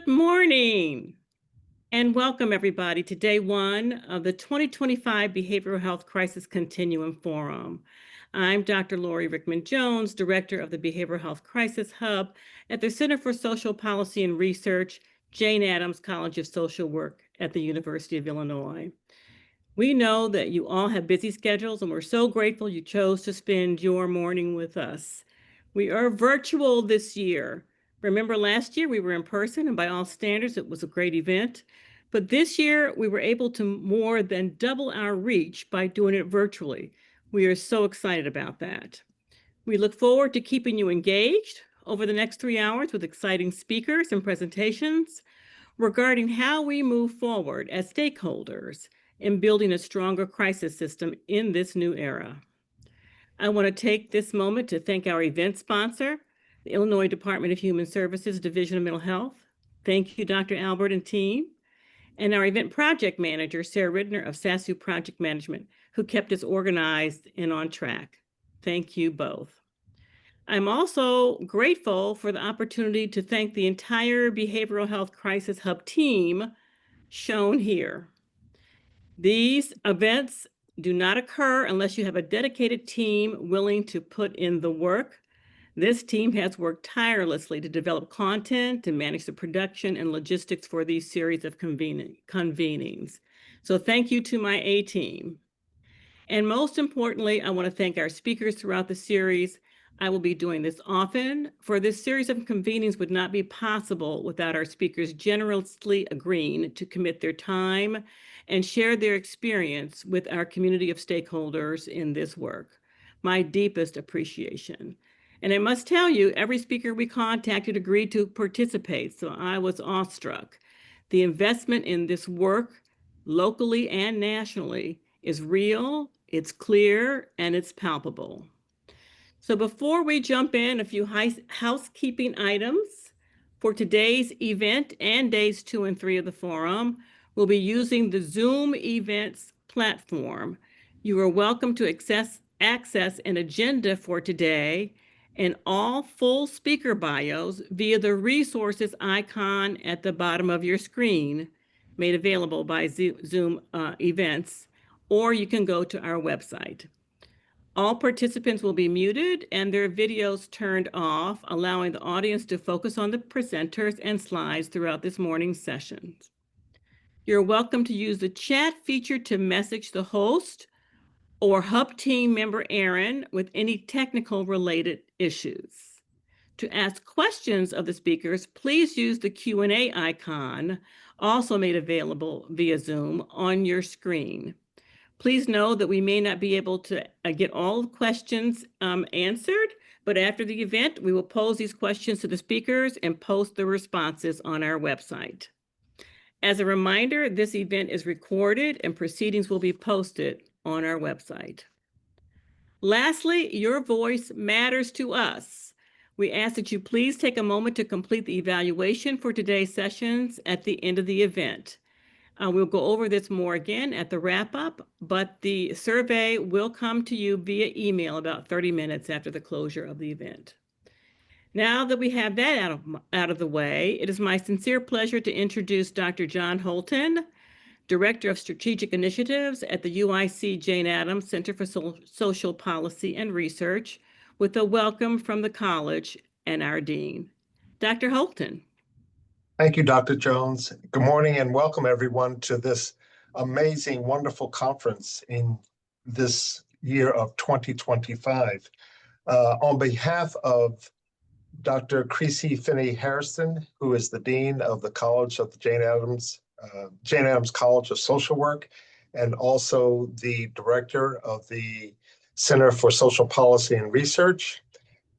Good morning and welcome everybody to day one of the 2025 Behavioral Health Crisis Continuum Forum. I'm Dr. Lorrie Rickman Jones, Director of the Behavioral Health Crisis Hub at the Center for Social Policy and Research, Jane Addams College of Social Work at the University of Illinois. We know that you all have busy schedules and we're so grateful you chose to spend your morning with us. We are virtual this year. Remember last year we were in person and by all standards it was a great event. But this year we were able to more than double our reach by doing it virtually. We are so excited about that. We look forward to keeping you engaged over the next 3 hours with exciting speakers and presentations regarding how we move forward as stakeholders in building a stronger crisis system in this new era. I want to take this moment to thank our event sponsor, the Illinois Department of Human Services Division of Mental Health. Thank you, Dr. Albert and team. And our event project manager, Sarah Rittner of SASU Project Management, who kept us organized and on track. Thank you both. I'm also grateful for the opportunity to thank the entire Behavioral Health Crisis Hub team shown here. These events do not occur unless you have a dedicated team willing to put in the work. This team has worked tirelessly to develop content and manage the production and logistics for these series of convenings. So thank you to my A team. And most importantly, I want to thank our speakers throughout the series. I will be doing this often, for this series of convenings would not be possible without our speakers generously agreeing to commit their time and share their experience with our community of stakeholders in this work. My deepest appreciation. And I must tell you, every speaker we contacted agreed to participate, so I was awestruck. The investment in this work, locally and nationally, is real, it's clear, and it's palpable. So before we jump in, a few housekeeping items. For today's event and days 2 and 3 of the forum, we'll be using the Zoom events platform. You are welcome to access an agenda for today and all full speaker bios via the resources icon at the bottom of your screen, made available by Zoom events, or you can go to our website. All participants will be muted and their videos turned off, allowing the audience to focus on the presenters and slides throughout this morning's sessions. You're welcome to use the chat feature to message the host or Hub team member Aaron with any technical related issues. To ask questions of the speakers, please use the Q&A icon, also made available via Zoom, on your screen. Please know that we may not be able to get all questions answered, but after the event, we will pose these questions to the speakers and post the responses on our website. As a reminder, this event is recorded and proceedings will be posted on our website. Lastly, your voice matters to us. We ask that you please take a moment to complete the evaluation for today's sessions at the end of the event. We'll go over this more again at the wrap-up, but the survey will come to you via email about 30 minutes after the closure of the event. Now that we have that out of the way, it is my sincere pleasure to introduce Dr. John Holton, Director of Strategic Initiatives at the UIC Jane Addams Center for Social Policy and Research, with a welcome from the college and our dean. Dr. Holton. Thank you, Dr. Jones. Good morning and welcome everyone to this amazing, wonderful conference in this year of 2025. On behalf of Dr. Creasy Finney-Harrison, who is the Dean of the College of the Jane Addams College of Social Work, and also the Director of the Center for Social Policy and Research,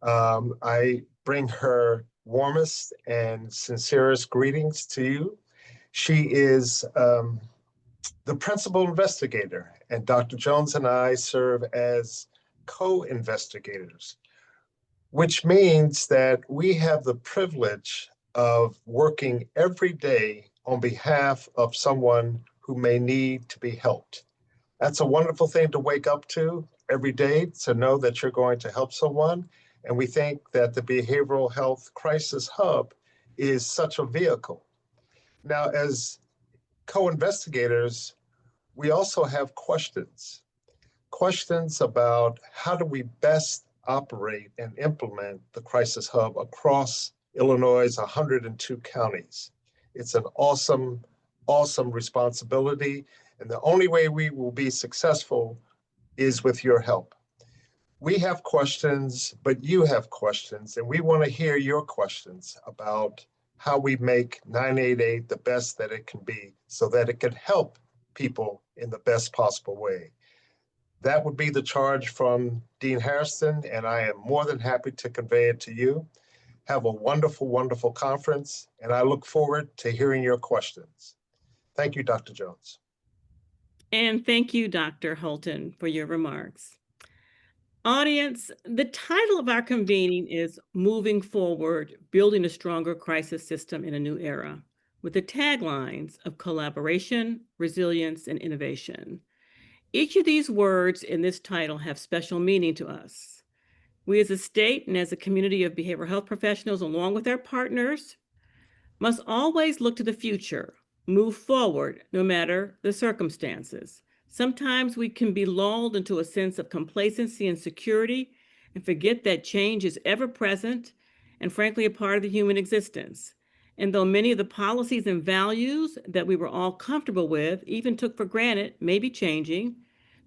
I bring her warmest and sincerest greetings to you. She is the principal investigator, and Dr. Jones and I serve as co-investigators, which means that we have the privilege of working every day on behalf of someone who may need to be helped. That's a wonderful thing to wake up to every day, to know that you're going to help someone. And we think that the Behavioral Health Crisis Hub is such a vehicle Now, as co-investigators, we also have questions about how do we best operate and implement the Crisis Hub across Illinois' 102 counties. It's an awesome, awesome responsibility, and the only way we will be successful is with your help. We have questions, but you have questions, and we want to hear your questions about how we make 988 the best that it can be so that it can help people in the best possible way. That would be the charge from Dean Harrison, and I am more than happy to convey it to you. Have a wonderful, wonderful conference, and I look forward to hearing your questions. Thank you, Dr. Jones. And thank you, Dr. Holton, for your remarks. Audience, the title of our convening is Moving Forward, Building a Stronger Crisis System in a New Era, with the taglines of collaboration, resilience, and innovation. Each of these words in this title have special meaning to us. We as a state and as a community of behavioral health professionals, along with our partners, must always look to the future, move forward no matter the circumstances. Sometimes we can be lulled into a sense of complacency and security and forget that change is ever present and frankly a part of the human existence. And though many of the policies and values that we were all comfortable with, even took for granted, may be changing,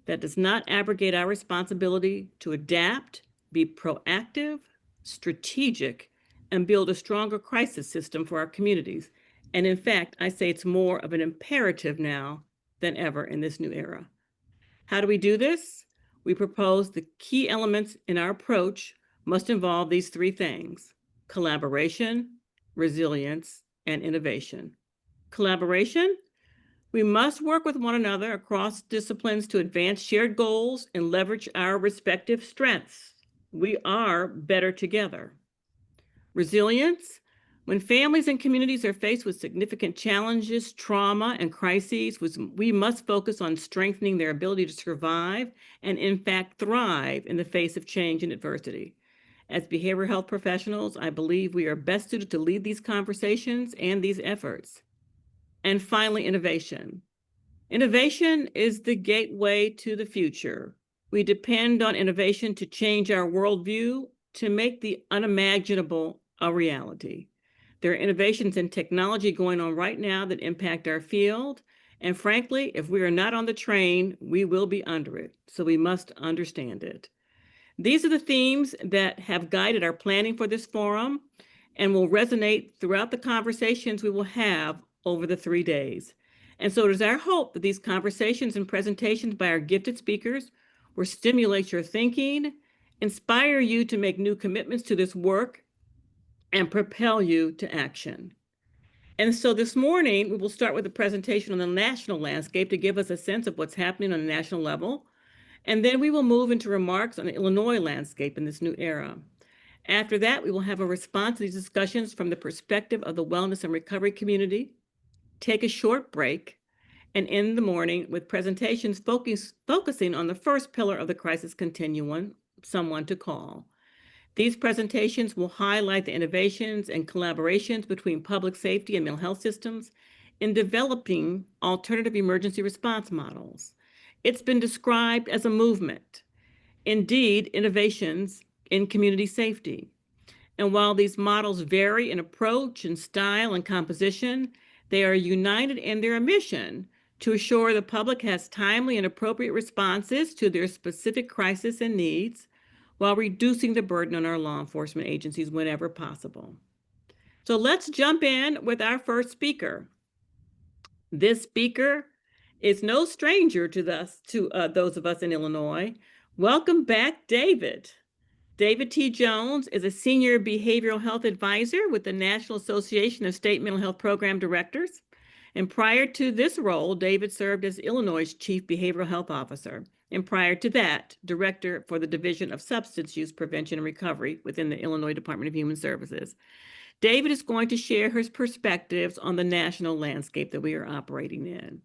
that does not abrogate our responsibility to adapt, be proactive, strategic, and build a stronger crisis system for our communities. And in fact, I say it's more of an imperative now than ever in this new era. How do we do this? We propose the key elements in our approach must involve these three things: collaboration, resilience, and innovation. Collaboration, we must work with one another across disciplines to advance shared goals and leverage our respective strengths. We are better together. Resilience, when families and communities are faced with significant challenges, trauma, and crises, we must focus on strengthening their ability to survive and, in fact, thrive in the face of change and adversity. As behavioral health professionals, I believe we are best suited to lead these conversations and these efforts. And finally, innovation. Innovation is the gateway to the future. We depend on innovation to change our worldview, to make the unimaginable a reality. There are innovations in technology going on right now that impact our field. And frankly, if we are not on the train, we will be under it. So we must understand it. These are the themes that have guided our planning for this forum and will resonate throughout the conversations we will have over the 3 days. And so it is our hope that these conversations and presentations by our gifted speakers will stimulate your thinking, inspire you to make new commitments to this work, and propel you to action. And so this morning, we will start with a presentation on the national landscape to give us a sense of what's happening on a national level. And then we will move into remarks on the Illinois landscape in this new era. After that, we will have a response to these discussions from the perspective of the wellness and recovery community, take a short break, and end the morning with presentations focusing on the first pillar of the crisis continuum, someone to call. These presentations will highlight the innovations and collaborations between public safety and mental health systems in developing alternative emergency response models. It's been described as a movement. Indeed, innovations in community safety. And while these models vary in approach and style and composition, they are united in their mission to assure the public has timely and appropriate responses to their specific crisis and needs, while reducing the burden on our law enforcement agencies whenever possible. So let's jump in with our first speaker. This speaker is no stranger to those of us in Illinois. Welcome back, David. David T. Jones is a senior behavioral health advisor with the National Association of State Mental Health Program Directors. And prior to this role, David served as Illinois' Chief Behavioral Health Officer. And prior to that, Director for the Division of Substance Use Prevention and Recovery within the Illinois Department of Human Services. David is going to share his perspectives on the national landscape that we are operating in.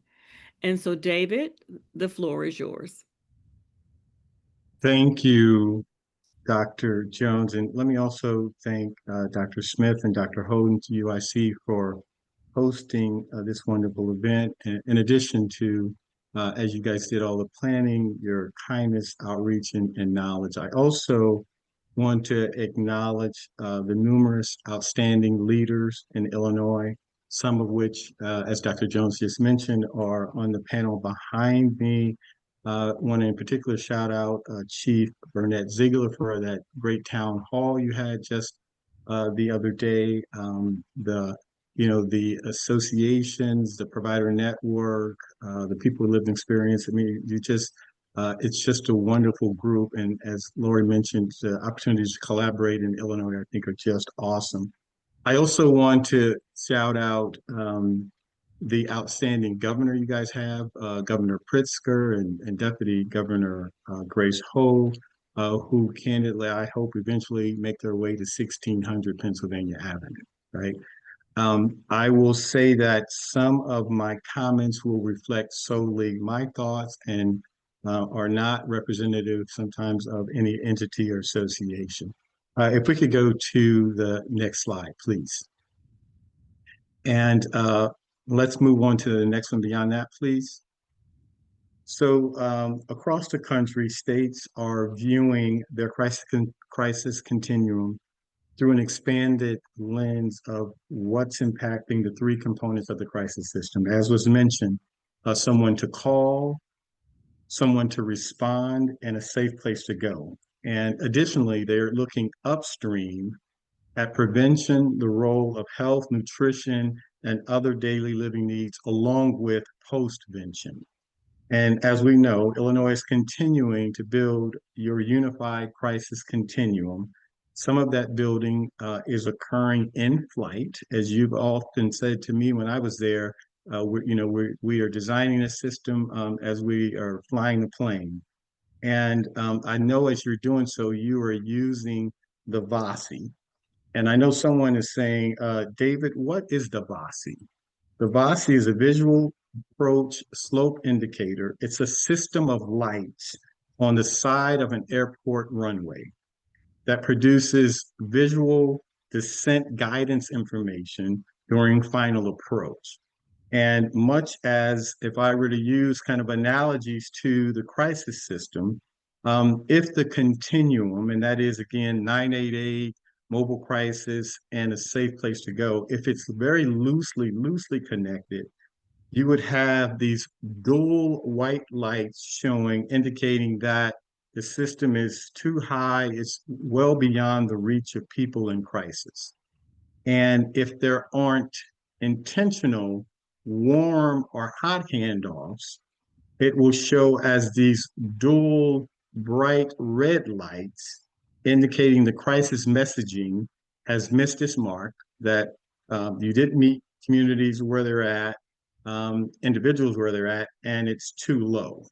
And so, David, the floor is yours. Thank you, Dr. Jones. And let me also thank Dr. Smith and Dr. Holton to UIC for hosting this wonderful event. In addition to, as you guys did all the planning, your kindness, outreach, and knowledge. I also want to acknowledge the numerous outstanding leaders in Illinois, some of which, as Dr. Jones just mentioned, are on the panel behind me. Want to in particular shout out Chief Burnett-Zeigler for that great town hall you had just the other day. The associations, the provider network, the people who lived experience. I mean, it's just a wonderful group. And as Lorrie mentioned, the opportunities to collaborate in Illinois, I think, are just awesome. I also want to shout out the outstanding governor you guys have, Governor Pritzker and Deputy Governor Grace Ho, who candidly, I hope eventually make their way to 1600 Pennsylvania Avenue, right? I will say that some of my comments will reflect solely my thoughts and are not representative sometimes of any entity or association. If we could go to the next slide, please. And let's move on to the next one beyond that, please. So across the country, states are viewing their crisis continuum through an expanded lens of what's impacting the three components of the crisis system. As was mentioned, someone to call, someone to respond, and a safe place to go. And additionally, they're looking upstream at prevention, the role of health, nutrition, and other daily living needs, along with postvention. And as we know, Illinois is continuing to build your unified crisis continuum. Some of that building is occurring in flight, as you've often said to me when I was there. We are designing a system as we are flying the plane, and I know as you're doing so, you are using the VASI. And I know someone is saying, David, what is the VASI? The VASI is a visual approach slope indicator. It's a system of lights on the side of an airport runway that produces visual descent guidance information during final approach. And much as if I were to use kind of analogies to the crisis system, if the continuum, and that is again 988, mobile crisis, and a safe place to go, if it's very loosely connected, you would have these dual white lights showing, indicating that the system is too high, it's well beyond the reach of people in crisis. And if there aren't intentional warm or hot handoffs, it will show as these dual bright red lights indicating the crisis messaging has missed its mark, that you didn't meet communities where they're at, individuals where they're at, and it's too low.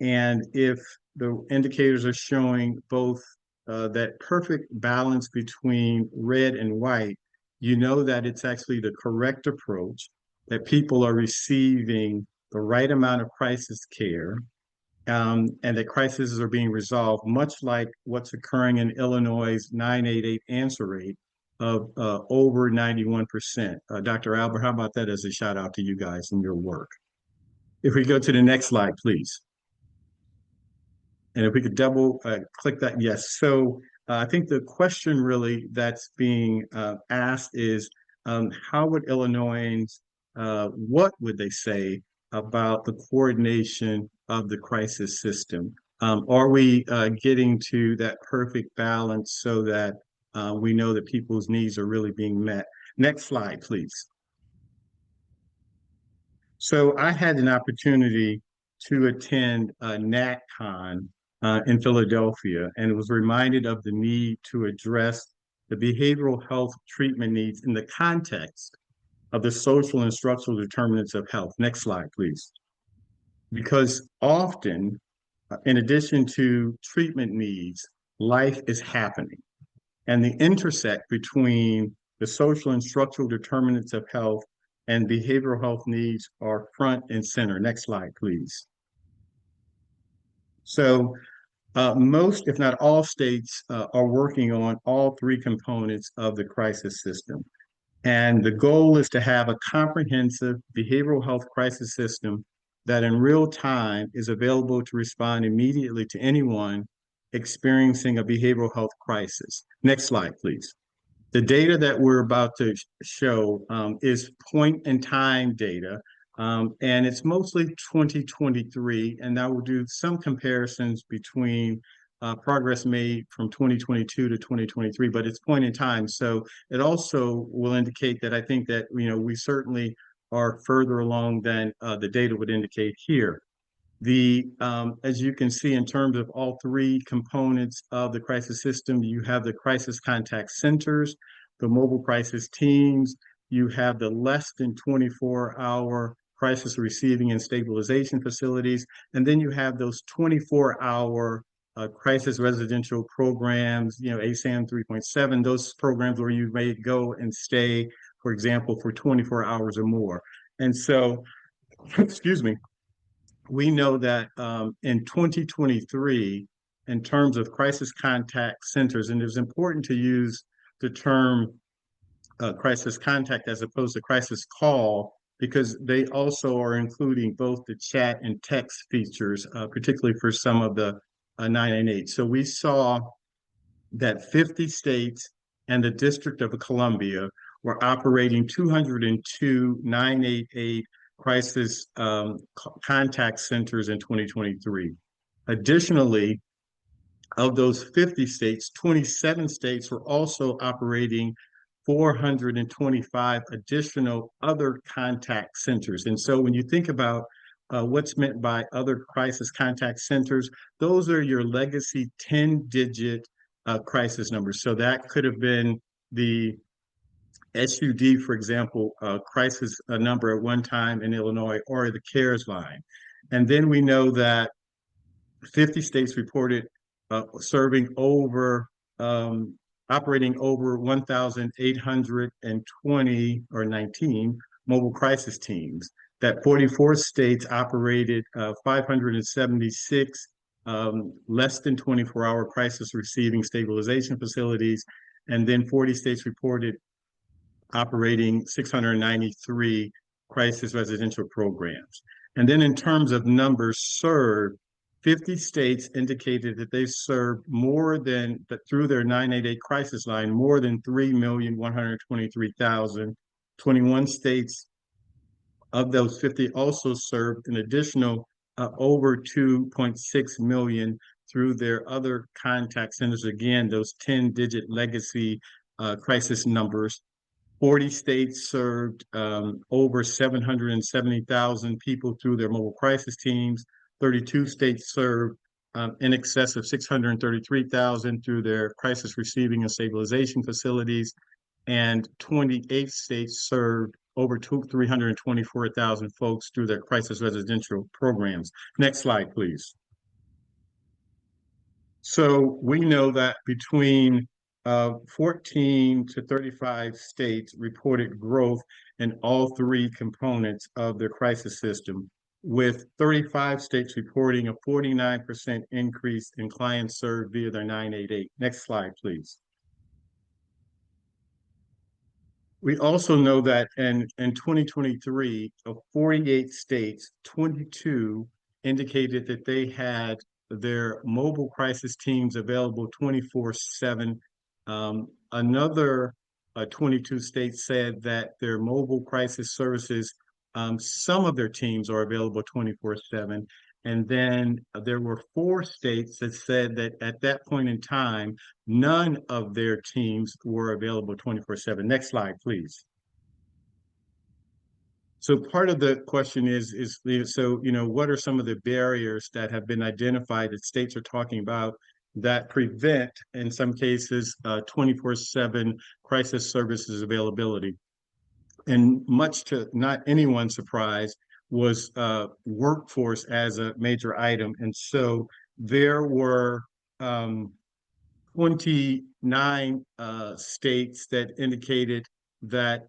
And if the indicators are showing both that perfect balance between red and white, you know that it's actually the correct approach, that people are receiving the right amount of crisis care, and that crises are being resolved, much like what's occurring in Illinois' 988 answer rate of over 91%. Dr. Albert, how about that as a shout out to you guys and your work? If we go to the next slide, please. And if we could double click that, yes. So I think the question really that's being asked is, how would Illinoisans, what would they say about the coordination of the crisis system? Are we getting to that perfect balance so that we know that people's needs are really being met? Next slide, please. So I had an opportunity to attend NatCon in Philadelphia, and was reminded of the need to address the behavioral health treatment needs in the context of the social and structural determinants of health. Next slide, please. Because often, in addition to treatment needs, life is happening. And the intersect between the social and structural determinants of health and behavioral health needs are front and center. Next slide, please. So most, if not all states, are working on all three components of the crisis system. And the goal is to have a comprehensive behavioral health crisis system that in real time is available to respond immediately to anyone experiencing a behavioral health crisis. Next slide, please. The data that we're about to show is point in time data, and it's mostly 2023, and I will do some comparisons between progress made from 2022 to 2023, but it's point in time. So it also will indicate that I think that, we certainly are further along than the data would indicate here. As you can see, in terms of all three components of the crisis system, you have the crisis contact centers, the mobile crisis teams, you have the less than 24-hour crisis receiving and stabilization facilities, and then you have those 24-hour crisis residential programs, ASAM 3.7, those programs where you may go and stay, for example, for 24 hours or more. And so, excuse me, we know that in 2023, in terms of crisis contact centers, and it's important to use the term crisis contact as opposed to crisis call, because they also are including both the chat and text features, particularly for some of the 988. So we saw that 50 states and the District of Columbia were operating 202 988 crisis contact centers in 2023. Additionally, of those 50 states, 27 states were also operating 425 additional other contact centers. And so when you think about what's meant by other crisis contact centers, those are your legacy 10-digit crisis numbers. So that could have been the SUD, for example, crisis number at one time in Illinois, or the CARES line. And then we know that 50 states reported operating over 1,820 or 19 mobile crisis teams, that 44 states operated 576 less than 24-hour crisis receiving stabilization facilities, and then 40 states reported operating 693 crisis residential programs. And then in terms of numbers served, 50 states indicated that they served more than, through their 988 crisis line, more than 3,123,000. 21 states of those 50 also served an additional over 2.6 million through their other contact centers. Again, those 10-digit legacy crisis numbers. 40 states served over 770,000 people through their mobile crisis teams. 32 states served in excess of 633,000 through their crisis receiving and stabilization facilities. And 28 states served over 324,000 folks through their crisis residential programs. Next slide, please. So we know that between 14 to 35 states reported growth in all three components of their crisis system, with 35 states reporting a 49% increase in clients served via their 988. Next slide, please. We also know that in 2023, of 48 states, 22 indicated that they had their mobile crisis teams available 24/7. Another 22 states said that their mobile crisis services, some of their teams are available 24/7. And then there were 4 states that said that at that point in time, none of their teams were available 24/7. Next slide, please. So part of the question is what are some of the barriers that have been identified that states are talking about that prevent, in some cases, 24/7 crisis services availability? And much to not anyone's surprise, was workforce as a major item. And so there were 29 states that indicated that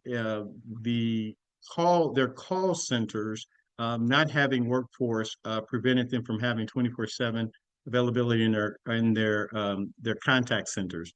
their call centers not having workforce prevented them from having 24/7 availability in their contact centers.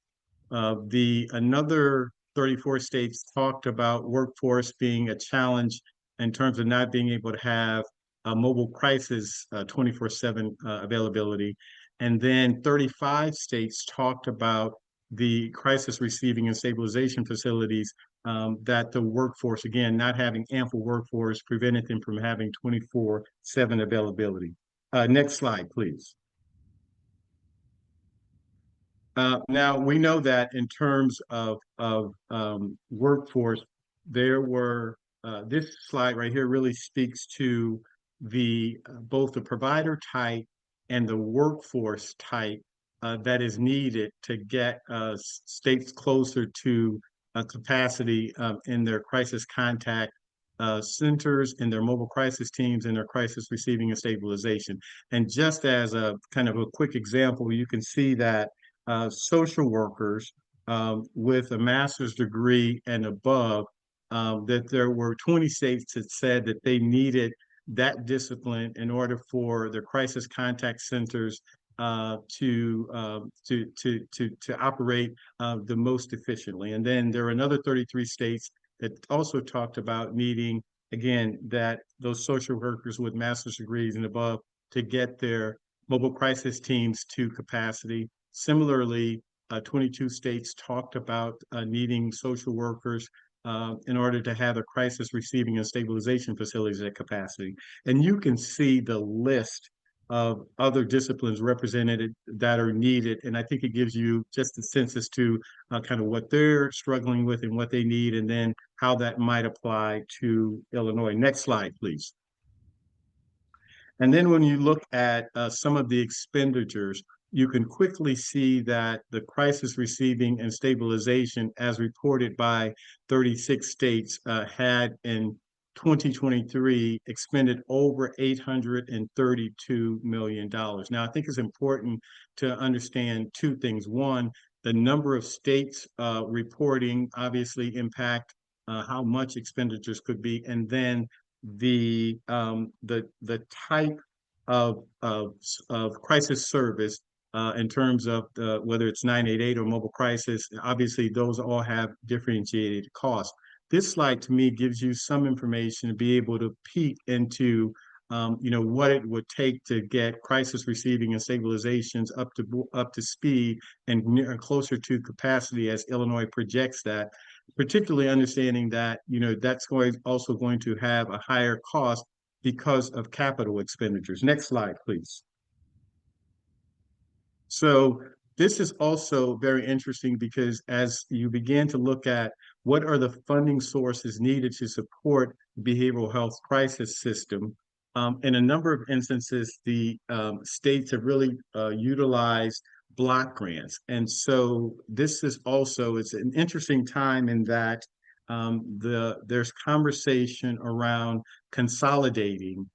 Another 34 states talked about workforce being a challenge in terms of not being able to have a mobile crisis 24/7 availability. And then 35 states talked about the crisis receiving and stabilization facilities, that the workforce, again, not having ample workforce prevented them from having 24/7 availability. Next slide, please. Now, we know that in terms of workforce, there were, this slide right here really speaks to the both the provider type and the workforce type that is needed to get states closer to capacity in their crisis contact centers, in their mobile crisis teams, and their crisis receiving and stabilization. And just as a kind of a quick example, you can see that social workers with a master's degree and above, that there were 20 states that said that they needed that discipline in order for their crisis contact centers to operate the most efficiently. And then there are another 33 states that also talked about needing, again, that those social workers with master's degrees and above to get their mobile crisis teams to capacity. Similarly, 22 states talked about needing social workers in order to have a crisis receiving and stabilization facilities at capacity. And you can see the list of other disciplines represented that are needed. And I think it gives you just a sense as to kind of what they're struggling with and what they need, and then how that might apply to Illinois. Next slide, please. And then when you look at some of the expenditures, you can quickly see that the crisis receiving and stabilization, as reported by 36 states, had in 2023 expended over $832 million. Now, I think it's important to understand two things. One, the number of states reporting obviously impact how much expenditures could be, and then the type of crisis service in terms of whether it's 988 or mobile crisis. Obviously, those all have differentiated costs. This slide to me gives you some information to be able to peek into what it would take to get crisis receiving and stabilizations up to speed and closer to capacity as Illinois projects that, particularly understanding that that's also going to have a higher cost because of capital expenditures. Next slide, please. So this is also very interesting because as you begin to look at what are the funding sources needed to support the behavioral health crisis system, in a number of instances, the states have really utilized block grants. And so this is also, it's an interesting time in that there's conversation around consolidating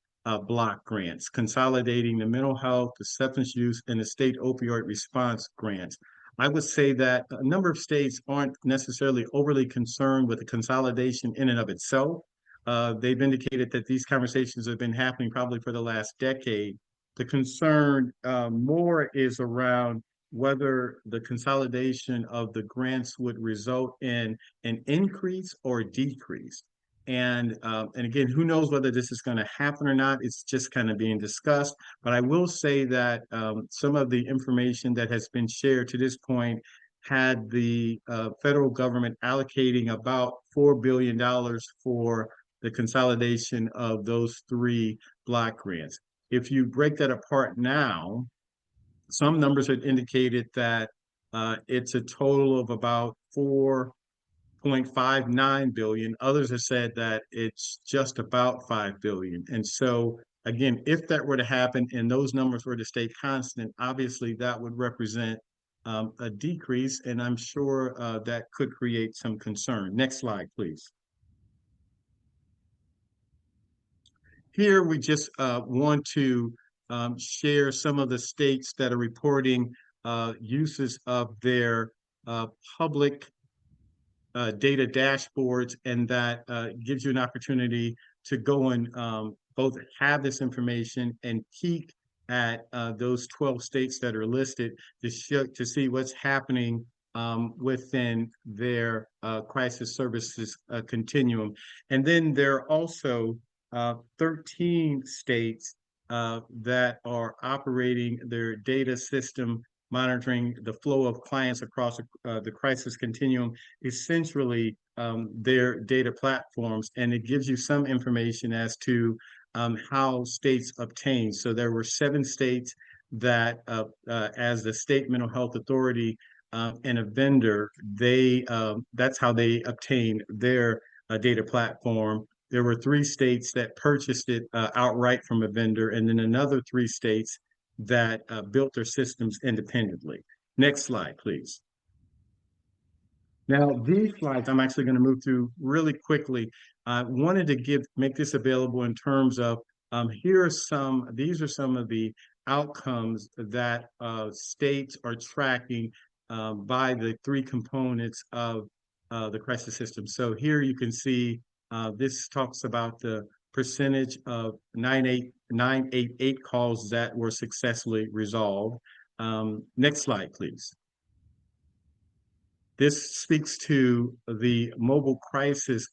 block grants, consolidating the mental health, the substance use, and the state opioid response grants. I would say that a number of states aren't necessarily overly concerned with the consolidation in and of itself. They've indicated that these conversations have been happening probably for the last decade. The concern more is around whether the consolidation of the grants would result in an increase or decrease. And again, who knows whether this is going to happen or not? It's just kind of being discussed. But I will say that some of the information that has been shared to this point had the federal government allocating about $4 billion for the consolidation of those 3 block grants. If you break that apart now, some numbers have indicated that it's a total of about $4.59 billion. Others have said that it's just about $5 billion. And so, again, if that were to happen and those numbers were to stay constant, obviously that would represent a decrease, and I'm sure that could create some concern. Next slide, please. Here, we just want to share some of the states that are reporting uses of their public data dashboards, and that gives you an opportunity to go and both have this information and peek at those 12 states that are listed to see what's happening within their crisis services continuum. And then there are also 13 states that are operating their data system, monitoring the flow of clients across the crisis continuum, essentially their data platforms. And it gives you some information as to how states obtain. So there were 7 states that, as the state mental health authority and a vendor, that's how they obtained their data platform. There were 3 states that purchased it outright from a vendor, and then another 3 states that built their systems independently. Next slide, please. Now, these slides I'm actually going to move through really quickly. I wanted to make this available in terms of these are some of the outcomes that states are tracking by the 3 components of the crisis system. So here you can see this talks about the percentage of 988 calls that were successfully resolved. Next slide, please. This speaks to the mobile crisis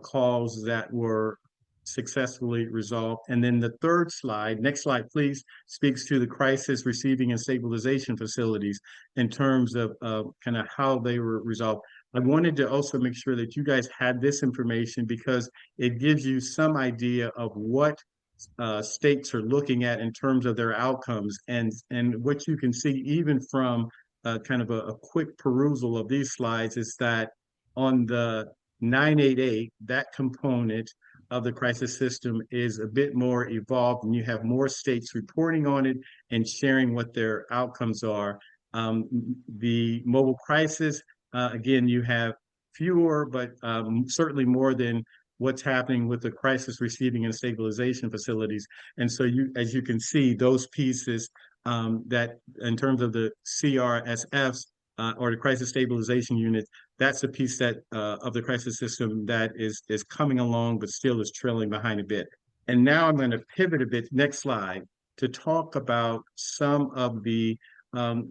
calls that were successfully resolved. And then the third slide, next slide, please, speaks to the crisis receiving and stabilization facilities in terms of kind of how they were resolved. I wanted to also make sure that you guys had this information because it gives you some idea of what states are looking at in terms of their outcomes. And what you can see even from kind of a quick perusal of these slides is that on the 988, that component of the crisis system is a bit more evolved, and you have more states reporting on it and sharing what their outcomes are. The mobile crisis, again, you have fewer, but certainly more than what's happening with the crisis receiving and stabilization facilities. And so as you can see, those pieces that in terms of the CRSFs or the crisis stabilization unit, that's a piece that of the crisis system that is coming along, but still is trailing behind a bit. And now I'm going to pivot a bit, next slide, to talk about some of the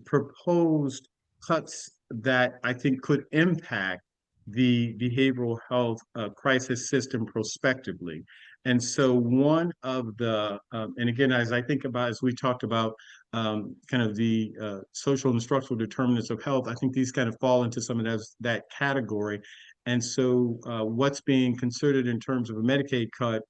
proposed cuts that I think could impact the behavioral health crisis system prospectively. And so one of the, and again, as we talked about kind of the social and structural determinants of health, I think these kind of fall into some of that category. And so what's being considered in terms of a Medicaid cut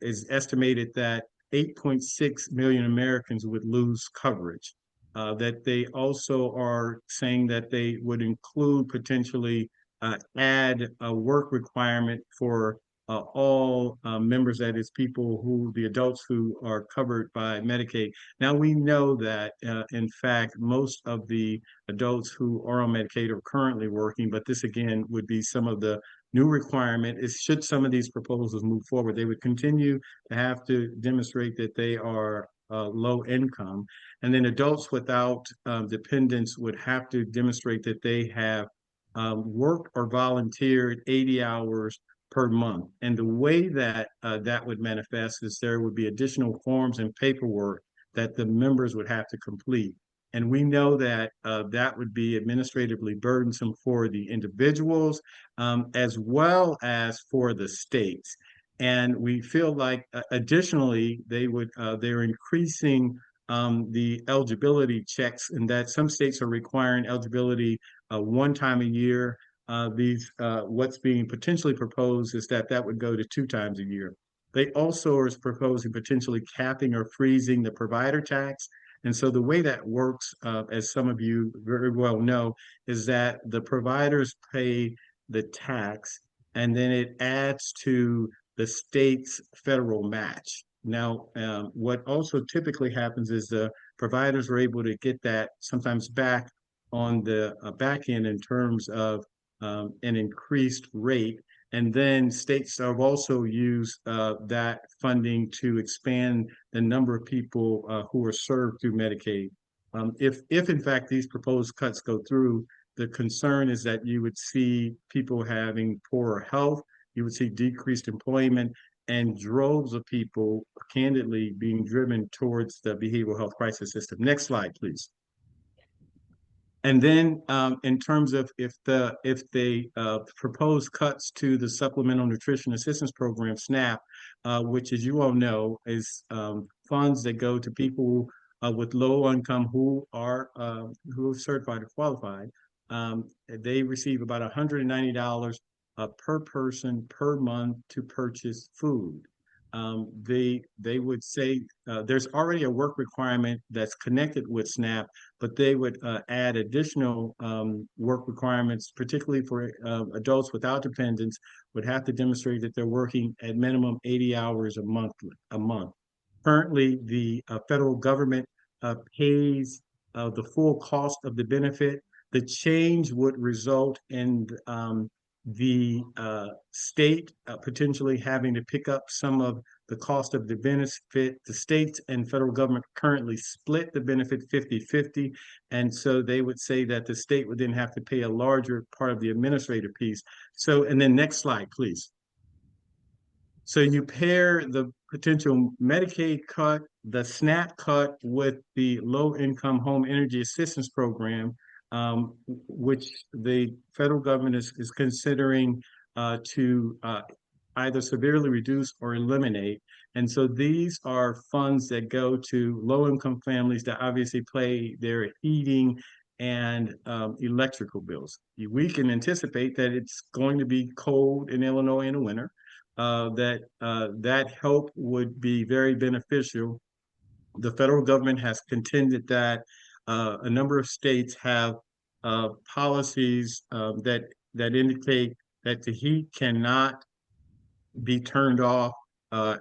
is estimated that 8.6 million Americans would lose coverage. That they also are saying that they would include potentially add a work requirement for all members, that is the adults who are covered by Medicaid. Now we know that in fact, most of the adults who are on Medicaid are currently working, but this again would be some of the new requirement is should some of these proposals move forward, they would continue to have to demonstrate that they are low income. And then adults without dependents would have to demonstrate that they have worked or volunteered 80 hours per month. And the way that that would manifest is there would be additional forms and paperwork that the members would have to complete. And we know that that would be administratively burdensome for the individuals as well as for the states. And we feel like additionally, they're increasing the eligibility checks, and that some states are requiring eligibility 1 time a year. What's being potentially proposed is that would go to 2 times a year. They also are proposing potentially capping or freezing the provider tax. And so the way that works, as some of you very well know, is that the providers pay the tax, and then it adds to the state's federal match. Now, what also typically happens is the providers are able to get that sometimes back on the back end in terms of an increased rate. And then states have also used that funding to expand the number of people who are served through Medicaid. If in fact these proposed cuts go through, the concern is that you would see people having poorer health, you would see decreased employment, and droves of people candidly being driven towards the behavioral health crisis system. Next slide, please. And then in terms of if they propose cuts to the Supplemental Nutrition Assistance Program, SNAP, which, as you all know, is funds that go to people with low income who are certified or qualified. They receive about $190 per person per month to purchase food. They would say there's already a work requirement that's connected with SNAP, but they would add additional work requirements, particularly for adults without dependents, would have to demonstrate that they're working at minimum 80 hours a month. Currently, the federal government pays the full cost of the benefit. The change would result in the state potentially having to pick up some of the cost of the benefit. The states and federal government currently split the benefit 50-50. And so they would say that the state would then have to pay a larger part of the administrative piece. So, and then next slide, please. So you pair the potential Medicaid cut, the SNAP cut with the low-income home energy assistance program, which the federal government is considering to either severely reduce or eliminate. And so these are funds that go to low-income families that obviously pay their heating and electrical bills. We can anticipate that it's going to be cold in Illinois in the winter. That help would be very beneficial. The federal government has contended that a number of states have policies that indicate that the heat cannot be turned off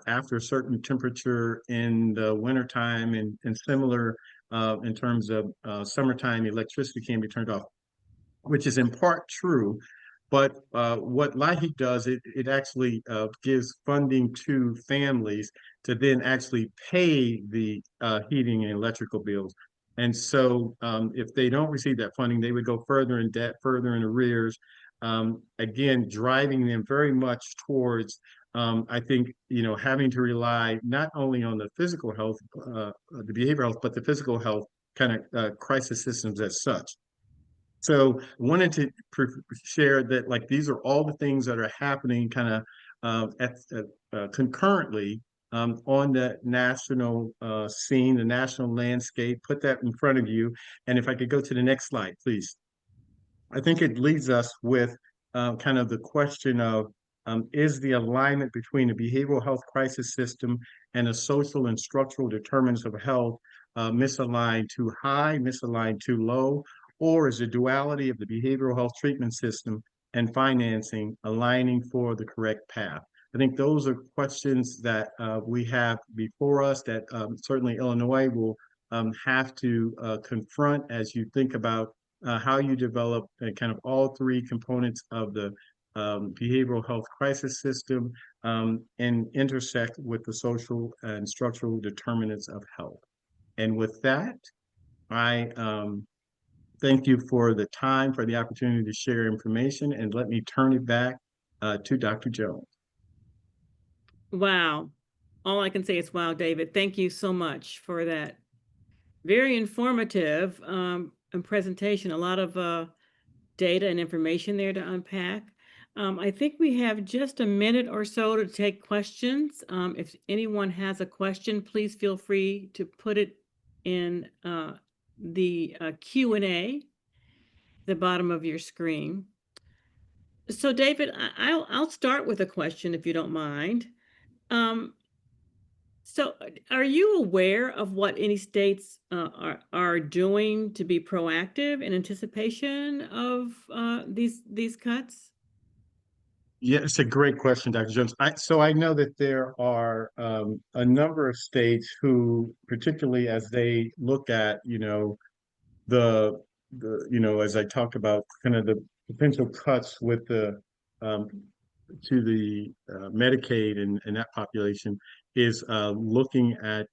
after a certain temperature in the wintertime, and similar in terms of summertime, electricity can be turned off, which is in part true. But what LIHEAP does, it actually gives funding to families to then actually pay the heating and electrical bills. And so if they don't receive that funding, they would go further in debt, further in arrears, again, driving them very much towards, I think, having to rely not only on the physical health, the behavioral health, but the physical health kind of crisis systems as such. So wanted to share that, like, these are all the things that are happening kind of concurrently on the national scene, the national landscape. Put that in front of you. And if I could go to the next slide, please. I think it leads us with kind of the question of, is the alignment between the behavioral health crisis system and the social and structural determinants of health misaligned too high, misaligned too low? Or is the duality of the behavioral health treatment system and financing aligning for the correct path? I think those are questions that we have before us that certainly Illinois will have to confront as you think about how you develop kind of all three components of the behavioral health crisis system and intersect with the social and structural determinants of health. And with that, I thank you for the time, for the opportunity to share information, and let me turn it back to Dr. Jones. Wow. All I can say is wow, David. Thank you so much for that very informative presentation. A lot of data and information there to unpack. I think we have just a minute or so to take questions. If anyone has a question, please feel free to put it in the Q&A, the bottom of your screen. So David, I'll start with a question if you don't mind. So are you aware of what any states are doing to be proactive in anticipation of these cuts? Yeah, it's a great question, Dr. Jones. So I know that there are a number of states who, particularly as they look at, the as I talked about, kind of the potential cuts with the to the Medicaid and that population, is looking at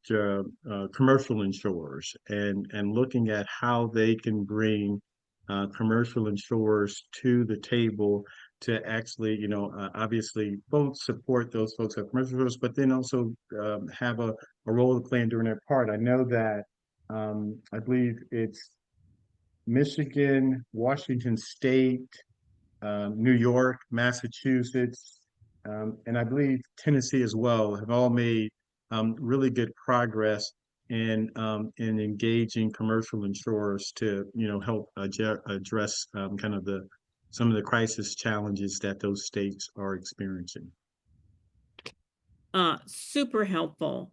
commercial insurers and looking at how they can bring commercial insurers to the table to actually, obviously both support those folks at commercial insurers, but then also have a role to play during their part. I know that I believe it's Michigan, Washington State, New York, Massachusetts, and I believe Tennessee as well have all made really good progress in engaging commercial insurers to help address kind of some of the crisis challenges that those states are experiencing. Super helpful.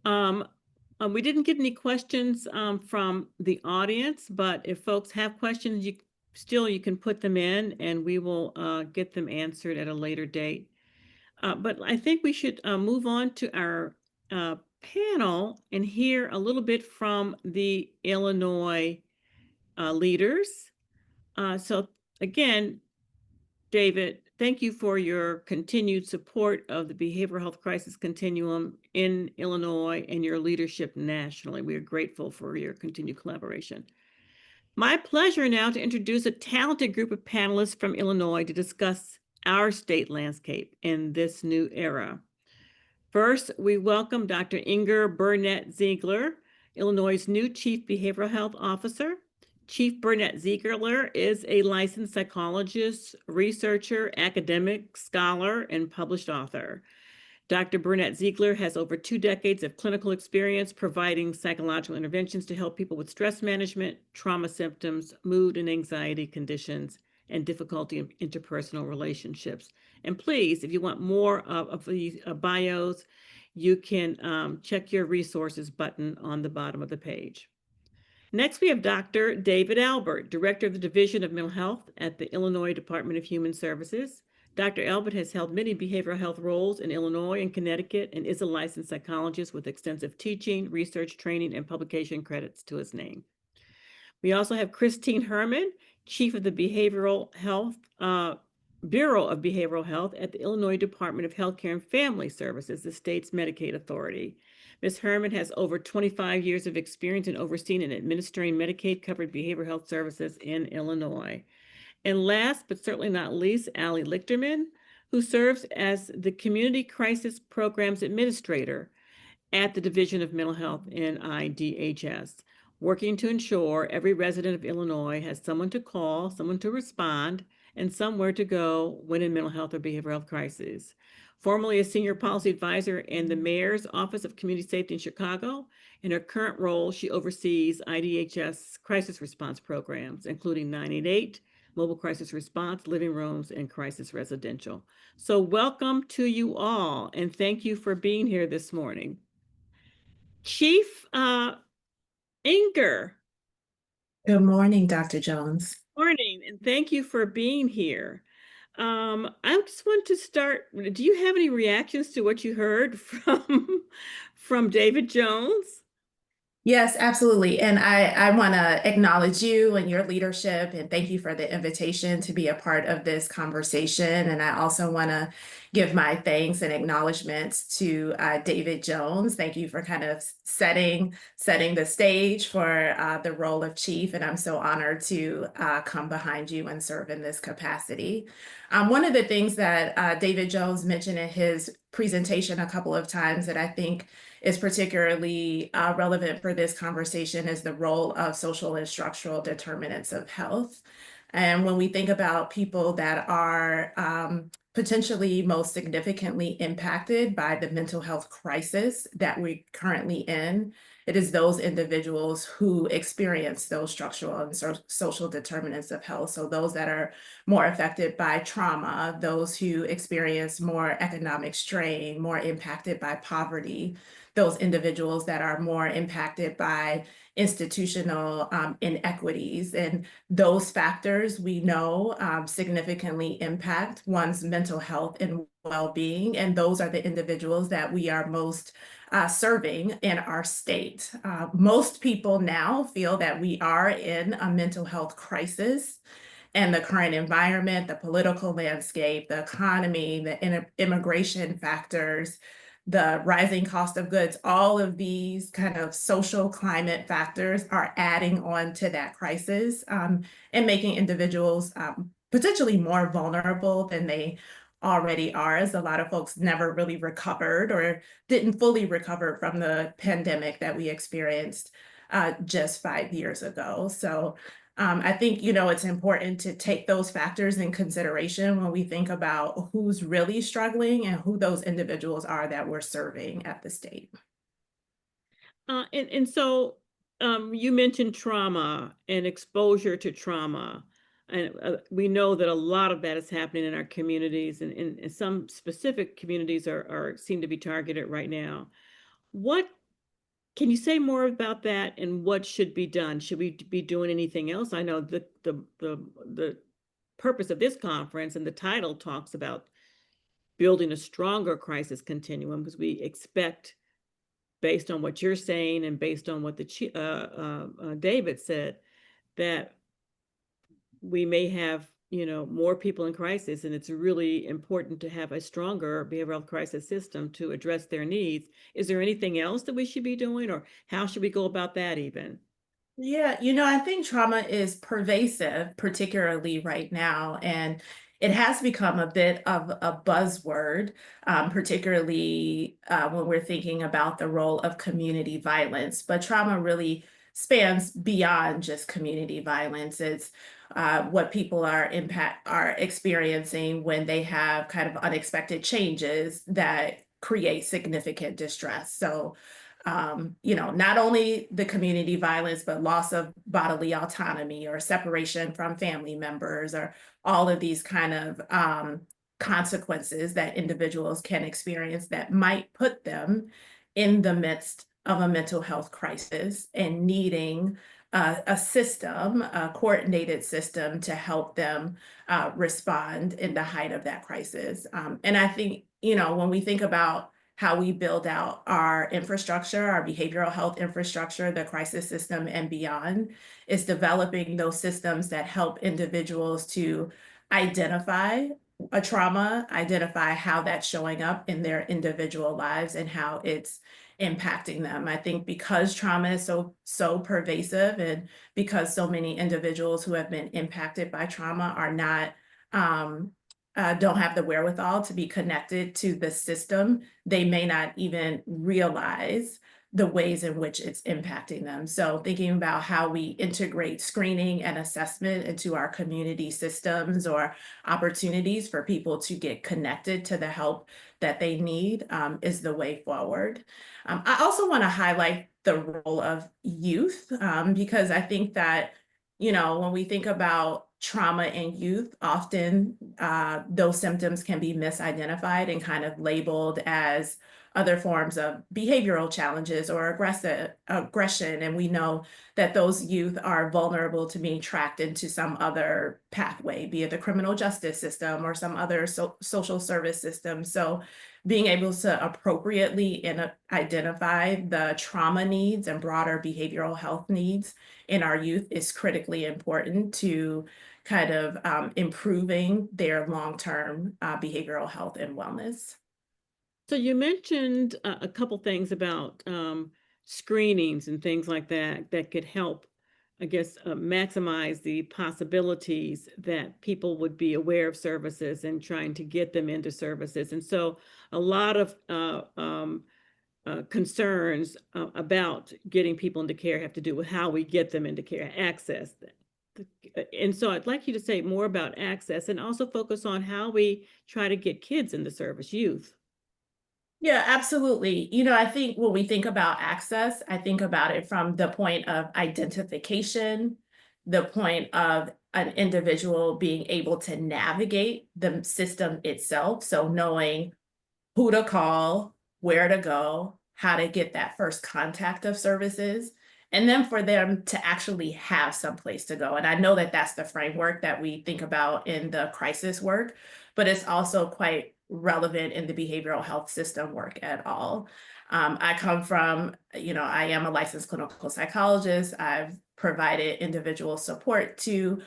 We didn't get any questions from the audience, but if folks have questions, you can put them in and we will get them answered at a later date. But I think we should move on to our panel and hear a little bit from the Illinois leaders. So again, David, thank you for your continued support of the Behavioral Health Crisis Continuum in Illinois and your leadership nationally. We are grateful for your continued collaboration. My pleasure now to introduce a talented group of panelists from Illinois to discuss our state landscape in this new era. First, we welcome Dr. Inger Burnett-Zeigler, Illinois' new Chief Behavioral Health Officer. Chief Burnett-Zeigler is a licensed psychologist, researcher, academic, scholar, and published author. Dr. Burnett-Zeigler has over 2 decades of clinical experience providing psychological interventions to help people with stress management, trauma symptoms, mood and anxiety conditions, and difficulty in interpersonal relationships. And please, if you want more of these bios, you can check your resources button on the bottom of the page. Next, we have Dr. David Albert, Director of the Division of Mental Health at the Illinois Department of Human Services. Dr. Albert has held many behavioral health roles in Illinois and Connecticut and is a licensed psychologist with extensive teaching, research, training, and publication credits to his name. We also have Christine Herman, Chief of the Behavioral Health Bureau of Behavioral Health at the Illinois Department of Healthcare and Family Services, the state's Medicaid authority. Ms. Herman has over 25 years of experience in overseeing and administering Medicaid-covered behavioral health services in Illinois. And last, but certainly not least, Allie Lichterman, who serves as the Community Crisis Programs Administrator at the Division of Mental Health in IDHS, working to ensure every resident of Illinois has someone to call, someone to respond, and somewhere to go when in mental health or behavioral health crises. Formerly a senior policy advisor in the Mayor's Office of Community Safety in Chicago, in her current role, she oversees IDHS crisis response programs, including 988, mobile crisis response, living rooms, and crisis residential. So welcome to you all, and thank you for being here this morning. Chief Inger. Good morning, Dr. Jones. Morning, and thank you for being here. I just want to start, do you have any reactions to what you heard from David Jones? Yes, absolutely. And I want to acknowledge you and your leadership and thank you for the invitation to be a part of this conversation. And I also want to give my thanks and acknowledgments to David Jones. Thank you for kind of setting the stage for the role of chief. And I'm so honored to come behind you and serve in this capacity. One of the things that David Jones mentioned in his presentation a couple of times that I think is particularly relevant for this conversation is the role of social and structural determinants of health. And when we think about people that are potentially most significantly impacted by the mental health crisis that we're currently in, it is those individuals who experience those structural and social determinants of health. So those that are more affected by trauma, those who experience more economic strain, more impacted by poverty, those individuals that are more impacted by institutional inequities. And those factors we know significantly impact one's mental health and well-being. And those are the individuals that we are most serving in our state. Most people now feel that we are in a mental health crisis. And the current environment, the political landscape, the economy, the immigration factors, the rising cost of goods, all of these kind of social climate factors are adding on to that crisis and making individuals potentially more vulnerable than they already are, as a lot of folks never really recovered or didn't fully recover from the pandemic that we experienced just 5 years ago. So I think, you know, it's important to take those factors in consideration when we think about who's really struggling and who those individuals are that we're serving at the state. And so you mentioned trauma and exposure to trauma. And we know that a lot of that is happening in our communities, and some specific communities are seem to be targeted right now. What can you say more about that, and what should be done? Should we be doing anything else? I know the purpose of this conference and the title talks about building a stronger crisis continuum, because we expect, based on what you're saying and based on what David said, that we may have, you know, more people in crisis, and it's really important to have a stronger behavioral health crisis system to address their needs. Is there anything else that we should be doing, or how should we go about that even? Yeah, you know, I think trauma is pervasive, particularly right now, and it has become a bit of a buzzword, particularly when we're thinking about the role of community violence. But trauma really spans beyond just community violence. It's what people are experiencing when they have kind of unexpected changes that create significant distress. So you know, not only the community violence, but loss of bodily autonomy or separation from family members, or all of these kind of consequences that individuals can experience that might put them in the midst of a mental health crisis and needing a system, a coordinated system to help them respond in the height of that crisis. And I think, you know, when we think about how we build out our infrastructure, our behavioral health infrastructure, the crisis system and beyond, is developing those systems that help individuals to identify a trauma, identify how that's showing up in their individual lives and how it's impacting them. I think because trauma is so pervasive, and because so many individuals who have been impacted by trauma are not don't have the wherewithal to be connected to the system, they may not even realize the ways in which it's impacting them. So thinking about how we integrate screening and assessment into our community systems, or opportunities for people to get connected to the help that they need, is the way forward. I also want to highlight the role of youth, because I think that, you know, when we think about trauma in youth, often those symptoms can be misidentified and kind of labeled as other forms of behavioral challenges or aggression. And we know that those youth are vulnerable to being tracked into some other pathway, be it the criminal justice system or some other social service system. So being able to appropriately identify the trauma needs and broader behavioral health needs in our youth is critically important to kind of improving their long-term behavioral health and wellness. So you mentioned a couple things about screenings and things like that that could help, I guess, maximize the possibilities that people would be aware of services and trying to get them into services. And so a lot of concerns about getting people into care have to do with how we get them into care, access. And so I'd like you to say more about access, and also focus on how we try to get kids into service, youth. Yeah, absolutely. You know, I think when we think about access, I think about it from the point of identification, the point of an individual being able to navigate the system itself. So knowing who to call, where to go, how to get that first contact of services, and then for them to actually have some place to go. And I know that that's the framework that we think about in the crisis work, but it's also quite relevant in the behavioral health system work at all. I come from, you know, I am a licensed clinical psychologist. I've provided individual support to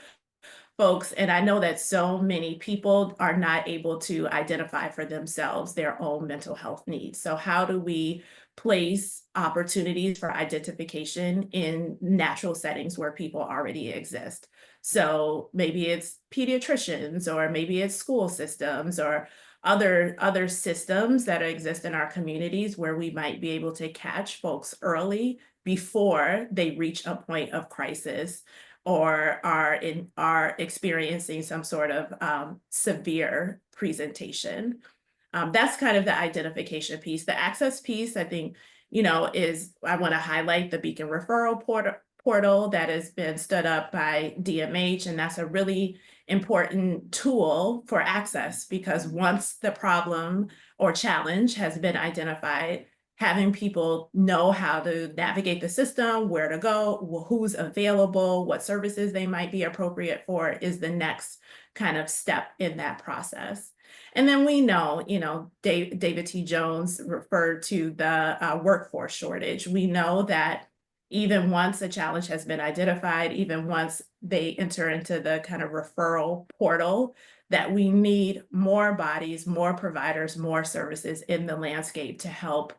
folks, and I know that so many people are not able to identify for themselves their own mental health needs. So how do we place opportunities for identification in natural settings where people already exist? So maybe it's pediatricians, or maybe it's school systems, or other systems that exist in our communities where we might be able to catch folks early before they reach a point of crisis. or are experiencing some sort of severe presentation. That's kind of the identification piece. The access piece, I think, I want to highlight the Beacon Referral portal that has been stood up by DMH, and that's a really important tool for access, because once the problem or challenge has been identified, having people know how to navigate the system, where to go, who's available, what services they might be appropriate for, is the next kind of step in that process. And then we know, David T. Jones referred to the workforce shortage. We know that even once a challenge has been identified, even once they enter into the kind of referral portal, that we need more bodies, more providers, more services in the landscape to help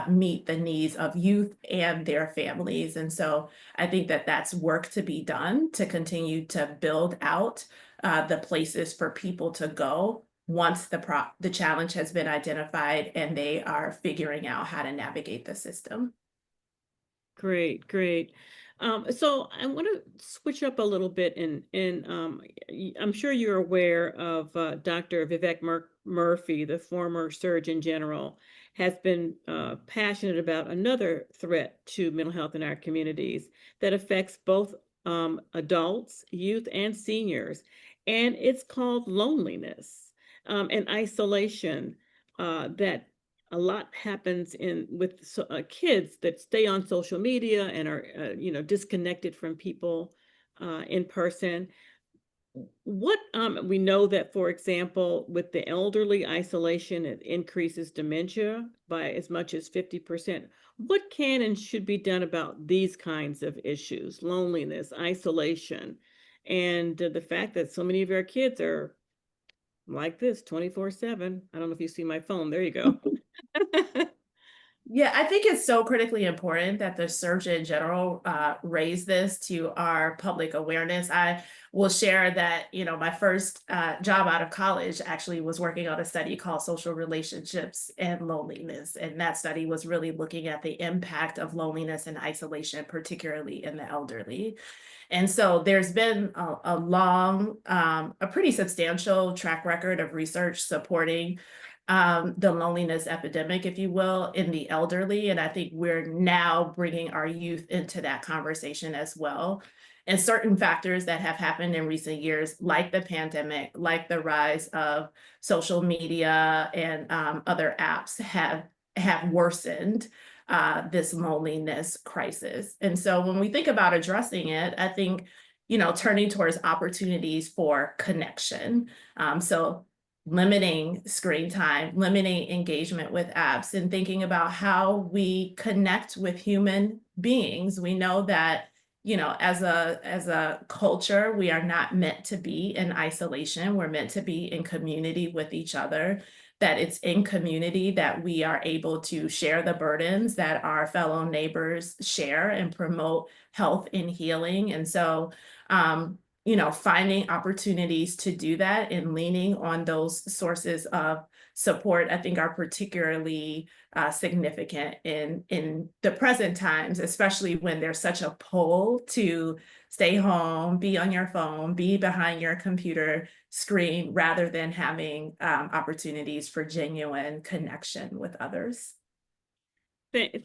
meet the needs of youth and their families. And so I think that that's work to be done to continue to build out the places for people to go once the challenge has been identified and they are figuring out how to navigate the system. Great, great. So I want to switch up a little bit, and I'm sure you're aware of Dr. Vivek Murphy, the former Surgeon General, has been passionate about another threat to mental health in our communities that affects both adults, youth, and seniors, and it's called loneliness and isolation. That a lot happens with kids that stay on social media and are disconnected from people in person. What we know that, for example, with the elderly, isolation, it increases dementia by as much as 50%. What can and should be done about these kinds of issues, loneliness, isolation, and the fact that so many of our kids are like this 24/7? I don't know if you see my phone. There you go. Yeah, I think it's so critically important that the Surgeon General raise this to our public awareness. I will share that, my first job out of college actually was working on a study called Social Relationships and Loneliness. And that study was really looking at the impact of loneliness and isolation, particularly in the elderly. And so there's been a long, a pretty substantial track record of research supporting the loneliness epidemic, if you will, in the elderly. And I think we're now bringing our youth into that conversation as well. And certain factors that have happened in recent years, like the pandemic, like the rise of social media and other apps, have worsened this loneliness crisis. And so when we think about addressing it, I think, turning towards opportunities for connection. So limiting screen time, limiting engagement with apps, and thinking about how we connect with human beings. We know that, as a culture, we are not meant to be in isolation. We're meant to be in community with each other, that it's in community that we are able to share the burdens that our fellow neighbors share and promote health and healing. And so, finding opportunities to do that and leaning on those sources of support, I think, are particularly significant in the present times, especially when there's such a pull to stay home, be on your phone, be behind your computer screen, rather than having opportunities for genuine connection with others.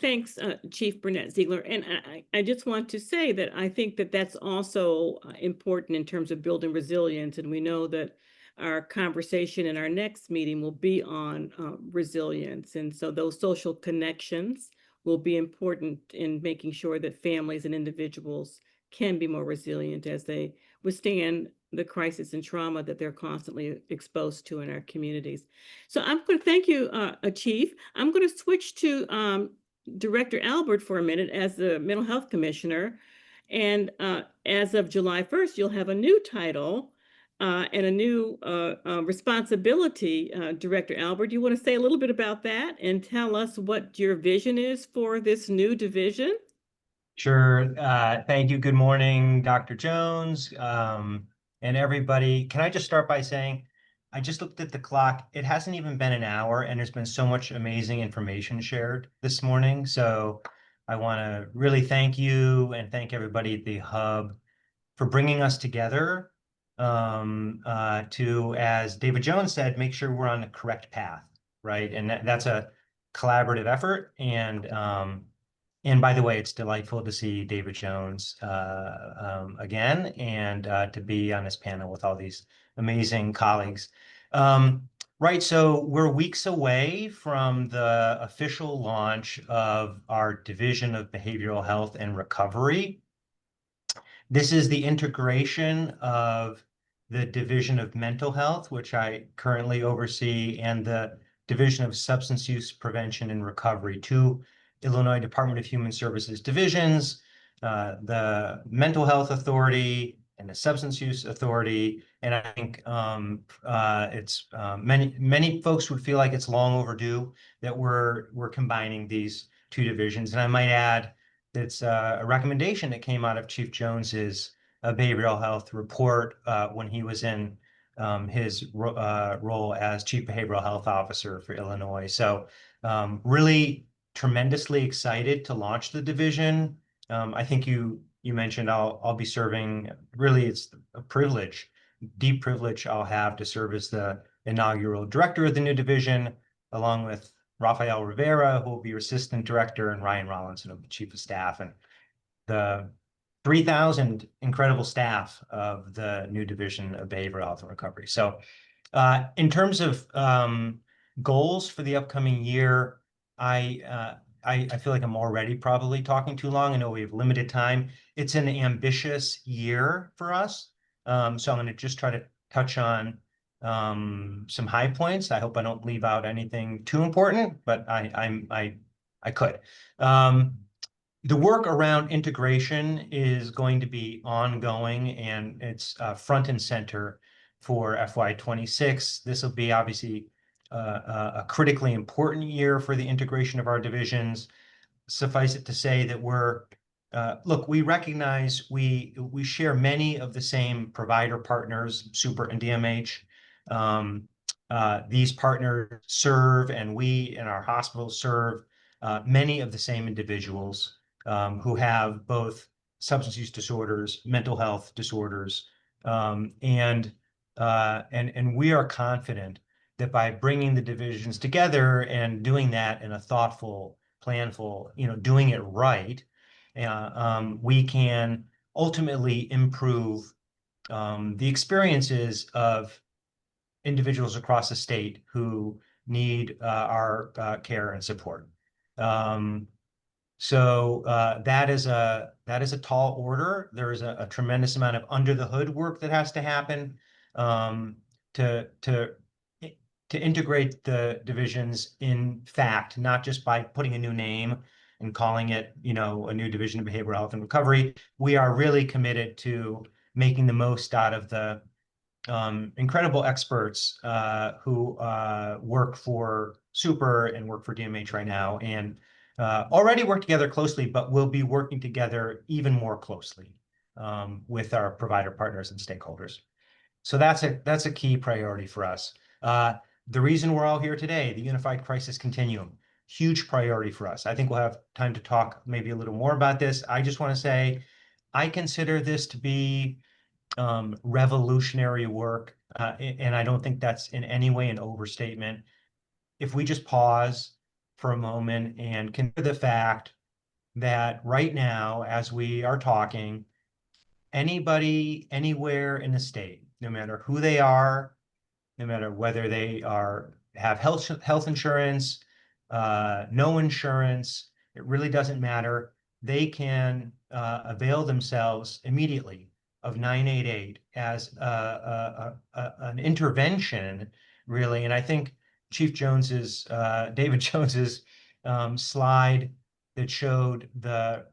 Thanks, Chief Burnett-Zeigler. And I just want to say that I think that that's also important in terms of building resilience. And we know that our conversation in our next meeting will be on resilience. And so those social connections will be important in making sure that families and individuals can be more resilient as they withstand the crisis and trauma that they're constantly exposed to in our communities. So I'm going to thank you, Chief. I'm going to switch to Director Albert for a minute as the Mental Health Commissioner. And as of July 1st, you'll have a new title and a new responsibility. Director Albert, do you want to say a little bit about that and tell us what your vision is for this new division? Sure. Thank you. Good morning, Dr. Jones, and everybody. Can I just start by saying, I just looked at the clock. It hasn't even been an hour, and there's been so much amazing information shared this morning. So I want to really thank you and thank everybody at the Hub for bringing us together to, as David Jones said, make sure we're on the correct path, right? And that's a collaborative effort. And by the way, it's delightful to see David Jones again, and to be on this panel with all these amazing colleagues. Right, so we're weeks away from the official launch of our Division of Behavioral Health and Recovery. This is the integration of the Division of Mental Health, which I currently oversee, and the Division of Substance Use Prevention and Recovery, two Illinois Department of Human Services divisions, the Mental Health Authority and the Substance Use Authority. And I think many folks would feel like it's long overdue that we're combining these two divisions. And I might add, it's a recommendation that came out of Chief Jones's behavioral health report when he was in his role as Chief Behavioral Health Officer for Illinois. So really tremendously excited to launch the division. I think you mentioned I'll be serving. Really, it's a privilege, deep privilege I'll have to serve as the inaugural director of the new division, along with Rafael Rivera, who will be your assistant director, and Ryan Rollinson, who will be chief of staff, and the 3,000 incredible staff of the new division of behavioral health and recovery. So in terms of goals for the upcoming year, I feel like I'm already probably talking too long. I know we have limited time. It's an ambitious year for us. So I'm going to just try to touch on some high points. I hope I don't leave out anything too important, but I could. The work around integration is going to be ongoing, and it's front and center for FY26. This will be obviously a critically important year for the integration of our divisions. Suffice it to say that look, we recognize we share many of the same provider partners, Super and DMH. These partners serve, and we in our hospitals serve many of the same individuals who have both substance use disorders, mental health disorders, and we are confident that by bringing the divisions together and doing that in a thoughtful, planful, doing it right, we can ultimately improve the experiences of individuals across the state who need our care and support. So that is a tall order. There is a tremendous amount of under the hood work that has to happen to integrate the divisions. In fact, not just by putting a new name and calling it, a new division of behavioral health and recovery. We are really committed to making the most out of the incredible experts who work for Super and work for DMH right now, and already work together closely, but we'll be working together even more closely with our provider partners and stakeholders. So that's a key priority for us. The reason we're all here today, the Unified Crisis Continuum, huge priority for us. I think we'll have time to talk maybe a little more about this. I just want to say, I consider this to be revolutionary work, and I don't think that's in any way an overstatement. If we just pause for a moment and consider the fact that right now, as we are talking, anybody, anywhere in the state, no matter who they are, no matter whether they have health insurance, no insurance, it really doesn't matter. They can avail themselves immediately of 988 as an intervention, really. And I think Chief Jones's, David Jones's slide that showed the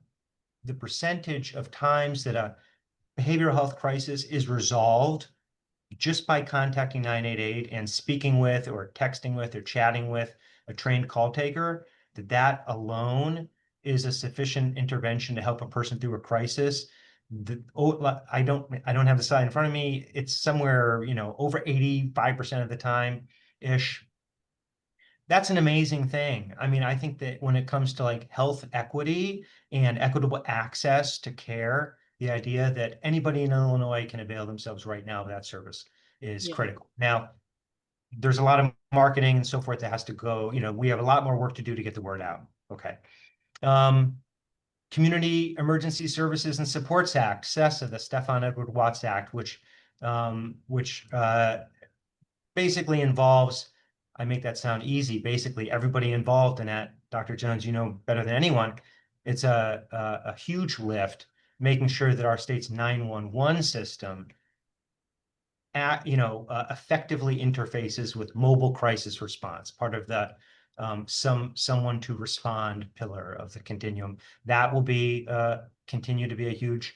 percentage of times that a behavioral health crisis is resolved just by contacting 988 and speaking with or texting with or chatting with a trained call taker, that alone is a sufficient intervention to help a person through a crisis. I don't have the slide in front of me. It's somewhere, over 85% of the time-ish. That's an amazing thing. I mean, I think that when it comes to like health equity and equitable access to care, the idea that anybody in Illinois can avail themselves right now of that service is Yeah. critical. Now, there's a lot of marketing and so forth that has to go, we have a lot more work to do to get the word out. Okay. Community Emergency Services and Supports Act, SESA, the Stefan Edward Watts Act, which basically involves, I make that sound easy, basically everybody involved in that. Dr. Jones, you know better than anyone. It's a huge lift, making sure that our state's 911 system effectively interfaces with mobile crisis response, part of the someone to respond pillar of the continuum. That will be continue to be a huge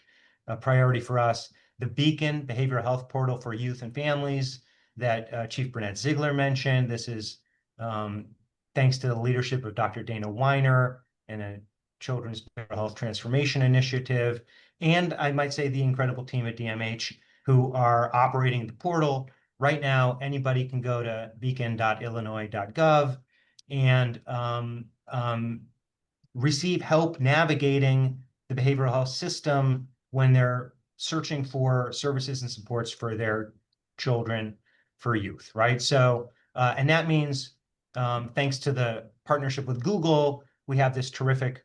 priority for us. The Beacon Behavioral Health Portal for Youth and Families that Chief Burnett-Zeigler mentioned. This is thanks to the leadership of Dr. Dana Weiner and a Children's Behavioral Health Transformation Initiative, and I might say the incredible team at DMH who are operating the portal. Right now, anybody can go to beacon.illinois.gov and receive help navigating the behavioral health system when they're searching for services and supports for their children, for youth, right? So, and that means thanks to the partnership with Google, we have this terrific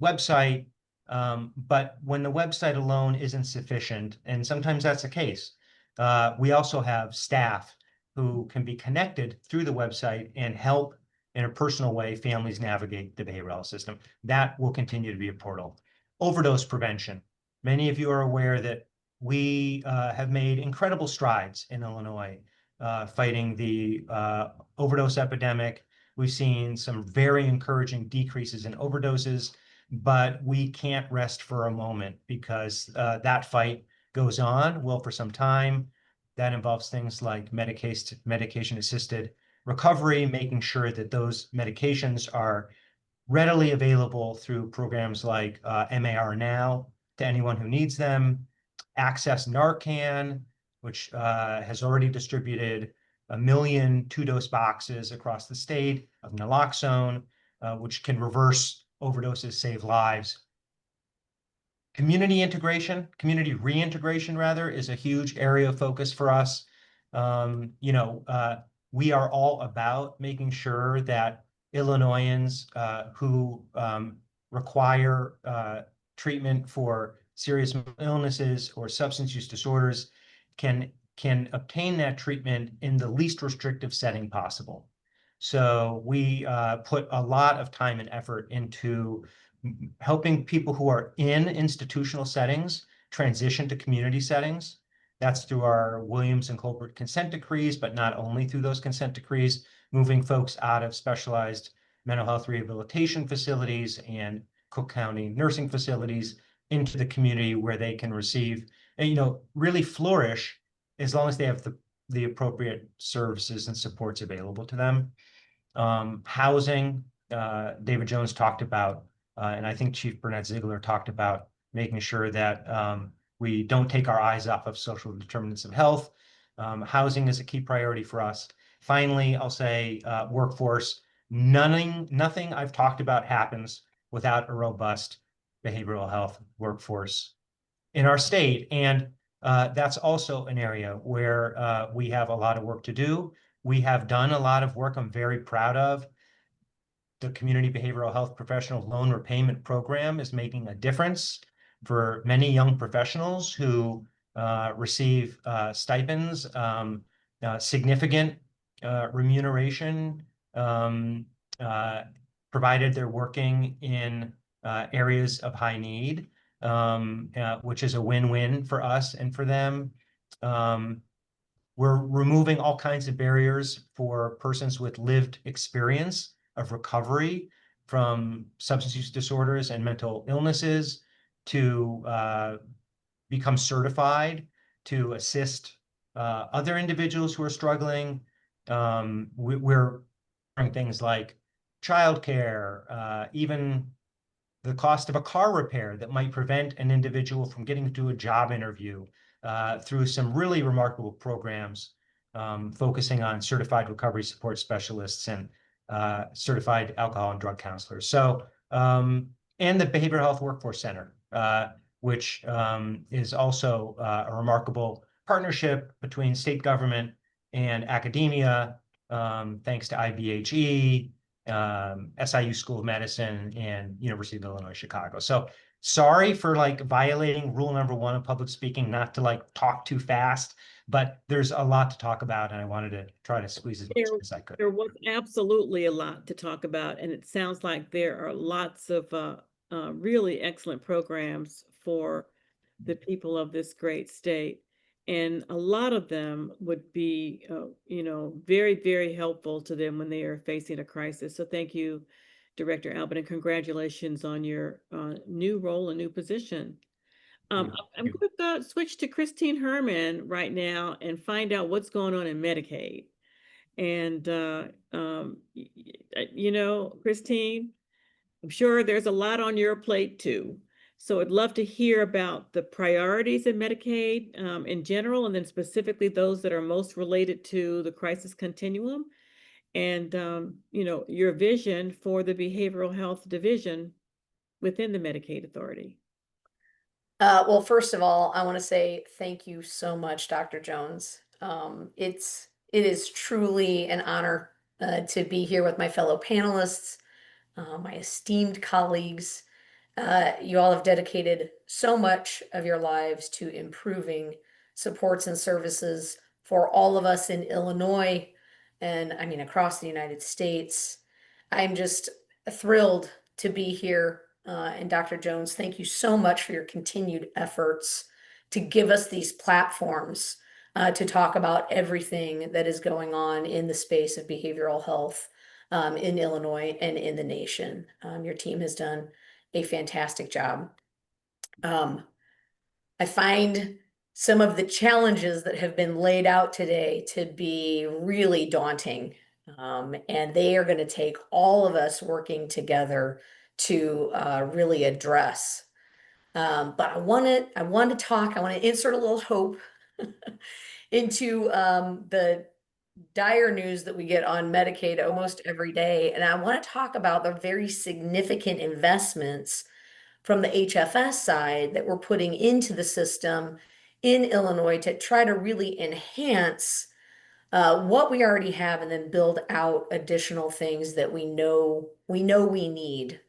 website. But when the website alone isn't sufficient, and sometimes that's the case, we also have staff who can be connected through the website and help in a personal way families navigate the behavioral health system. That will continue to be a portal. Overdose prevention. Many of you are aware that we have made incredible strides in Illinois fighting the overdose epidemic. We've seen some very encouraging decreases in overdoses, but we can't rest for a moment because that fight goes on, will for some time. That involves things like medication-assisted recovery, making sure that those medications are readily available through programs like MAR Now to anyone who needs them. Access Narcan, which has already distributed 1 million 2-dose boxes across the state of naloxone, which can reverse overdoses, save lives. Community reintegration rather, is a huge area of focus for us. We are all about making sure that Illinoisans who require treatment for serious illnesses or substance use disorders can obtain that treatment in the least restrictive setting possible. So we put a lot of time and effort into helping people who are in institutional settings transition to community settings. That's through our Williams and Colbert consent decrees, but not only through those consent decrees, moving folks out of specialized mental health rehabilitation facilities and Cook County nursing facilities into the community where they can receive, really flourish as long as they have the appropriate services and supports available to them. Housing, David Jones talked about, and I think Chief Burnett-Zeigler talked about making sure that we don't take our eyes off of social determinants of health. Housing is a key priority for us. Finally, I'll say workforce. Nothing I've talked about happens without a robust behavioral health workforce in our state. And that's also an area where we have a lot of work to do. We have done a lot of work I'm very proud of. The Community Behavioral Health Professional Loan Repayment Program is making a difference for many young professionals who receive stipends, significant remuneration, provided they're working in areas of high need, which is a win-win for us and for them. We're removing all kinds of barriers for persons with lived experience of recovery from substance use disorders and mental illnesses to become certified to assist other individuals who are struggling. We're doing things like childcare, even the cost of a car repair that might prevent an individual from getting to a job interview through some really remarkable programs focusing on certified recovery support specialists and certified alcohol and drug counselors. So, and the Behavioral Health Workforce Center. which is also a remarkable partnership between state government and academia, thanks to IBHE, SIU School of Medicine, and University of Illinois Chicago. So sorry for like violating rule number 1 of public speaking, not to like talk too fast, but there's a lot to talk about, and I wanted to try to squeeze as much as I could. There was absolutely a lot to talk about, and it sounds like there are lots of really excellent programs for the people of this great state. And a lot of them would be, very, very helpful to them when they are facing a crisis. So thank you, Director Albert, and congratulations on your new role and new position. I'm going to switch to Christine Herman right now and find out what's going on in Medicaid. And, Christine, I'm sure there's a lot on your plate too. So I'd love to hear about the priorities in Medicaid in general, and then specifically those that are most related to the crisis continuum, and, your vision for the behavioral health division within the Medicaid Authority. Well, first of all, I want to say thank you so much, Dr. Jones. It is truly an honor to be here with my fellow panelists, my esteemed colleagues. You all have dedicated so much of your lives to improving supports and services for all of us in Illinois and I mean across the United States. I'm just thrilled to be here. And Dr. Jones, thank you so much for your continued efforts to give us these platforms to talk about everything that is going on in the space of behavioral health in Illinois and in the nation. Your team has done a fantastic job. I find some of the challenges that have been laid out today to be really daunting. And they are going to take all of us working together to really address. But I want to insert a little hope into the dire news that we get on Medicaid almost every day. And I want to talk about the very significant investments from the HFS side that we're putting into the system in Illinois to try to really enhance what we already have and then build out additional things that we know we need,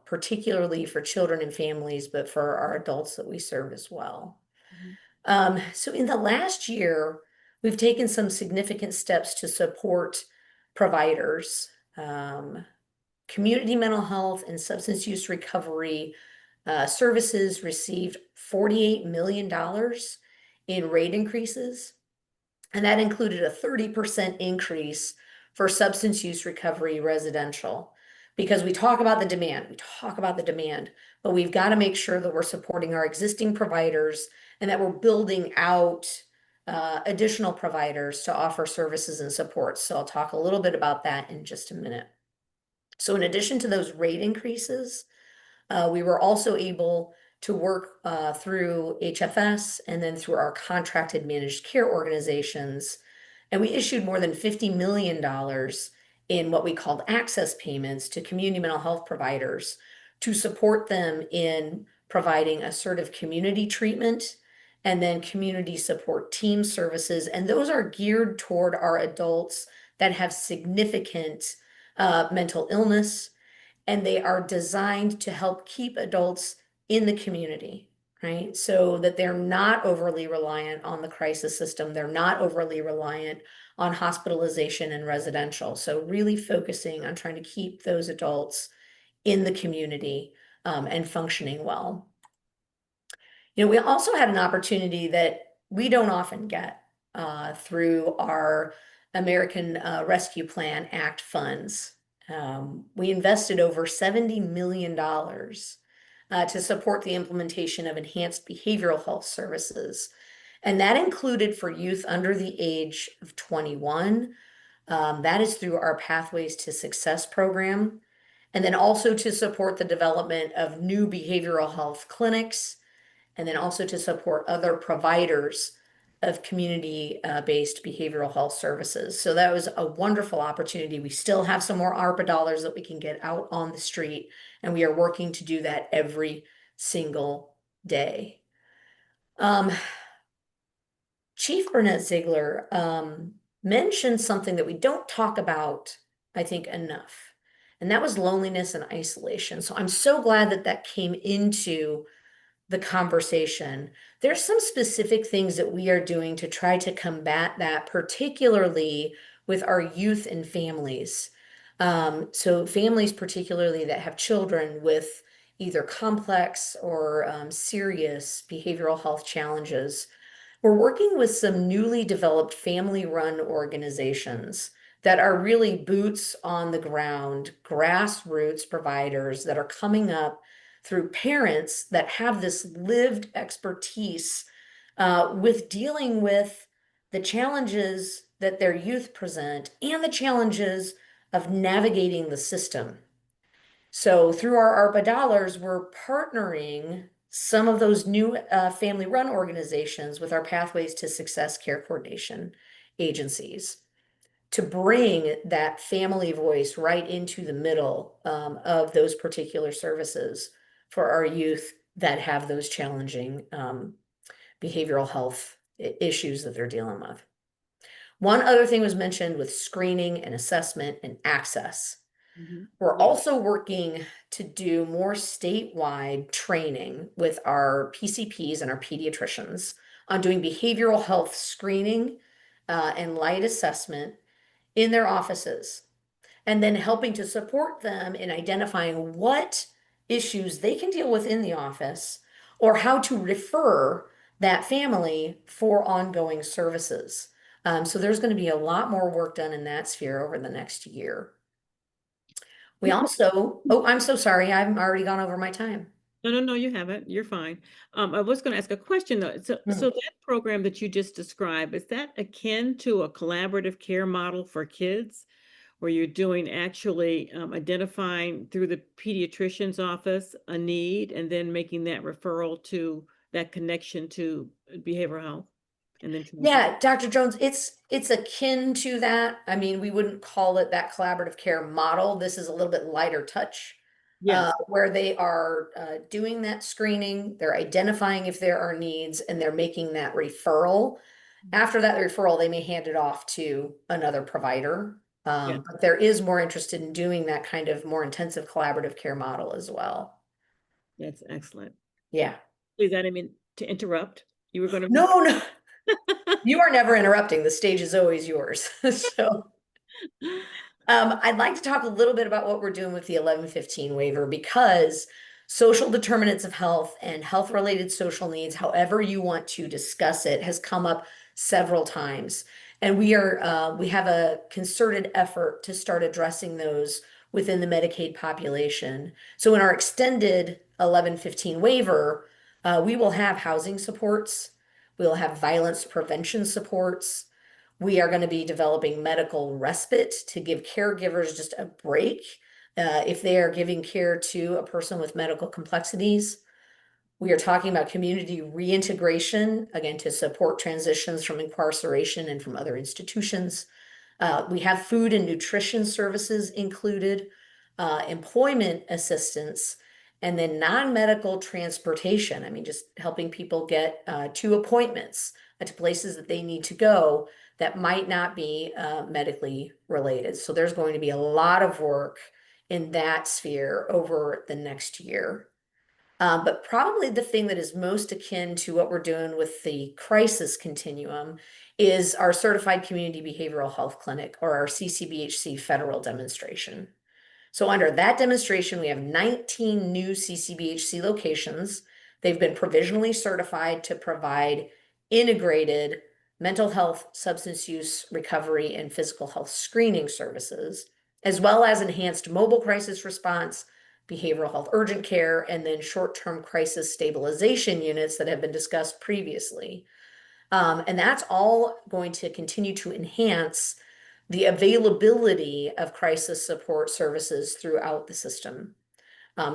particularly for children and families, but for our adults that we serve as well. So in the last year, we've taken some significant steps to support providers. Community mental health and substance use recovery services received $48 million in rate increases. And that included a 30% increase for substance use recovery residential. Because we talk about the demand, but we've got to make sure that we're supporting our existing providers and that we're building out additional providers to offer services and support. So I'll talk a little bit about that in just a minute. So in addition to those rate increases, we were also able to work through HFS and then through our contracted managed care organizations. And we issued more than $50 million in what we called access payments to community mental health providers to support them in providing assertive community treatment and then community support team services. And those are geared toward our adults that have significant mental illness, and they are designed to help keep adults in the community, right? So that they're not overly reliant on the crisis system. They're not overly reliant on hospitalization and residential. So really focusing on trying to keep those adults in the community and functioning well. We also had an opportunity that we don't often get through our American Rescue Plan Act funds. We invested over $70 million to support the implementation of enhanced behavioral health services. And that included for youth under the age of 21. That is through our Pathways to Success program. And then also to support the development of new behavioral health clinics, and then also to support other providers of community-based behavioral health services. So that was a wonderful opportunity. We still have some more ARPA dollars that we can get out on the street, and we are working to do that every single day. Chief Burnett-Zeigler mentioned something that we don't talk about, I think, enough, and that was loneliness and isolation. So I'm so glad that that came into the conversation. There's some specific things that we are doing to try to combat that, particularly with our youth and families. So families particularly that have children with either complex or serious behavioral health challenges. We're working with some newly developed family-run organizations that are really boots on the ground, grassroots providers that are coming up through parents that have this lived expertise with dealing with the challenges that their youth present and the challenges of navigating the system. So through our ARPA dollars, we're partnering some of those new family-run organizations with our Pathways to Success Care Coordination agencies to bring that family voice right into the middle of those particular services for our youth that have those challenging behavioral health issues that they're dealing with. One other thing was mentioned with screening and assessment and access. We're Yeah. also working to do more statewide training with our PCPs and our pediatricians on doing behavioral health screening and light assessment in their offices, and then helping to support them in identifying what issues they can deal with in the office or how to refer that family for ongoing services. So there's going to be a lot more work done in that sphere over the next year. We also, oh, I'm so sorry, I've already gone over my time. No, you haven't. You're fine. I was going to ask a question though. So that program that you just described, is that akin to a collaborative care model for kids, where you're doing actually identifying through the pediatrician's office a need and then making that referral to that connection to behavioral health? And then Yeah, Dr. Jones, it's akin to that. I mean, we wouldn't call it that collaborative care model. This is a little bit lighter touch. Yes. Where they are doing that screening, they're identifying if there are needs, and they're making that referral. After that referral, they may hand it off to another provider. Yeah. But there is more interested in doing that kind of more intensive collaborative care model as well. That's excellent. Yeah. Please, I didn't mean to interrupt. You were going to. No. You are never interrupting. The stage is always yours. So I'd like to talk a little bit about what we're doing with the 1115 waiver, because social determinants of health and health-related social needs, however you want to discuss it, has come up several times. And we have a concerted effort to start addressing those within the Medicaid population. So in our extended 1115 waiver, we will have housing supports, we'll have violence prevention supports. We are going to be developing medical respite to give caregivers just a break if they are giving care to a person with medical complexities. We are talking about community reintegration, again, to support transitions from incarceration and from other institutions. We have food and nutrition services included, employment assistance, and then non-medical transportation. I mean, just helping people get to appointments, to places that they need to go that might not be medically related. So there's going to be a lot of work in that sphere over the next year. But probably the thing that is most akin to what we're doing with the crisis continuum is our Certified Community Behavioral Health Clinic, or our CCBHC federal demonstration. So under that demonstration, we have 19 new CCBHC locations. They've been provisionally certified to provide integrated mental health, substance use, recovery, and physical health screening services, as well as enhanced mobile crisis response, behavioral health urgent care, and then short-term crisis stabilization units that have been discussed previously. And that's all going to continue to enhance the availability of crisis support services throughout the system.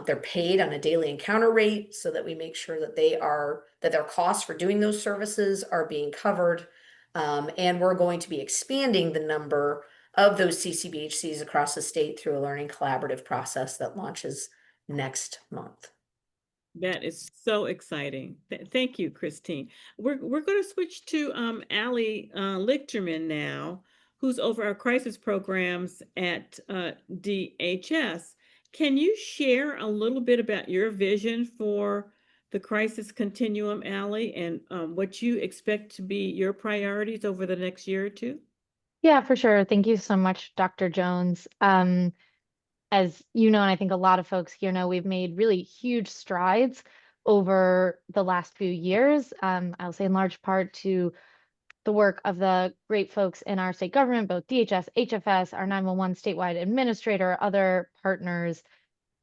They're paid on a daily encounter rate so that we make sure that their costs for doing those services are being covered. And we're going to be expanding the number of those CCBHCs across the state through a learning collaborative process that launches next month. That is so exciting. Thank you, Christine. We're going to switch to Allie Lichterman now, who's over our crisis programs at DHS. Can you share a little bit about your vision for the crisis continuum, Allie, and what you expect to be your priorities over the next year or two? Yeah, for sure. Thank you so much, Dr. Jones. As you know, and I think a lot of folks here know, we've made really huge strides over the last few years. I'll say in large part to the work of the great folks in our state government, both DHS, HFS, our 911 statewide administrator, other partners,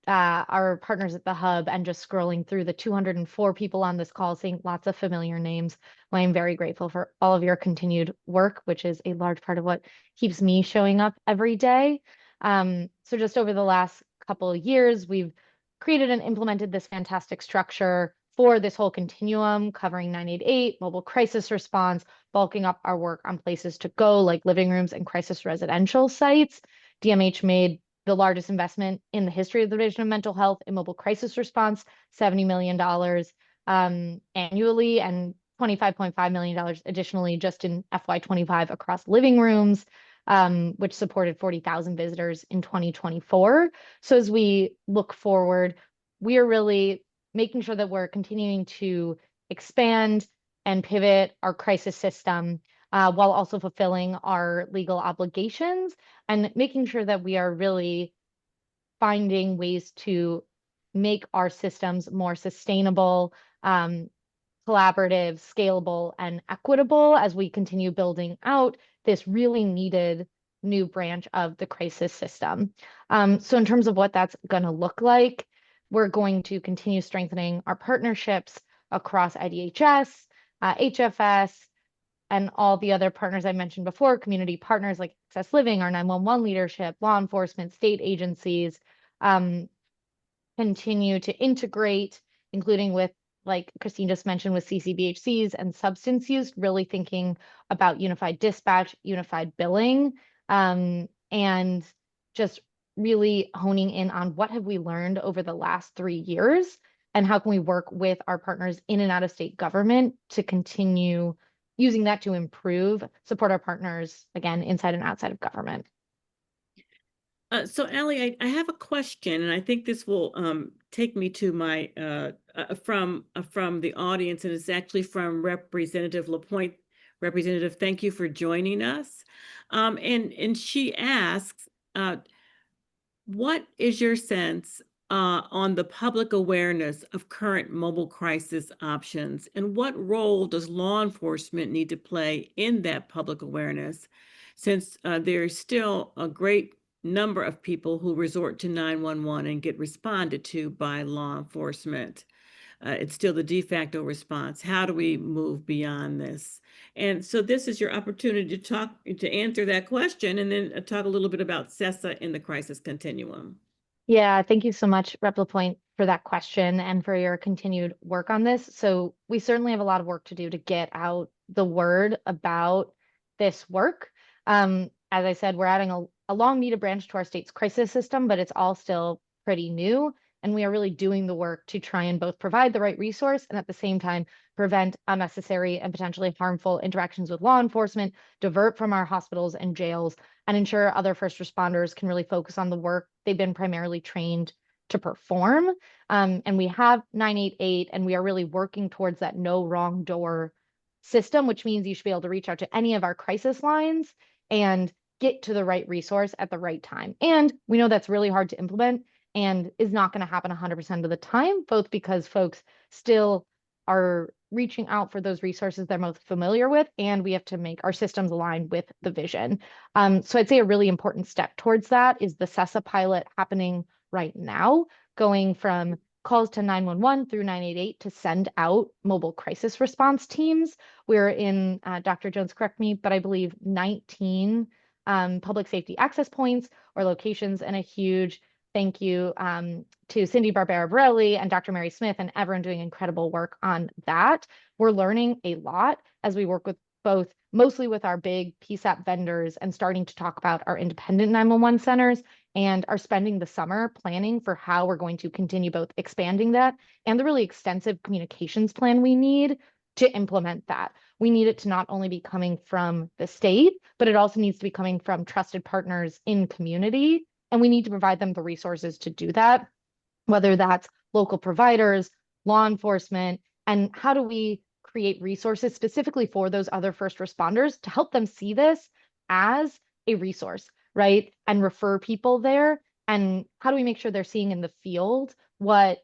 our partners at the hub, and just scrolling through the 204 people on this call, seeing lots of familiar names. Well, I'm very grateful for all of your continued work, which is a large part of what keeps me showing up every day. So just over the last couple of years, we've created and implemented this fantastic structure for this whole continuum, covering 988, mobile crisis response, bulking up our work on places to go like living rooms and crisis residential sites. DMH made the largest investment in the history of the Division of Mental Health in mobile crisis response, $70 million annually, and $25.5 million additionally just in FY25 across living rooms, which supported 40,000 visitors in 2024. So as we look forward, we are really making sure that we're continuing to expand and pivot our crisis system while also fulfilling our legal obligations and making sure that we are really finding ways to make our systems more sustainable, collaborative, scalable, and equitable as we continue building out this really needed new branch of the crisis system. So in terms of what that's going to look like, we're going to continue strengthening our partnerships across IDHS, HFS, and all the other partners I mentioned before, community partners like Access Living, our 911 leadership, law enforcement, state agencies, continue to integrate, including with, like Christine just mentioned, with CCBHCs and substance use, really thinking about unified dispatch, unified billing, and just really honing in on what have we learned over the last 3 years and how can we work with our partners in and out of state government to continue using that to improve, support our partners, again, inside and outside of government. So Allie, I have a question, and I think this will take me to my from the audience, and it's actually from Representative LaPointe. Representative, thank you for joining us. And she asks, what is your sense on the public awareness of current mobile crisis options, and what role does law enforcement need to play in that public awareness, since there's still a great number of people who resort to 911 and get responded to by law enforcement? It's still the de facto response. How do we move beyond this? And so this is your opportunity to answer that question, and then talk a little bit about CESA in the crisis continuum. Yeah, thank you so much, Rep. LaPointe, for that question and for your continued work on this. So we certainly have a lot of work to do to get out the word about this work. As I said, we're adding a long needed branch to our state's crisis system, but it's all still pretty new. And we are really doing the work to try and both provide the right resource and at the same time prevent unnecessary and potentially harmful interactions with law enforcement, divert from our hospitals and jails, and ensure other first responders can really focus on the work they've been primarily trained to perform. And we have 988, and we are really working towards that no wrong door system, which means you should be able to reach out to any of our crisis lines and get to the right resource at the right time. And we know that's really hard to implement and is not going to happen 100% of the time, both because folks still are reaching out for those resources they're most familiar with, and we have to make our systems align with the vision. So I'd say a really important step towards that is the CESA pilot happening right now, going from calls to 911 through 988 to send out mobile crisis response teams. We're in, Dr. Jones, correct me, but I believe 19 public safety access points or locations, and a huge thank you to Cindy Barbera-Borelli and Dr. Mary Smith and everyone doing incredible work on that. We're learning a lot as we work with both, mostly with our big PSAP vendors and starting to talk about our independent 911 centers and are spending the summer planning for how we're going to continue both expanding that and the really extensive communications plan we need to implement that. We need it to not only be coming from the state, but it also needs to be coming from trusted partners in community. And we need to provide them the resources to do that, whether that's local providers, law enforcement, and how do we create resources specifically for those other first responders to help them see this as a resource, right? And refer people there. And how do we make sure they're seeing in the field what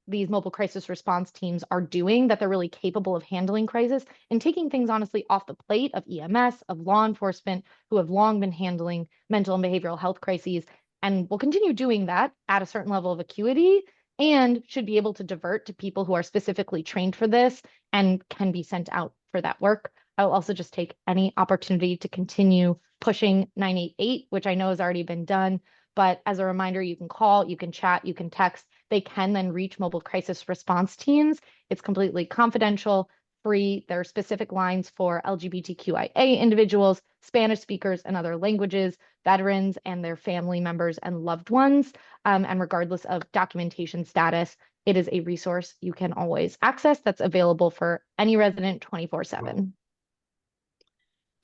these mobile crisis response teams are doing, that they're really capable of handling crisis and taking things honestly off the plate of EMS, of law enforcement, who have long been handling mental and behavioral health crises and will continue doing that at a certain level of acuity and should be able to divert to people who are specifically trained for this and can be sent out for that work. I'll also just take any opportunity to continue pushing 988, which I know has already been done. But as a reminder, you can call, you can chat, you can text. They can then reach mobile crisis response teams. It's completely confidential, free. There are specific lines for LGBTQIA individuals, Spanish speakers, and other languages, veterans and their family members and loved ones. And regardless of documentation status, it is a resource you can always access that's available for any resident 24/7.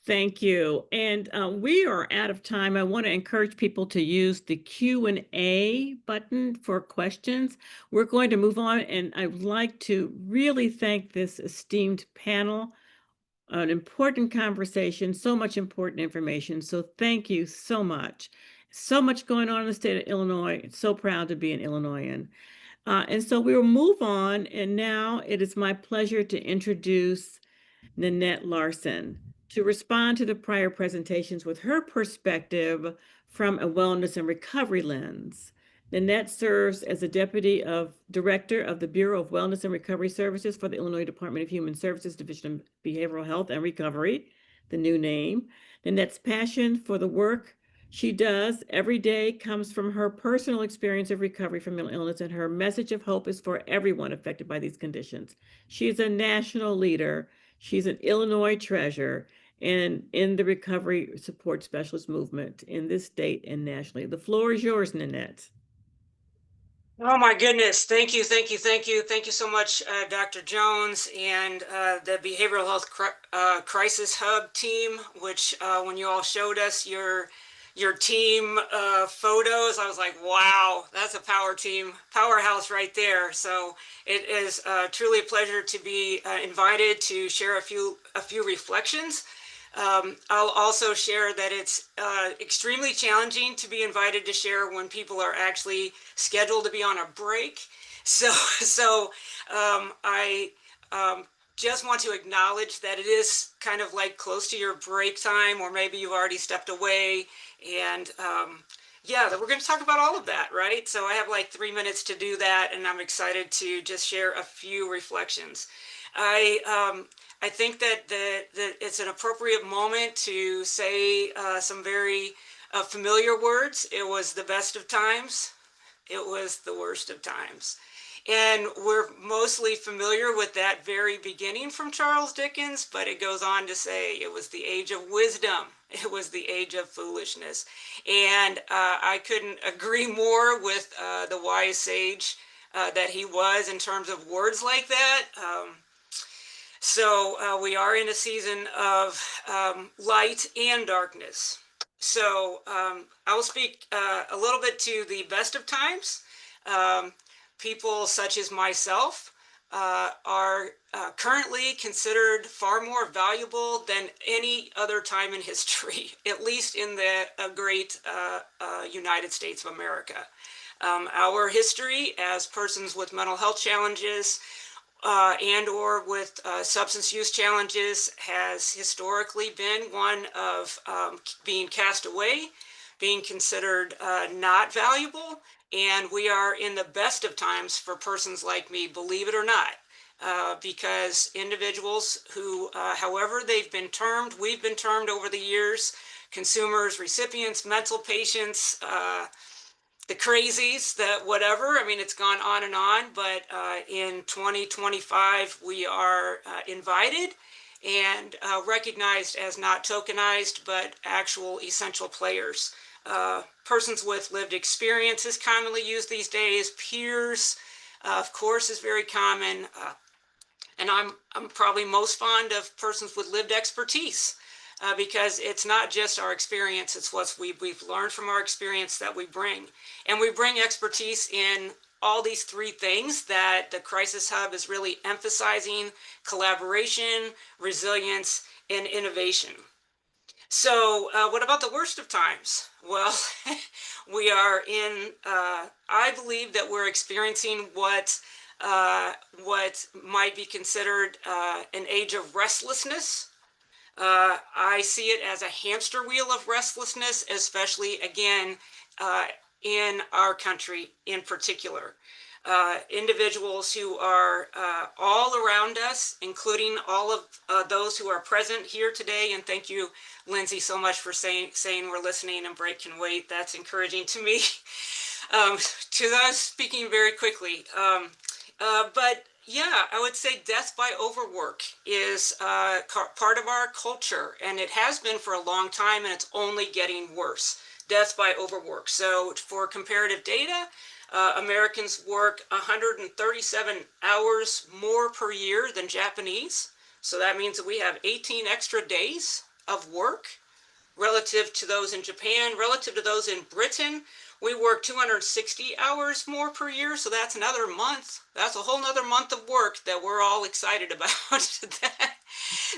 Thank you. And we are out of time. I want to encourage people to use the Q&A button for questions. We're going to move on, and I would like to really thank this esteemed panel. An important conversation, so much important information. So thank you so much. So much going on in the state of Illinois. So proud to be an Illinoisan. And so we will move on. And now it is my pleasure to introduce Nanette Larson to respond to the prior presentations with her perspective from a wellness and recovery lens. Nanette serves as the Deputy Director of the Bureau of Wellness and Recovery Services for the Illinois Department of Human Services Division of Behavioral Health and Recovery, the new name. Nanette's passion for the work she does every day comes from her personal experience of recovery from mental illness, and her message of hope is for everyone affected by these conditions. She is a national leader. She's an Illinois treasure and in the recovery support specialist movement in this state and nationally. The floor is yours, Nanette. Oh my goodness. Thank you. Thank you. Thank you. Thank you so much, Dr. Jones and the Behavioral Health Crisis Hub team, which when you all showed us your team photos, I was like, wow, that's a powerhouse right there. So it is truly a pleasure to be invited to share a few reflections. I'll also share that it's extremely challenging to be invited to share when people are actually scheduled to be on a break. So I just want to acknowledge that it is kind of like close to your break time, or maybe you've already stepped away. And yeah, we're going to talk about all of that, right? So I have like 3 minutes to do that, and I'm excited to just share a few reflections. I think that it's an appropriate moment to say some very familiar words. It was the best of times. It was the worst of times. And we're mostly familiar with that very beginning from Charles Dickens, but it goes on to say it was the age of wisdom. It was the age of foolishness. And I couldn't agree more with the wise sage that he was in terms of words like that. So we are in a season of light and darkness. So I will speak a little bit to the best of times. People such as myself are currently considered far more valuable than any other time in history, at least in the great United States of America. Our history as persons with mental health challenges and or with substance use challenges has historically been one of being cast away, being considered not valuable, and we are in the best of times for persons like me, believe it or not, because individuals who, however they've been termed, we've been termed over the years, consumers, recipients, mental patients, the crazies, the whatever. I mean, it's gone on and on, but in 2025, we are invited and recognized as not tokenized, but actual essential players persons with lived experience is commonly used these days. Peers, of course, is very common. And I'm probably most fond of persons with lived expertise because it's not just our experience, it's what we've learned from our experience that we bring. And we bring expertise in all these three things that the Crisis Hub is really emphasizing: collaboration, resilience, and innovation. So what about the worst of times? Well, we are I believe that we're experiencing what might be considered an age of restlessness. I see it as a hamster wheel of restlessness, especially, again, in our country in particular. Individuals who are all around us, including all of those who are present here today. And thank you, Lindsay, so much for saying we're listening and break can wait. That's encouraging to me. To those speaking very quickly. But yeah, I would say death by overwork is part of our culture, and it has been for a long time, and it's only getting worse. Death by overwork. So for comparative data, Americans work 137 hours more per year than Japanese. So that means that we have 18 extra days of work relative to those in Japan. Relative to those in Britain, we work 260 hours more per year. So that's another month. That's a whole nother month of work that we're all excited about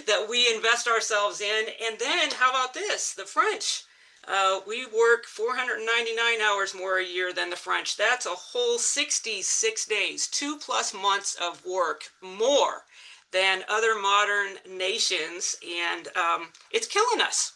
that we invest ourselves in. And then how about this? The French. We work 499 hours more a year than the French. That's a whole 66 days, 2+ months of work more than other modern nations. And it's killing us.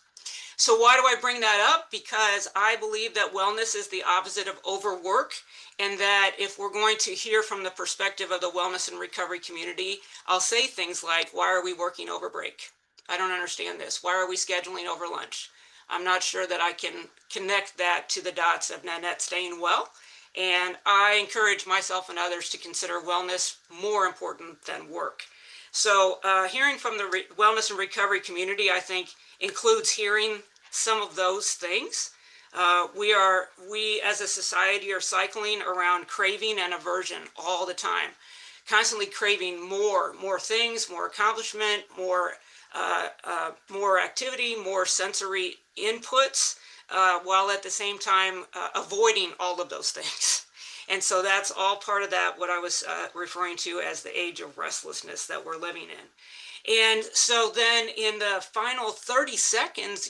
So why do I bring that up? Because I believe that wellness is the opposite of overwork, and that if we're going to hear from the perspective of the wellness and recovery community, I'll say things like, why are we working over break? I don't understand this. Why are we scheduling over lunch? I'm not sure that I can connect that to the dots of Nanette staying well. And I encourage myself and others to consider wellness more important than work. So hearing from the wellness and recovery community, I think, includes hearing some of those things. We as a society are cycling around craving and aversion all the time, constantly craving more things, more accomplishment, more activity, more sensory inputs, while at the same time avoiding all of those things. And so that's all part of that, what I was referring to as the age of restlessness that we're living in. And so then in the final 30 seconds,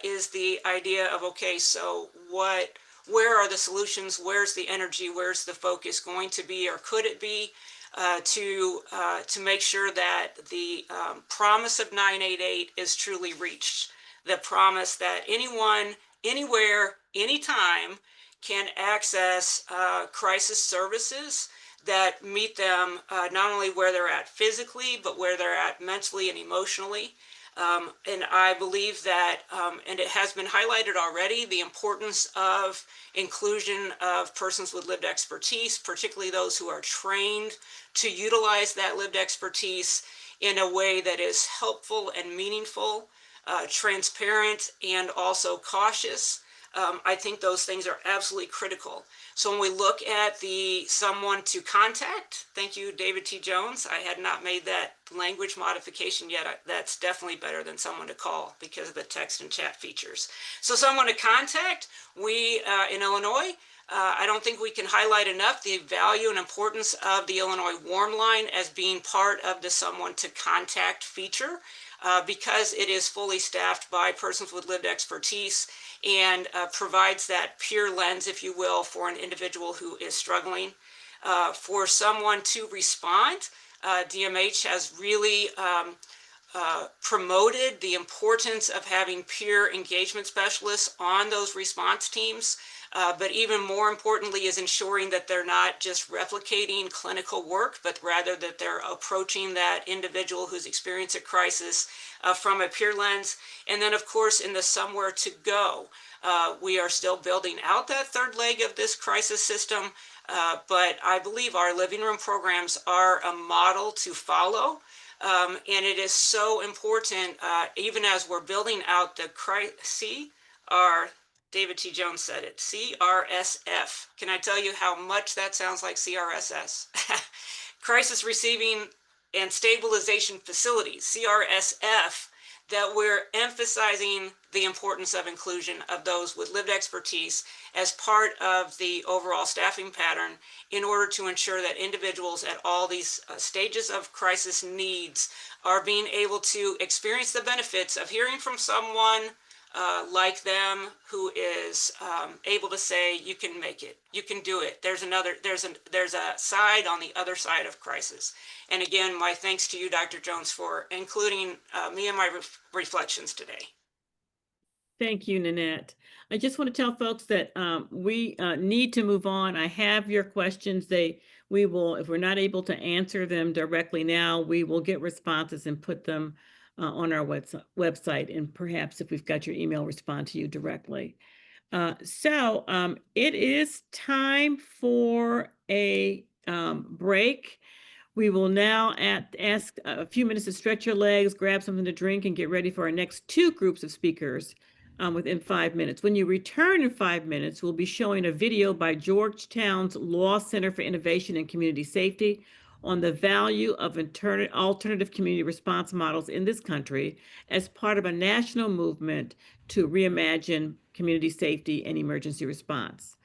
is the idea of, okay, so where are the solutions? Where's the energy? Where's the focus going to be, or could it be, to make sure that the promise of 988 is truly reached? The promise that anyone, anywhere, anytime can access crisis services that meet them not only where they're at physically, but where they're at mentally and emotionally. And I believe that, and it has been highlighted already, the importance of inclusion of persons with lived expertise, particularly those who are trained to utilize that lived expertise in a way that is helpful and meaningful, transparent, and also cautious. I think those things are absolutely critical. So when we look at the someone to contact, thank you, David T. Jones. I had not made that language modification yet. That's definitely better than someone to call because of the text and chat features. So someone to contact, we in Illinois, I don't think we can highlight enough the value and importance of the Illinois Warm Line as being part of the someone to contact feature, because it is fully staffed by persons with lived expertise and provides that peer lens, if you will, for an individual who is struggling. For someone to respond, DMH has really promoted the importance of having peer engagement specialists on those response teams. But even more importantly is ensuring that they're not just replicating clinical work, but rather that they're approaching that individual who's experienced a crisis from a peer lens. And then, of course, in the somewhere to go, we are still building out that third leg of this crisis system. But I believe our living room programs are a model to follow. And it is so important, even as we're building out the crisis, David T. Jones said it, CRSF. Can I tell you how much that sounds like CRSS? Crisis Receiving and Stabilization Facilities, CRSF, that we're emphasizing the importance of inclusion of those with lived expertise as part of the overall staffing pattern in order to ensure that individuals at all these stages of crisis needs are being able to experience the benefits of hearing from someone like them who is able to say, you can make it, you can do it. There's a side on the other side of crisis. And again, my thanks to you, Dr. Jones, for including me in my reflections today. Thank you, Nanette. I just want to tell folks that we need to move on. I have your questions. We will, if we're not able to answer them directly now, we will get responses and put them on our website, and perhaps if we've got your email, respond to you directly. So it is time for a break. We will now ask a few minutes to stretch your legs, grab something to drink, and get ready for our next two groups of speakers within 5 minutes. When you return in 5 minutes, we'll be showing a video by Georgetown's Law Center for Innovation and Community Safety on the value of alternative community response models in this country as part of a national movement to reimagine community safety and emergency response.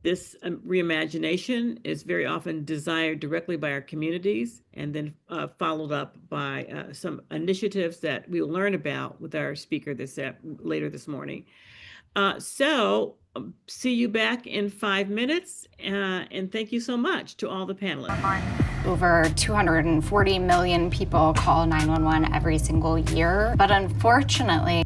This reimagination is very often desired directly by our communities and then followed up by some initiatives that we will learn about with our speaker later this morning. See you back in 5 minutes, and thank you so much to all the panelists. Over 240 million people call 911 every single year, but unfortunately,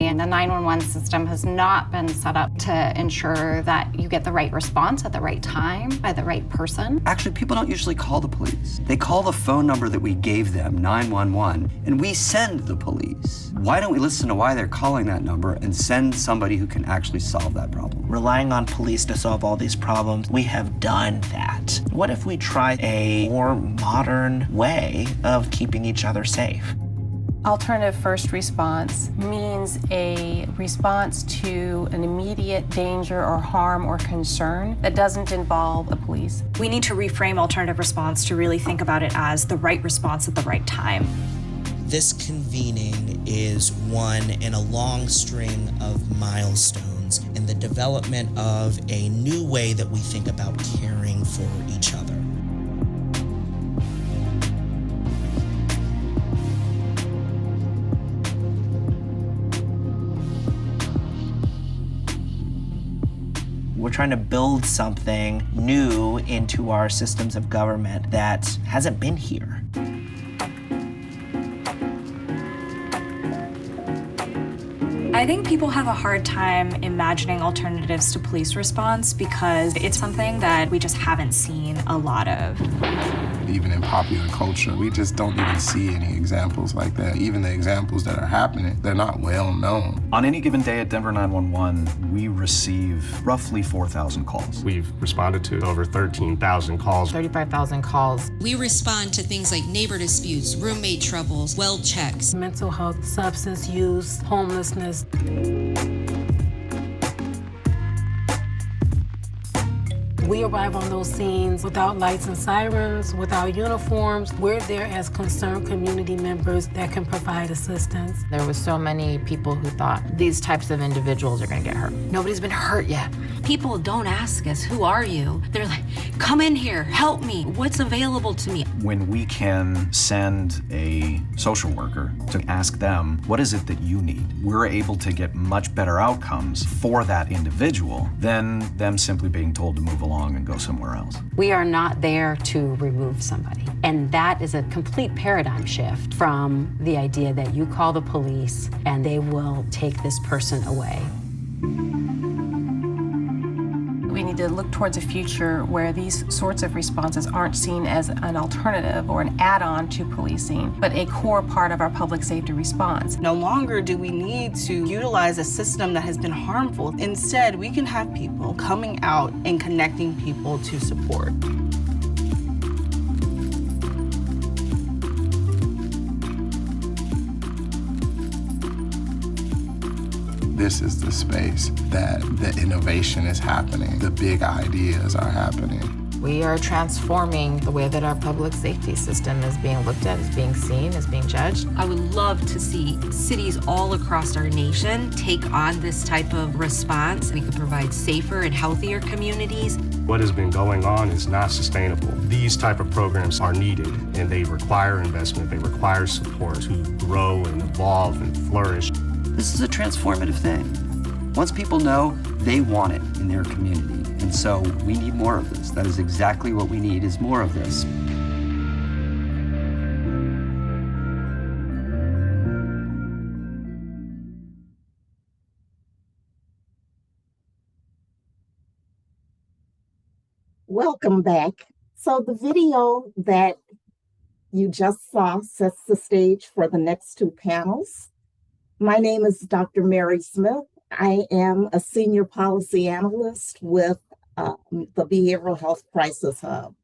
and the 911 system has not been set up to ensure that you get the right response at the right time by the right person. Actually, people don't usually call the police. They call the phone number that we gave them, 911, and we send the police. Why don't we listen to why they're calling that number and send somebody who can actually solve that problem? Relying on police to solve all these problems, we have done that. What if we tried a more modern way of keeping each other safe? Alternative first response means a response to an immediate danger or harm or concern that doesn't involve the police. We need to reframe alternative response to really think about it as the right response at the right time. This convening is one in a long string of milestones in the development of a new way that we think about caring for each other. We're trying to build something new into our systems of government that hasn't been here. I think people have a hard time imagining alternatives to police response because it's something that we just haven't seen a lot of. Even in popular culture, we just don't even see any examples like that. Even the examples that are happening, they're not well known. On any given day at Denver 911, we receive roughly 4,000 calls. We've responded to over 13,000 calls. 35,000 calls. We respond to things like neighbor disputes, roommate troubles, well checks. Mental health, substance use, homelessness. We arrive on those scenes without lights and sirens, without uniforms. We're there as concerned community members that can provide assistance. There was so many people who thought these types of individuals are going to get hurt. Nobody's been hurt yet. People don't ask us, who are you? They're like, come in here, help me, what's available to me? When we can send a social worker to ask them, what is it that you need? We're able to get much better outcomes for that individual than them simply being told to move along and go somewhere else. We are not there to remove somebody. And that is a complete paradigm shift from the idea that you call the police and they will take this person away. We need to look towards a future where these sorts of responses aren't seen as an alternative or an add-on to policing, but a core part of our public safety response. No longer do we need to utilize a system that has been harmful. Instead, we can have people coming out and connecting people to support. this is the space that the innovation is happening, the big ideas are happening. We are transforming the way that our public safety system is being looked at, is being seen, is being judged. I would love to see cities all across our nation take on this type of response. We could provide safer and healthier communities. What has been going on is not sustainable. These type of programs are needed, and they require investment, they require support to grow and evolve and flourish. This is a transformative thing. Once people know, they want it in their community. And so we need more of this. That is exactly what we need, is more of this. Welcome back. So the video that you just saw sets the stage for the next two panels. My name is Dr. Mary Smith. I am a senior policy analyst with the Behavioral Health Crisis Hub.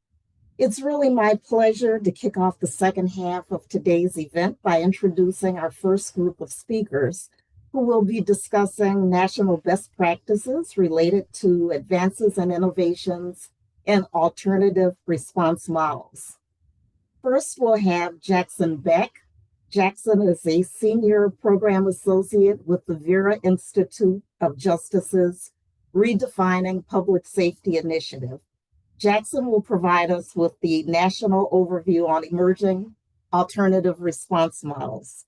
It's really my pleasure to kick off the second half of today's event by introducing our first group of speakers who will be discussing national best practices related to advances and innovations in alternative response models. First, we'll have Jackson Beck. Jackson is a senior program associate with the Vera Institute of Justice's Redefining Public Safety Initiative. Jackson will provide us with the national overview on emerging alternative response models.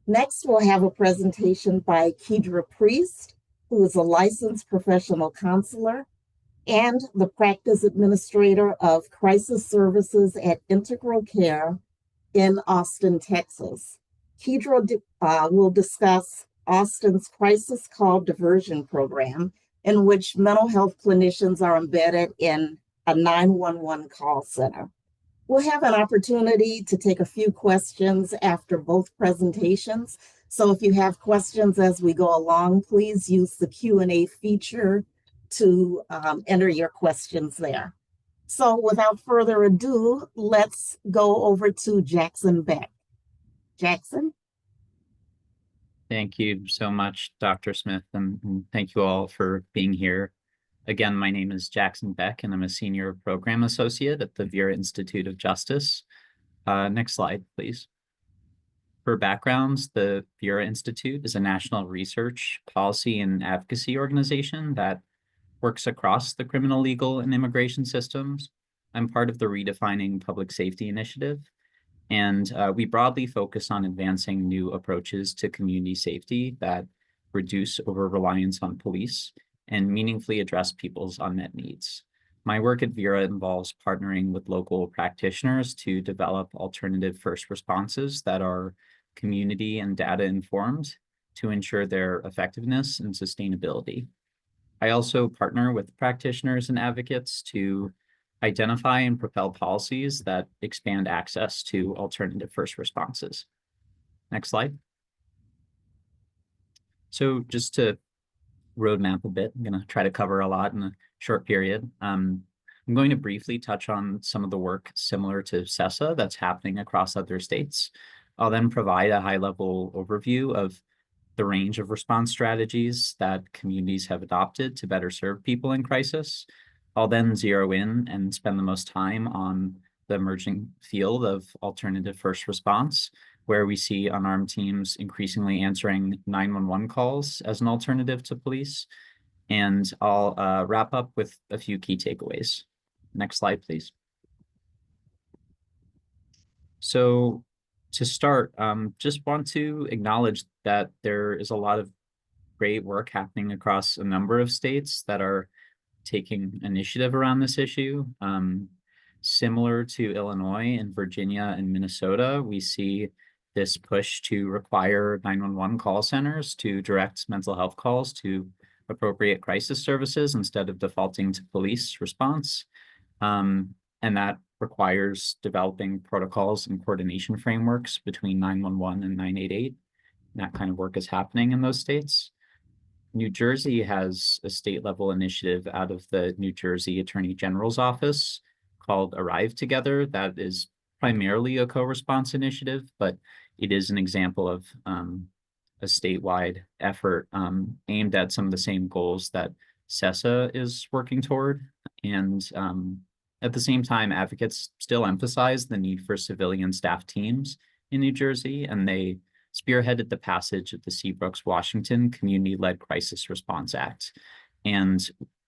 Next, we'll have a presentation by Kedra Priest, who is a licensed professional counselor and the practice administrator of crisis services at Integral Care in Austin, Texas. Kedra will discuss Austin's crisis call diversion program, in which mental health clinicians are embedded in a 911 call center. We'll have an opportunity to take a few questions after both presentations. So if you have questions as we go along, please use the Q&A feature to enter your questions there. So without further ado, let's go over to Jackson Beck. Jackson? Thank you so much, Dr. Smith, and thank you all for being here. Again, my name is Jackson Beck, and I'm a senior program associate at the Vera Institute of Justice. Next slide, please. For backgrounds, the Vera Institute is a national research, policy, and advocacy organization that works across the criminal, legal, and immigration systems. I'm part of the Redefining Public Safety Initiative, and we broadly focus on advancing new approaches to community safety that reduce over-reliance on police and meaningfully address people's unmet needs. My work at Vera involves partnering with local practitioners to develop alternative first responses that are community and data informed to ensure their effectiveness and sustainability. I also partner with practitioners and advocates to identify and propel policies that expand access to alternative first responses. Next slide. So just to roadmap a bit, I'm going to try to cover a lot in a short period. I'm going to briefly touch on some of the work similar to CESA that's happening across other states. I'll then provide a high-level overview of the range of response strategies that communities have adopted to better serve people in crisis. I'll then zero in and spend the most time on the emerging field of alternative first response, where we see unarmed teams increasingly answering 911 calls as an alternative to police. And I'll wrap up with a few key takeaways. Next slide, please. So to start, just want to acknowledge that there is a lot of great work happening across a number of states that are taking initiative around this issue. Similar to Illinois and Virginia and Minnesota, we see this push to require 911 call centers to direct mental health calls to appropriate crisis services instead of defaulting to police response. And that requires developing protocols and coordination frameworks between 911 and 988. And that kind of work is happening in those states. New Jersey has a state level initiative out of the New Jersey Attorney General's office called Arrive Together. That is primarily a co-response initiative, but it is an example of a statewide effort aimed at some of the same goals that CESA is working toward. And at the same time, advocates still emphasize the need for civilian staff teams in New Jersey, and they spearheaded the passage of the Seabrooks Washington Community-Led Crisis Response Act. And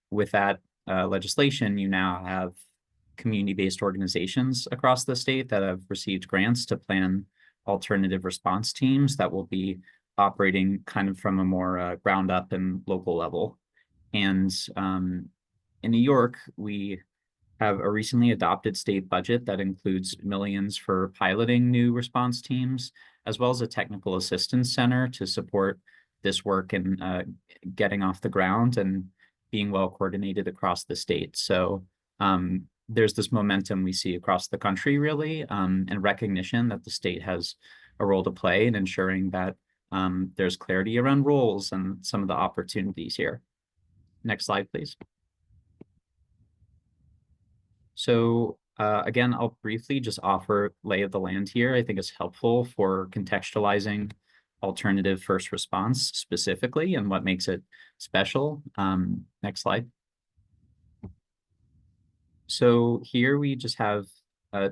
with that legislation, you now have community-based organizations across the state that have received grants to plan alternative response teams that will be operating kind of from a more ground up and local level. And in New York, we have a recently adopted state budget that includes millions for piloting new response teams, as well as a technical assistance center to support this work and getting off the ground and being well coordinated across the state. So there's this momentum we see across the country, really, and recognition that the state has a role to play in ensuring that there's clarity around roles and some of the opportunities here. Next slide, please. So again, I'll briefly just offer lay of the land here. I think it's helpful for contextualizing alternative first response specifically and what makes it special. Next slide. So here we just have a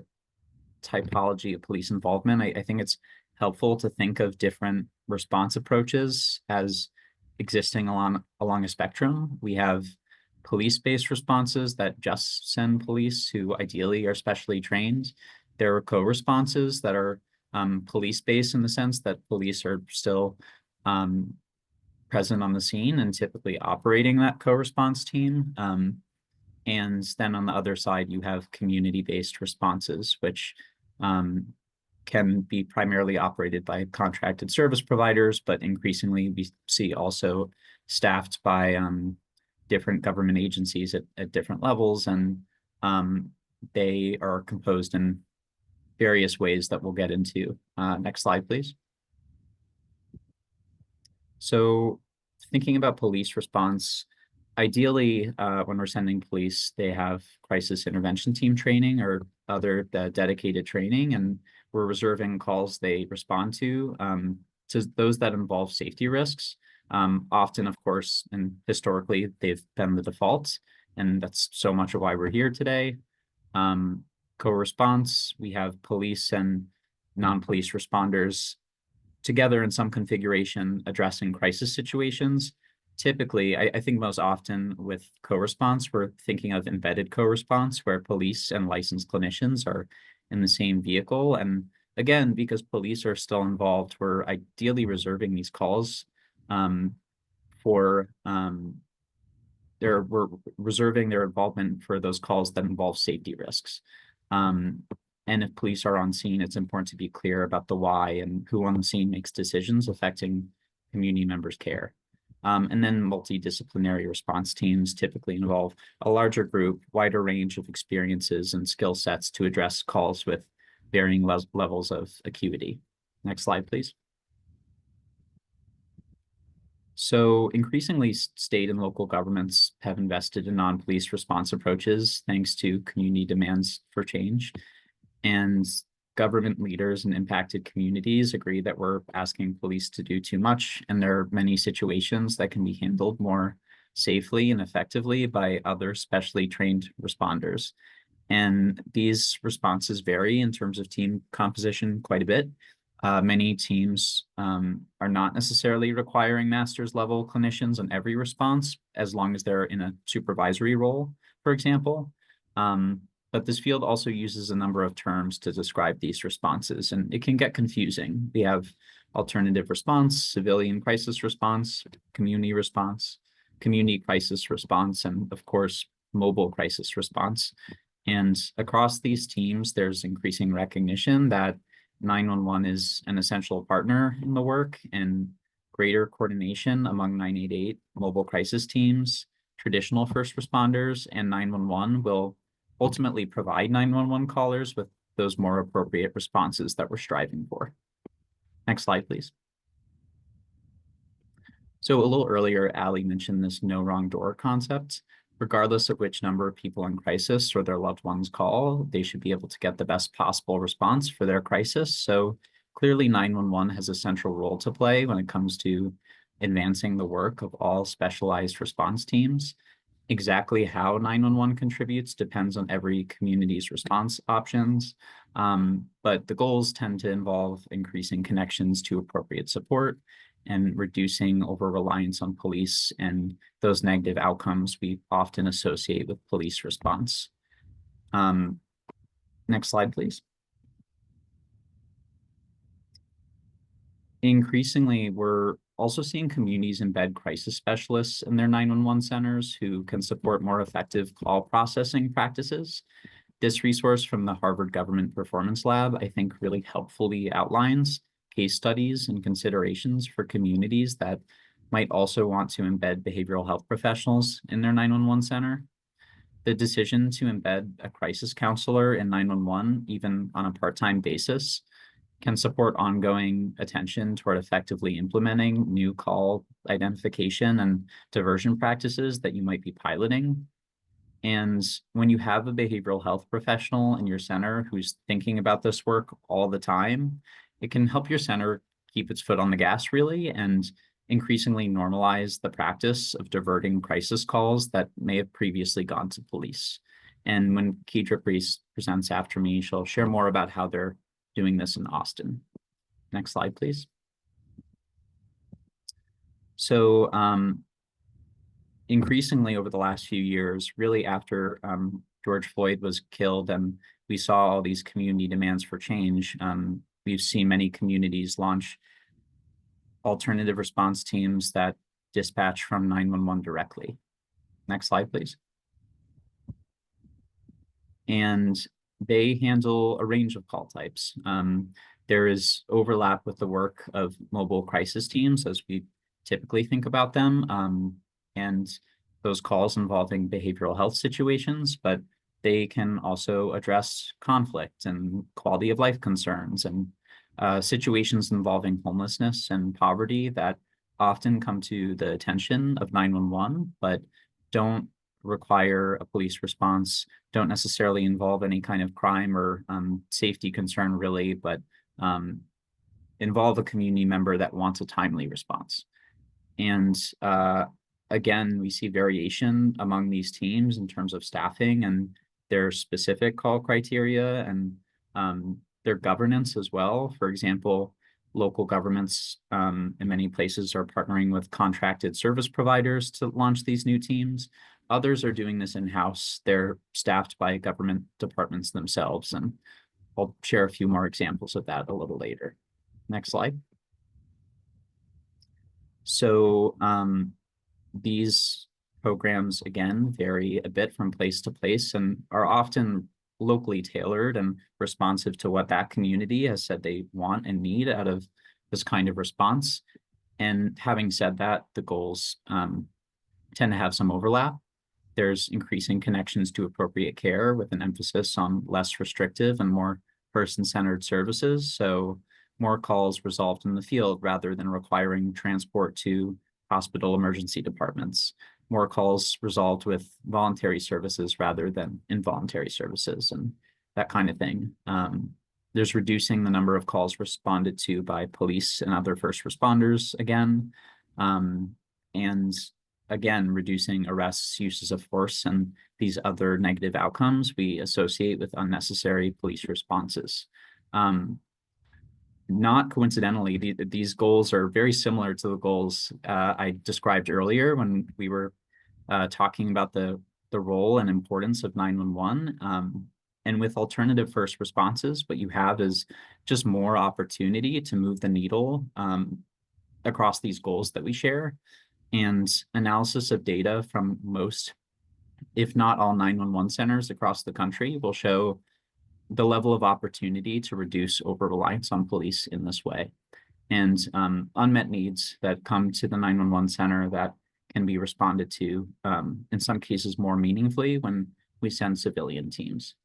typology of police involvement. I think it's helpful to think of different response approaches as existing along a spectrum. We have police-based responses that just send police who ideally are specially trained. There are co-responses that are police-based in the sense that police are still present on the scene and typically operating that co-response team. And then on the other side, you have community-based responses, which can be primarily operated by contracted service providers, but increasingly we see also staffed by different government agencies at different levels, and they are composed in various ways that we'll get into. Next slide, please. So thinking about police response, ideally, when we're sending police, they have crisis intervention team training or other dedicated training, and we're reserving calls they respond to those that involve safety risks. Often, of course, and historically, they've been the default, and that's so much of why we're here today. Co-response, we have police and non-police responders together in some configuration addressing crisis situations. Typically, I think most often with co-response, we're thinking of embedded co-response where police and licensed clinicians are in the same vehicle. And again, because police are still involved, we're ideally reserving these calls we're reserving their involvement for those calls that involve safety risks. And if police are on scene, it's important to be clear about the why and who on the scene makes decisions affecting community members' care. And then multidisciplinary response teams typically involve a larger group, wider range of experiences and skill sets to address calls with varying levels of acuity. Next slide, please. So increasingly, state and local governments have invested in non-police response approaches thanks to community demands for change. And government leaders in impacted communities agree that we're asking police to do too much, and there are many situations that can be handled more safely and effectively by other specially trained responders. And these responses vary in terms of team composition quite a bit. Many teams are not necessarily requiring master's level clinicians in every response, as long as they're in a supervisory role, for example. But this field also uses a number of terms to describe these responses, and it can get confusing. We have alternative response, civilian crisis response, community crisis response, and of course, mobile crisis response. And across these teams, there's increasing recognition that 911 is an essential partner in the work, and greater coordination among 988 mobile crisis teams, traditional first responders, and 911 will ultimately provide 911 callers with those more appropriate responses that we're striving for. Next slide, please. So a little earlier, Ali mentioned this no wrong door concept. Regardless of which number of people in crisis or their loved ones call, they should be able to get the best possible response for their crisis. So clearly 911 has a central role to play when it comes to advancing the work of all specialized response teams. Exactly how 911 contributes depends on every community's response options, but the goals tend to involve increasing connections to appropriate support and reducing over-reliance on police and those negative outcomes we often associate with police response. Next slide, please. Increasingly, we're also seeing communities embed crisis specialists in their 911 centers who can support more effective call processing practices. This resource from the Harvard Government Performance Lab, I think, really helpfully outlines case studies and considerations for communities that might also want to embed behavioral health professionals in their 911 center. The decision to embed a crisis counselor in 911, even on a part-time basis, can support ongoing attention toward effectively implementing new call identification and diversion practices that you might be piloting. And when you have a behavioral health professional in your center who's thinking about this work all the time, it can help your center keep its foot on the gas, really, and increasingly normalize the practice of diverting crisis calls that may have previously gone to police. And when Kedra presents after me, she'll share more about how they're doing this in Austin. Next slide, please. So increasingly over the last few years, really after George Floyd was killed and we saw all these community demands for change, we've seen many communities launch alternative response teams that dispatch from 911 directly. Next slide, please. And they handle a range of call types. There is overlap with the work of mobile crisis teams as we typically think about them, and those calls involving behavioral health situations, but they can also address conflict and quality of life concerns and situations involving homelessness and poverty that often come to the attention of 911, but don't require a police response, don't necessarily involve any kind of crime or safety concern really, but involve a community member that wants a timely response. And again, we see variation among these teams in terms of staffing and their specific call criteria and their governance as well. For example, local governments in many places are partnering with contracted service providers to launch these new teams. Others are doing this in-house. They're staffed by government departments themselves, and I'll share a few more examples of that a little later. Next slide. So these programs, again, vary a bit from place to place and are often locally tailored and responsive to what that community has said they want and need out of this kind of response. And having said that, the goals tend to have some overlap. There's increasing connections to appropriate care with an emphasis on less restrictive and more person-centered services. So more calls resolved in the field rather than requiring transport to hospital emergency departments. More calls resolved with voluntary services rather than involuntary services and that kind of thing. There's reducing the number of calls responded to by police and other first responders again. And again, reducing arrests, uses of force, and these other negative outcomes we associate with unnecessary police responses. Not coincidentally, these goals are very similar to the goals I described earlier when we were talking about the role and importance of 911. And with alternative first responses, what you have is just more opportunity to move the needle across these goals that we share. And analysis of data from most, if not all 911 centers across the country will show the level of opportunity to reduce over-reliance on police in this way. And unmet needs that come to the 911 center that can be responded to, in some cases more meaningfully when we send civilian teams.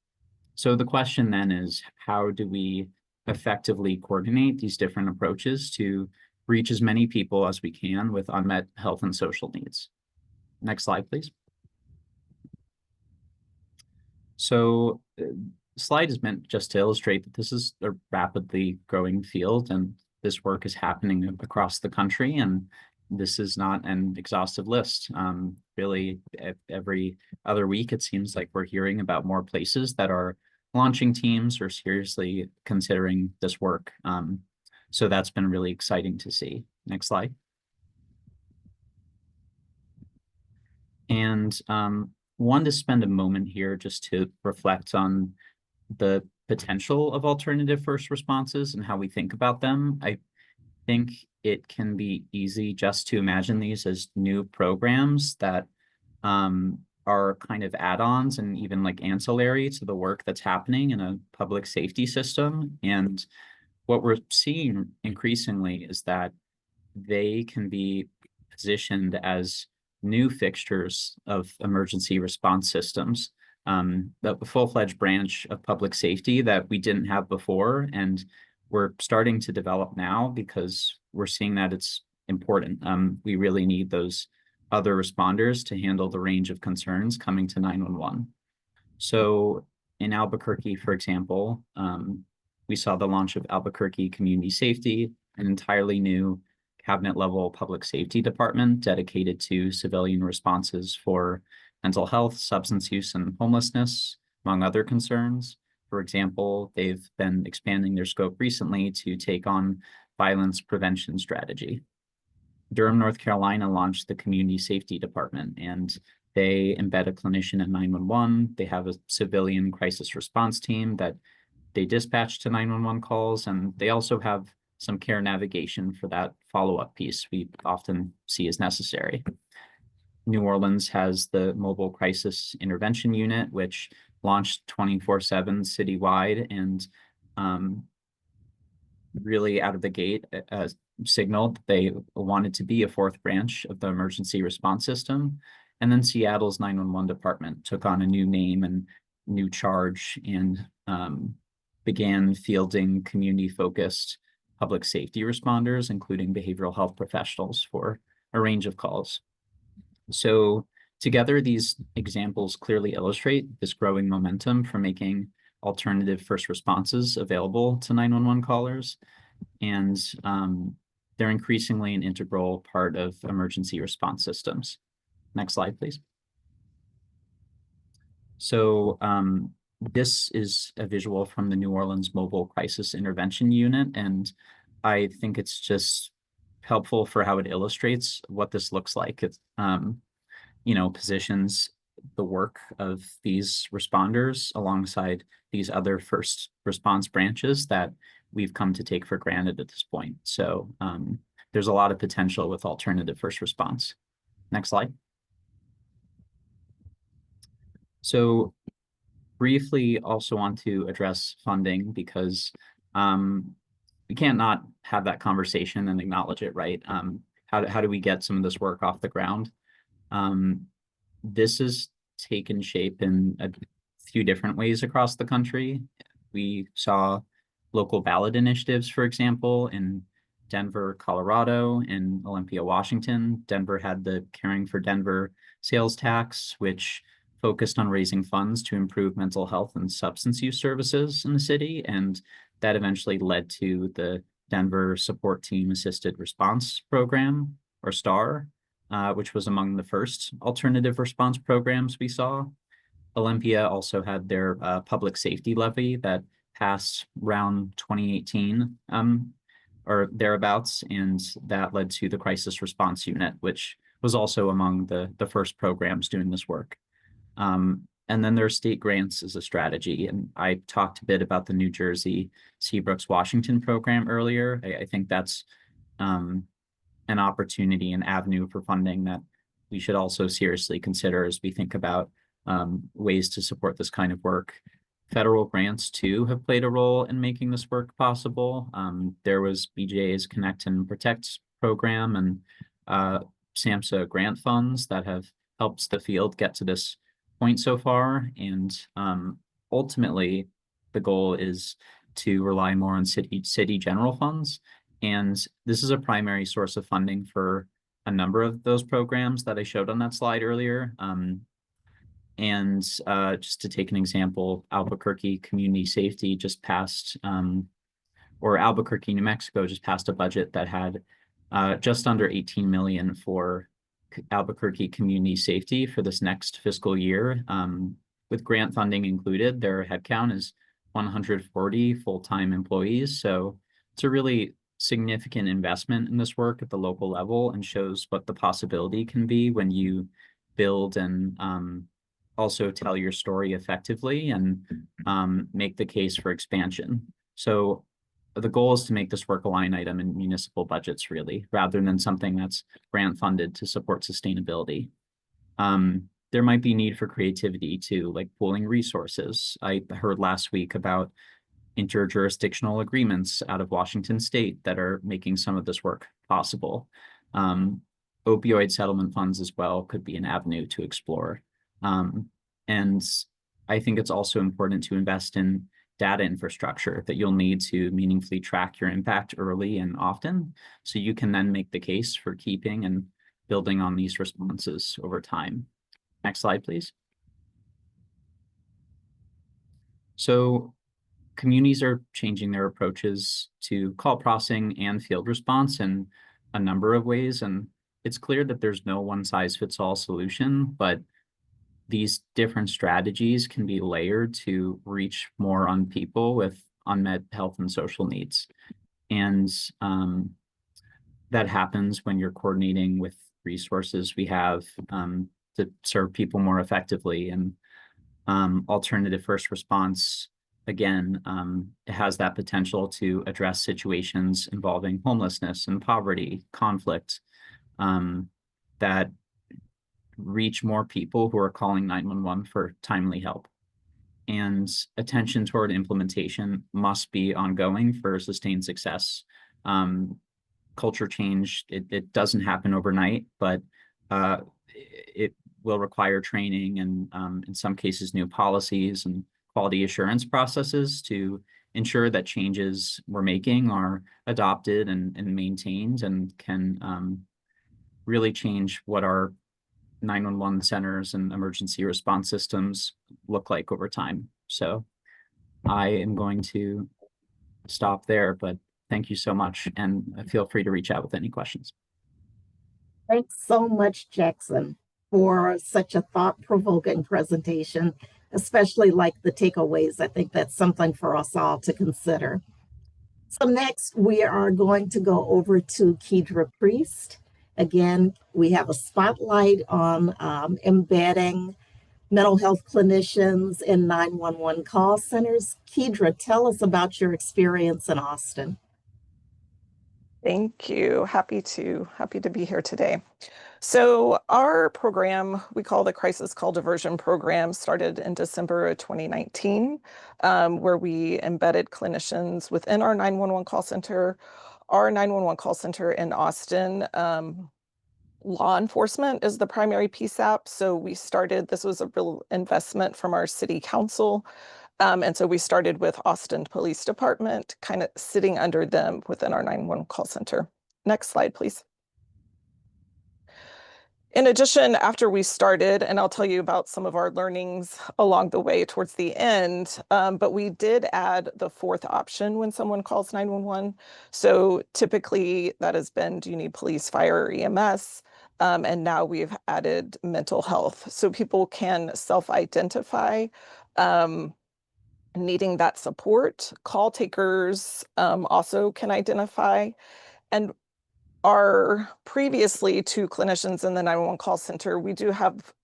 So the question then is, how do we effectively coordinate these different approaches to reach as many people as we can with unmet health and social needs? Next slide, please. So slide is meant just to illustrate that this is a rapidly growing field and this work is happening across the country, and this is not an exhaustive list. Really, every other week, it seems like we're hearing about more places that are launching teams or seriously considering this work. So that's been really exciting to see. Next slide. And wanted to spend a moment here just to reflect on the potential of alternative first responses and how we think about them. I think it can be easy just to imagine these as new programs that are kind of add-ons and even like ancillary to the work that's happening in a public safety system. And what we're seeing increasingly is that they can be positioned as new fixtures of emergency response systems, the full-fledged branch of public safety that we didn't have before, and we're starting to develop now because we're seeing that it's important. We really need those other responders to handle the range of concerns coming to 911. So in Albuquerque, for example, we saw the launch of Albuquerque Community Safety, an entirely new cabinet-level public safety department dedicated to civilian responses for mental health, substance use, and homelessness, among other concerns. For example, they've been expanding their scope recently to take on violence prevention strategy. Durham, North Carolina launched the Community Safety Department, and they embed a clinician at 911. They have a civilian crisis response team that they dispatch to 911 calls, and they also have some care navigation for that follow-up piece we often see as necessary. New Orleans has the Mobile Crisis Intervention Unit, which launched 24/7 citywide and really out of the gate signaled they wanted to be a fourth branch of the emergency response system. And then Seattle's 911 department took on a new name and new charge and began fielding community-focused public safety responders, including behavioral health professionals, for a range of calls. So together, these examples clearly illustrate this growing momentum for making alternative first responses available to 911 callers. And they're increasingly an integral part of emergency response systems. Next slide, please. So this is a visual from the New Orleans Mobile Crisis Intervention Unit, and I think it's just helpful for how it illustrates what this looks like. It, positions the work of these responders alongside these other first response branches that we've come to take for granted at this point. So there's a lot of potential with alternative first response. Next slide. So briefly also want to address funding because we can't not have that conversation and acknowledge it, right? How do we get some of this work off the ground? This has taken shape in a few different ways across the country. We saw local ballot initiatives, for example, in Denver, Colorado, and Olympia, Washington. Denver had the Caring for Denver sales tax, which focused on raising funds to improve mental health and substance use services in the city. And that eventually led to the Denver Support Team Assisted Response Program, or STAR, which was among the first alternative response programs we saw. Olympia also had their public safety levy that passed around 2018 or thereabouts, and that led to the Crisis Response Unit, which was also among the first programs doing this work. And then there are state grants as a strategy, and I talked a bit about the New Jersey Seabrooks Washington program earlier. I think that's an opportunity, an avenue for funding that we should also seriously consider as we think about ways to support this kind of work. Federal grants, too, have played a role in making this work possible. There was BJA's Connect and Protect program and SAMHSA grant funds that have helped the field get to this point so far. And ultimately, the goal is to rely more on city general funds. And this is a primary source of funding for a number of those programs that I showed on that slide earlier. And just to take an example, Albuquerque Community Safety just passed, or Albuquerque, New Mexico just passed a budget that had just under 18 million for Albuquerque Community Safety for this next fiscal year. With grant funding included, their headcount is 140 full-time employees. So it's a really significant investment in this work at the local level and shows what the possibility can be when you build and also tell your story effectively and make the case for expansion. So the goal is to make this work a line item in municipal budgets, really, rather than something that's grant funded to support sustainability. There might be need for creativity too, like pooling resources. I heard last week about interjurisdictional agreements out of Washington State that are making some of this work possible. Opioid settlement funds as well could be an avenue to explore. And I think it's also important to invest in data infrastructure that you'll need to meaningfully track your impact early and often, so you can then make the case for keeping and building on these responses over time. Next slide, please. So communities are changing their approaches to call processing and field response in a number of ways, and it's clear that there's no one-size-fits-all solution, but these different strategies can be layered to reach more on people with unmet health and social needs. And that happens when you're coordinating with resources we have to serve people more effectively. And alternative first response, again, it has that potential to address situations involving homelessness and poverty, conflict, that reach more people who are calling 911 for timely help. And attention toward implementation must be ongoing for sustained success. Culture change, it doesn't happen overnight, but it will require training and in some cases new policies and quality assurance processes to ensure that changes we're making are adopted and maintained and can really change what our 911 centers and emergency response systems look like over time. So I am going to stop there, but thank you so much. And feel free to reach out with any questions. Thanks so much, Jackson, for such a thought-provoking presentation, especially like the takeaways. I think that's something for us all to consider. So next, we are going to go over to Kedra Priest. Again, we have a spotlight on embedding mental health clinicians in 911 call centers. Kedra, tell us about your experience in Austin. Thank you. Happy to be here today. So our program, we call the Crisis Call Diversion Program, started in December of 2019, where we embedded clinicians within our 911 call center. Our 911 call center in Austin, law enforcement is the primary PSAP. So we started, this was a real investment from our city council. And so we started with Austin Police Department, kind of sitting under them within our 911 call center. Next slide, please. In addition, after we started, and I'll tell you about some of our learnings along the way towards the end, but we did add the fourth option when someone calls 911. So typically that has been, do you need police, fire, or EMS? And now we've added mental health. So people can self-identify needing that support. Call takers also can identify. And our previously two clinicians in the 911 call center, we do have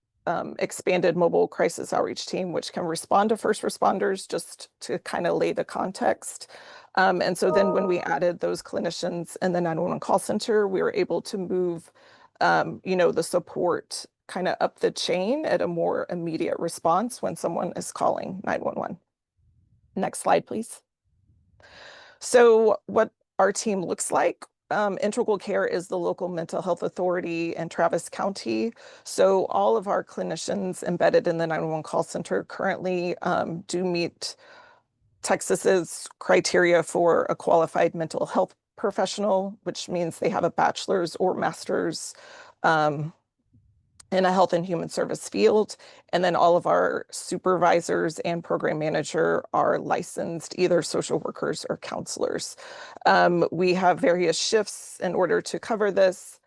expanded mobile crisis outreach team, which can respond to first responders, just to kind of lay the context. And so then when we added those clinicians in the 911 call center, we were able to move, the support kind of up the chain at a more immediate response when someone is calling 911. Next slide, please. So what our team looks like. Integral Care is the local mental health authority in Travis County. So all of our clinicians embedded in the 911 call center currently do meet Texas's criteria for a qualified mental health professional, which means they have a bachelor's or master's in a health and human service field. And then all of our supervisors and program manager are licensed either social workers or counselors. We have various shifts in order to cover this.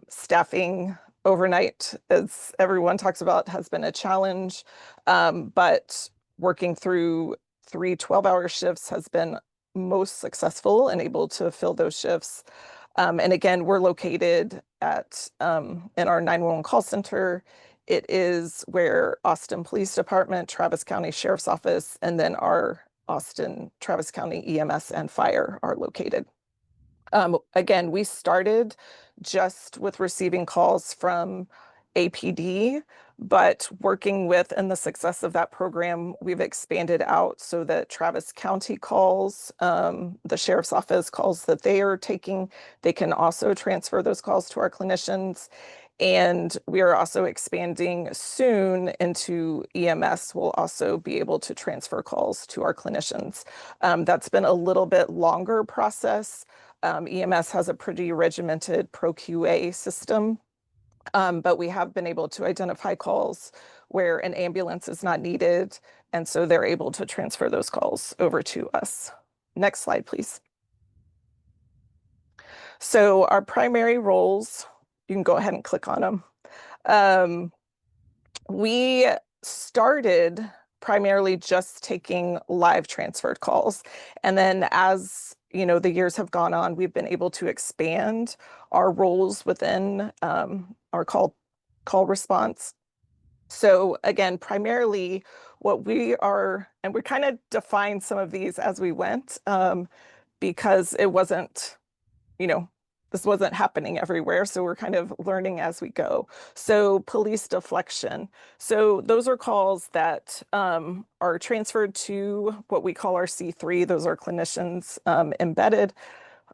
Staffing overnight, as everyone talks about, has been a challenge, but working through 3 12-hour shifts has been most successful and able to fill those shifts. And again, we're located at in our 911 call center. It is where Austin Police Department, Travis County Sheriff's Office, and then our Austin, Travis County EMS and Fire are located. Again, we started just with receiving calls from APD, but working with and the success of that program, we've expanded out so that Travis County calls, the Sheriff's Office calls that they are taking, they can also transfer those calls to our clinicians. And we are also expanding soon into EMS. We'll also be able to transfer calls to our clinicians. That's been a little bit longer process. EMS has a pretty regimented ProQA system, but we have been able to identify calls where an ambulance is not needed, and so they're able to transfer those calls over to us. Next slide, please. So our primary roles, you can go ahead and click on them. We started primarily just taking live transferred calls, and then as you know, the years have gone on, we've been able to expand our roles within our call response. So again, primarily what we are, and we kind of defined some of these as we went, because it wasn't, you know, this wasn't happening everywhere. So we're kind of learning as we go. So police deflection. So those are calls that are transferred to what we call our C3. Those are clinicians embedded,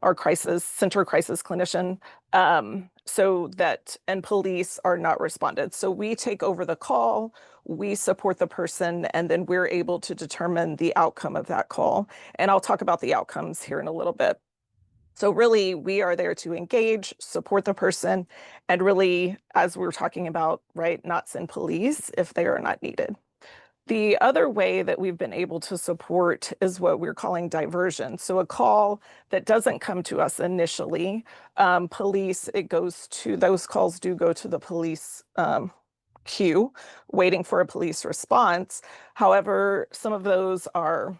our center crisis clinician. So that, and police are not responded. So we take over the call, we support the person, and then we're able to determine the outcome of that call. And I'll talk about the outcomes here in a little bit. So really, we are there to engage, support the person, and really, as we're talking about, right, not send police if they are not needed. The other way that we've been able to support is what we're calling diversion. So a call that doesn't come to us initially, police, those calls do go to the police queue, waiting for a police response. However, some of those are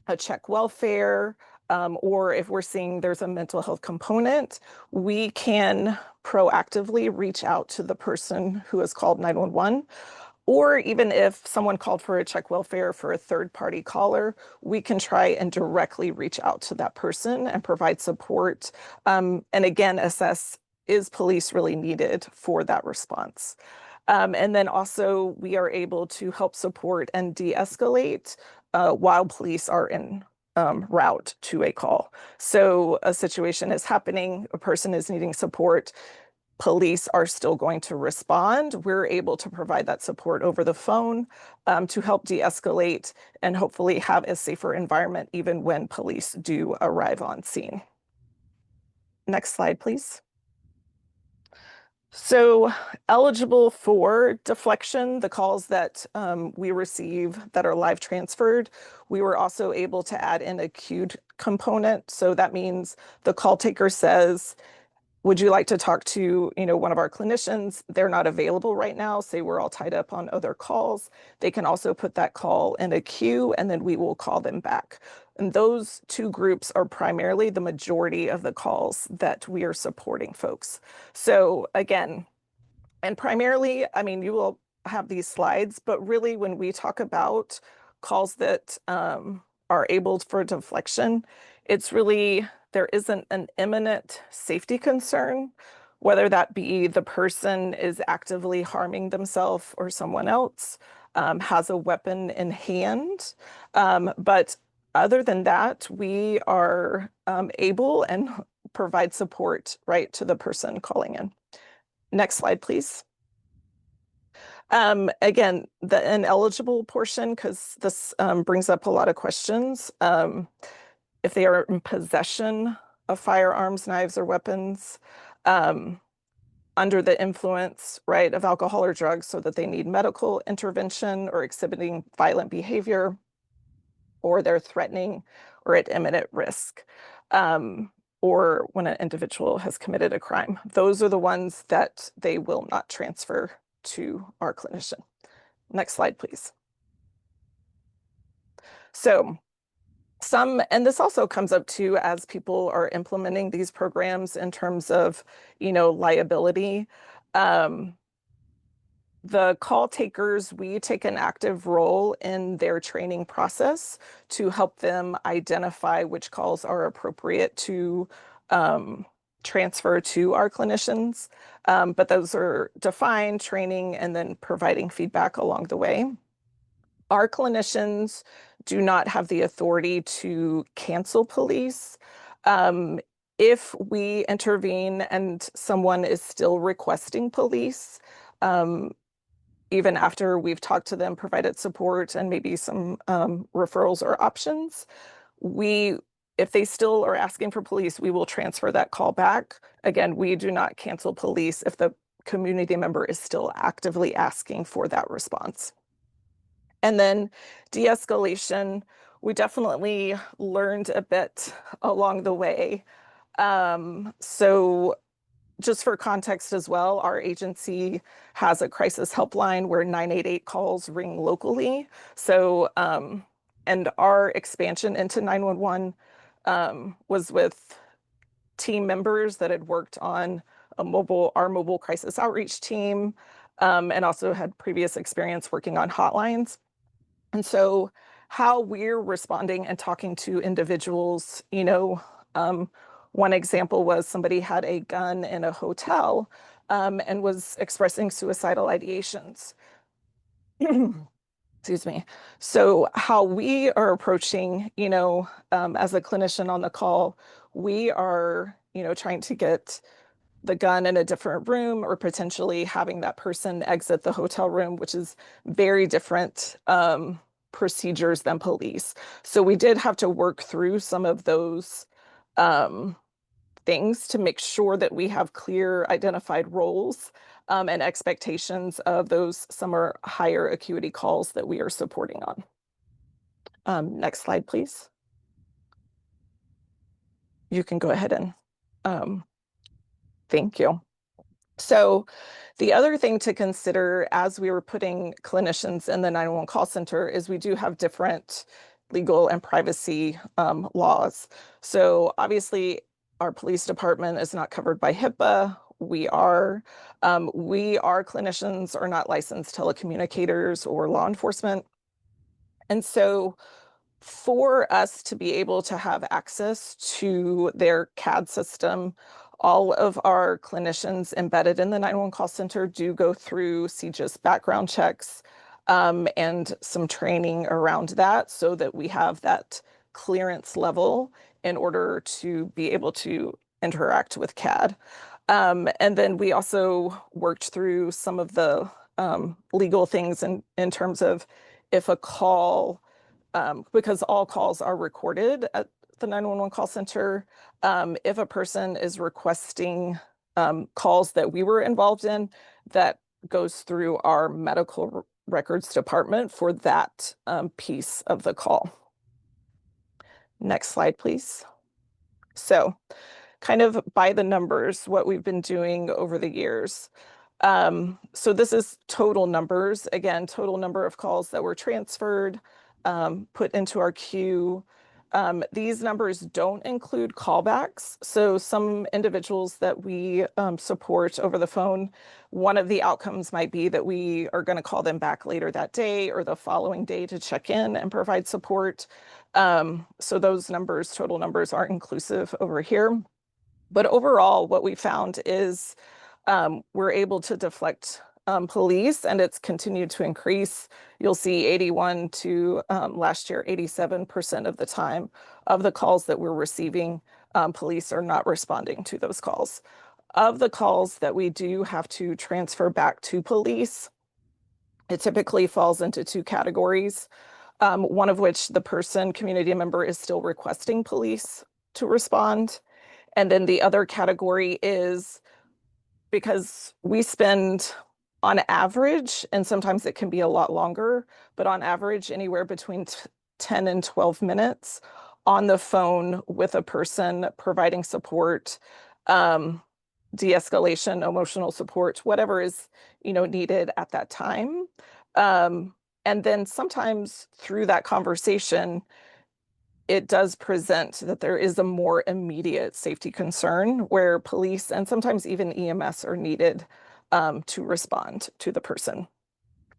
a check welfare, or if we're seeing there's a mental health component, we can proactively reach out to the person who has called 911. Or even if someone called for a check welfare for a third-party caller, we can try and directly reach out to that person and provide support. And again, assess, is police really needed for that response? And then also we are able to help support and de-escalate while police are in route to a call. So a situation is happening, a person is needing support, police are still going to respond. We're able to provide that support over the phone to help de-escalate and hopefully have a safer environment even when police do arrive on scene. Next slide, please. So eligible for deflection, the calls that we receive that are live transferred, we were also able to add in a queued component. So that means the call taker says, would you like to talk to, one of our clinicians? They're not available right now. Say we're all tied up on other calls. They can also put that call in a queue and then we will call them back. And those two groups are primarily the majority of the calls that we are supporting folks. So again, and primarily, you will have these slides, but really when we talk about calls that are able for deflection, it's really, there isn't an imminent safety concern, whether that be the person is actively harming themselves or someone else, has a weapon in hand. But other than that, we are able and provide support right to the person calling in. Next slide, please. Again, the ineligible portion, because this brings up a lot of questions. If they are in possession of firearms, knives, or weapons, under the influence, right, of alcohol or drugs so that they need medical intervention or exhibiting violent behavior, or they're threatening or at imminent risk, or when an individual has committed a crime. Those are the ones that they will not transfer to our clinician. Next slide, please. So and this also comes up too as people are implementing these programs in terms of, liability. The call takers, we take an active role in their training process to help them identify which calls are appropriate to transfer to our clinicians. But those are defined, training, and then providing feedback along the way. Our clinicians do not have the authority to cancel police. If we intervene and someone is still requesting police, even after we've talked to them, provided support, and maybe some referrals or options, if they still are asking for police, we will transfer that call back. Again, we do not cancel police if the community member is still actively asking for that response. And then de-escalation, we definitely learned a bit along the way. So just for context as well, our agency has a crisis helpline where 988 calls ring locally. So, and our expansion into 911 was with team members that had worked on our mobile crisis outreach team, and also had previous experience working on hotlines. And so how we're responding and talking to individuals, one example was somebody had a gun in a hotel and was expressing suicidal ideations. Excuse me. So how we are approaching, as a clinician on the call, we are, trying to get the gun in a different room or potentially having that person exit the hotel room, which is very different procedures than police. So we did have to work through some of those things to make sure that we have clear identified roles and expectations of those some are higher acuity calls that we are supporting on. Next slide, please. You can go ahead and thank you. So the other thing to consider as we were putting clinicians in the 911 call center is we do have different legal and privacy laws. So obviously our police department is not covered by HIPAA. We are clinicians are not licensed telecommunicators or law enforcement. And so for us to be able to have access to their CAD system, all of our clinicians embedded in the 911 call center do go through CJIS background checks and some training around that so that we have that clearance level in order to be able to interact with CAD. And then we also worked through some of the legal things in terms of if a call, because all calls are recorded at the 911 call center, if a person is requesting calls that we were involved in, that goes through our medical records department for that piece of the call. Next slide, please. So kind of by the numbers, what we've been doing over the years. So this is total numbers. Again, total number of calls that were transferred, put into our queue. These numbers don't include callbacks. So some individuals that we support over the phone, one of the outcomes might be that we are going to call them back later that day or the following day to check in and provide support. So those numbers, total numbers, aren't inclusive over here. But overall, what we found is we're able to deflect police, and it's continued to increase. You'll see 81 to last year, 87% of the time of the calls that we're receiving, police are not responding to those calls. Of the calls that we do have to transfer back to police, it typically falls into two categories, one of which the community member is still requesting police to respond. And then the other category is because we spend on average, and sometimes it can be a lot longer, but on average, anywhere between 10 and 12 minutes on the phone with a person providing support, de-escalation, emotional support, whatever is, needed at that time. And then sometimes through that conversation, it does present that there is a more immediate safety concern where police and sometimes even EMS are needed to respond to the person.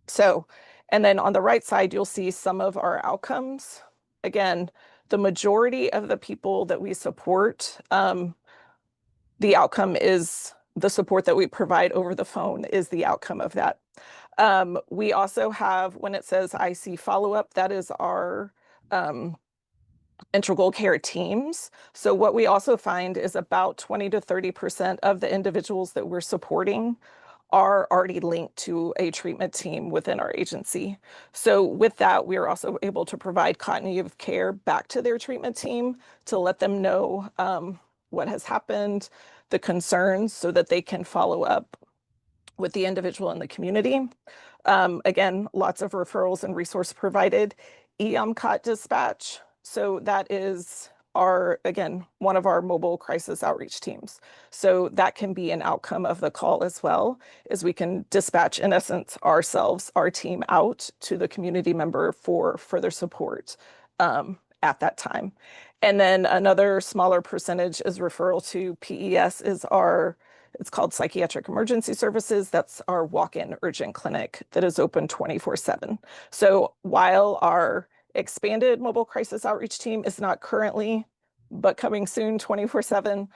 So, and then on the right side, you'll see some of our outcomes. Again, the majority of the people that we support, the outcome is the support that we provide over the phone is the outcome of that. We also have, when it says IC follow-up, that is our integral care teams. So what we also find is about 20 to 30% of the individuals that we're supporting are already linked to a treatment team within our agency. So with that, we are also able to provide continuity of care back to their treatment team to let them know what has happened, the concerns, so that they can follow up with the individual in the community. Again, lots of referrals and resource provided. EMCOT dispatch. So that is again, one of our mobile crisis outreach teams. So that can be an outcome of the call as well, is we can dispatch, in essence, ourselves, our team out to the community member for further support at that time. And then another smaller percentage is referral to PES it's called Psychiatric Emergency Services. That's our walk-in urgent clinic that is open 24/7. So while our expanded mobile crisis outreach team is not currently, but coming soon 24/7,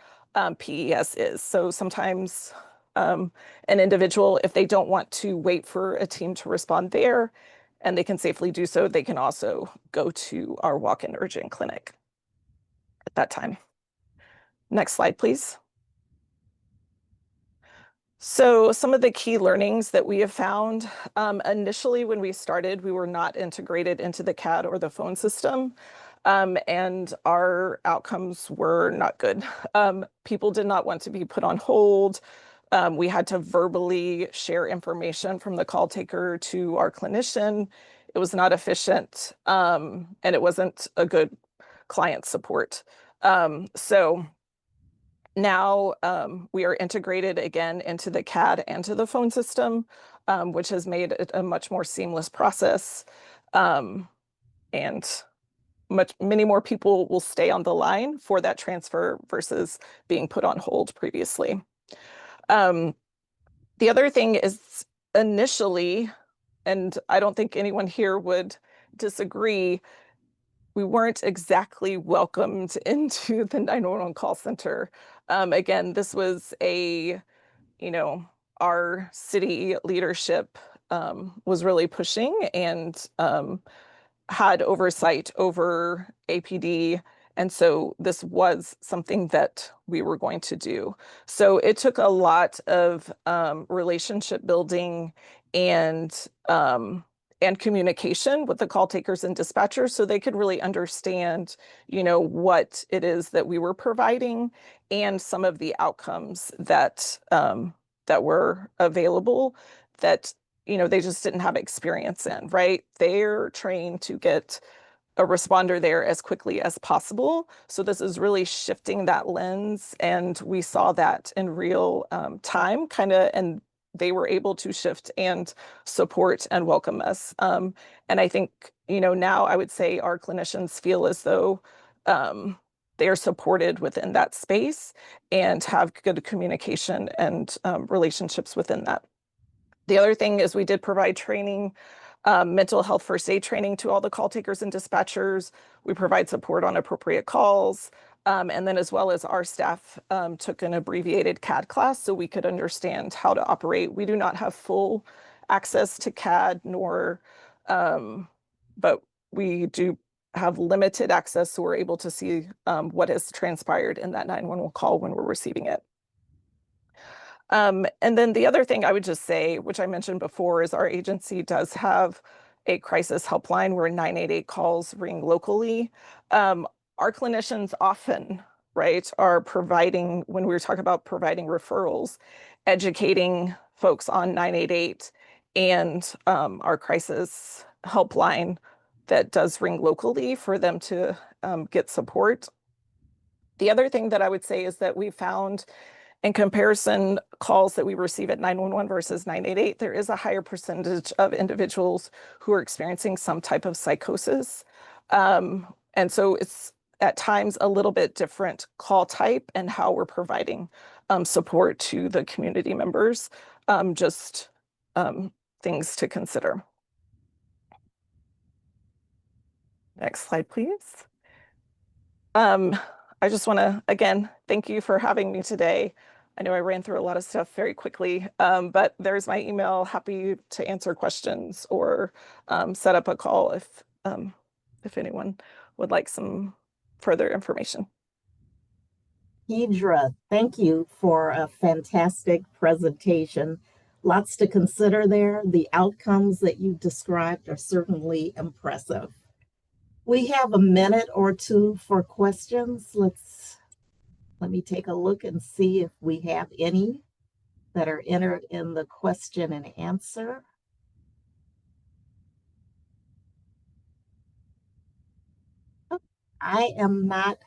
PES is. So sometimes an individual, if they don't want to wait for a team to respond there, and they can safely do so, they can also go to our walk-in urgent clinic at that time. Next slide, please. So some of the key learnings that we have found, initially when we started, we were not integrated into the CAD or the phone system, and our outcomes were not good. People did not want to be put on hold. We had to verbally share information from the call taker to our clinician. It was not efficient, and it wasn't a good client support. So now we are integrated again into the CAD and to the phone system, which has made it a much more seamless process. And many more people will stay on the line for that transfer versus being put on hold previously. The other thing is initially, and I don't think anyone here would disagree, we weren't exactly welcomed into the 911 call center. Again, this was our city leadership was really pushing and had oversight over APD. And so this was something that we were going to do. So it took a lot of relationship building and communication with the call takers and dispatchers so they could really understand, what it is that we were providing and some of the outcomes that that were available that, they just didn't have experience in, right? They're trained to get a responder there as quickly as possible. So this is really shifting that lens. And we saw that in real time and they were able to shift and support and welcome us. And I think, now I would say our clinicians feel as though they are supported within that space and have good communication and relationships within that. The other thing is we did provide training, mental health first aid training to all the call takers and dispatchers. We provide support on appropriate calls. And then as well as our staff took an abbreviated CAD class so we could understand how to operate. We do not have full access to CAD but we do have limited access, so we're able to see what has transpired in that 911 call when we're receiving it. And then the other thing I would just say, which I mentioned before, is our agency does have a crisis helpline where 988 calls ring locally. Our clinicians often, right, are providing, when we talk about providing referrals, educating folks on 988 and our crisis helpline that does ring locally for them to get support. The other thing that I would say is that we found in comparison calls that we receive at 911 versus 988, there is a higher percentage of individuals who are experiencing some type of psychosis. And so it's at times a little bit different call type and how we're providing support to the community members, just things to consider. Next slide, please. I just want to, again, thank you for having me today. I know I ran through a lot of stuff very quickly, but there's my email. Happy to answer questions or set up a call if anyone would like some further information. Kedra, thank you for a fantastic presentation. Lots to consider there. The outcomes that you described are certainly impressive. We have a minute or two for questions. Let me take a look and see if we have any that are entered in the question and answer. I am not.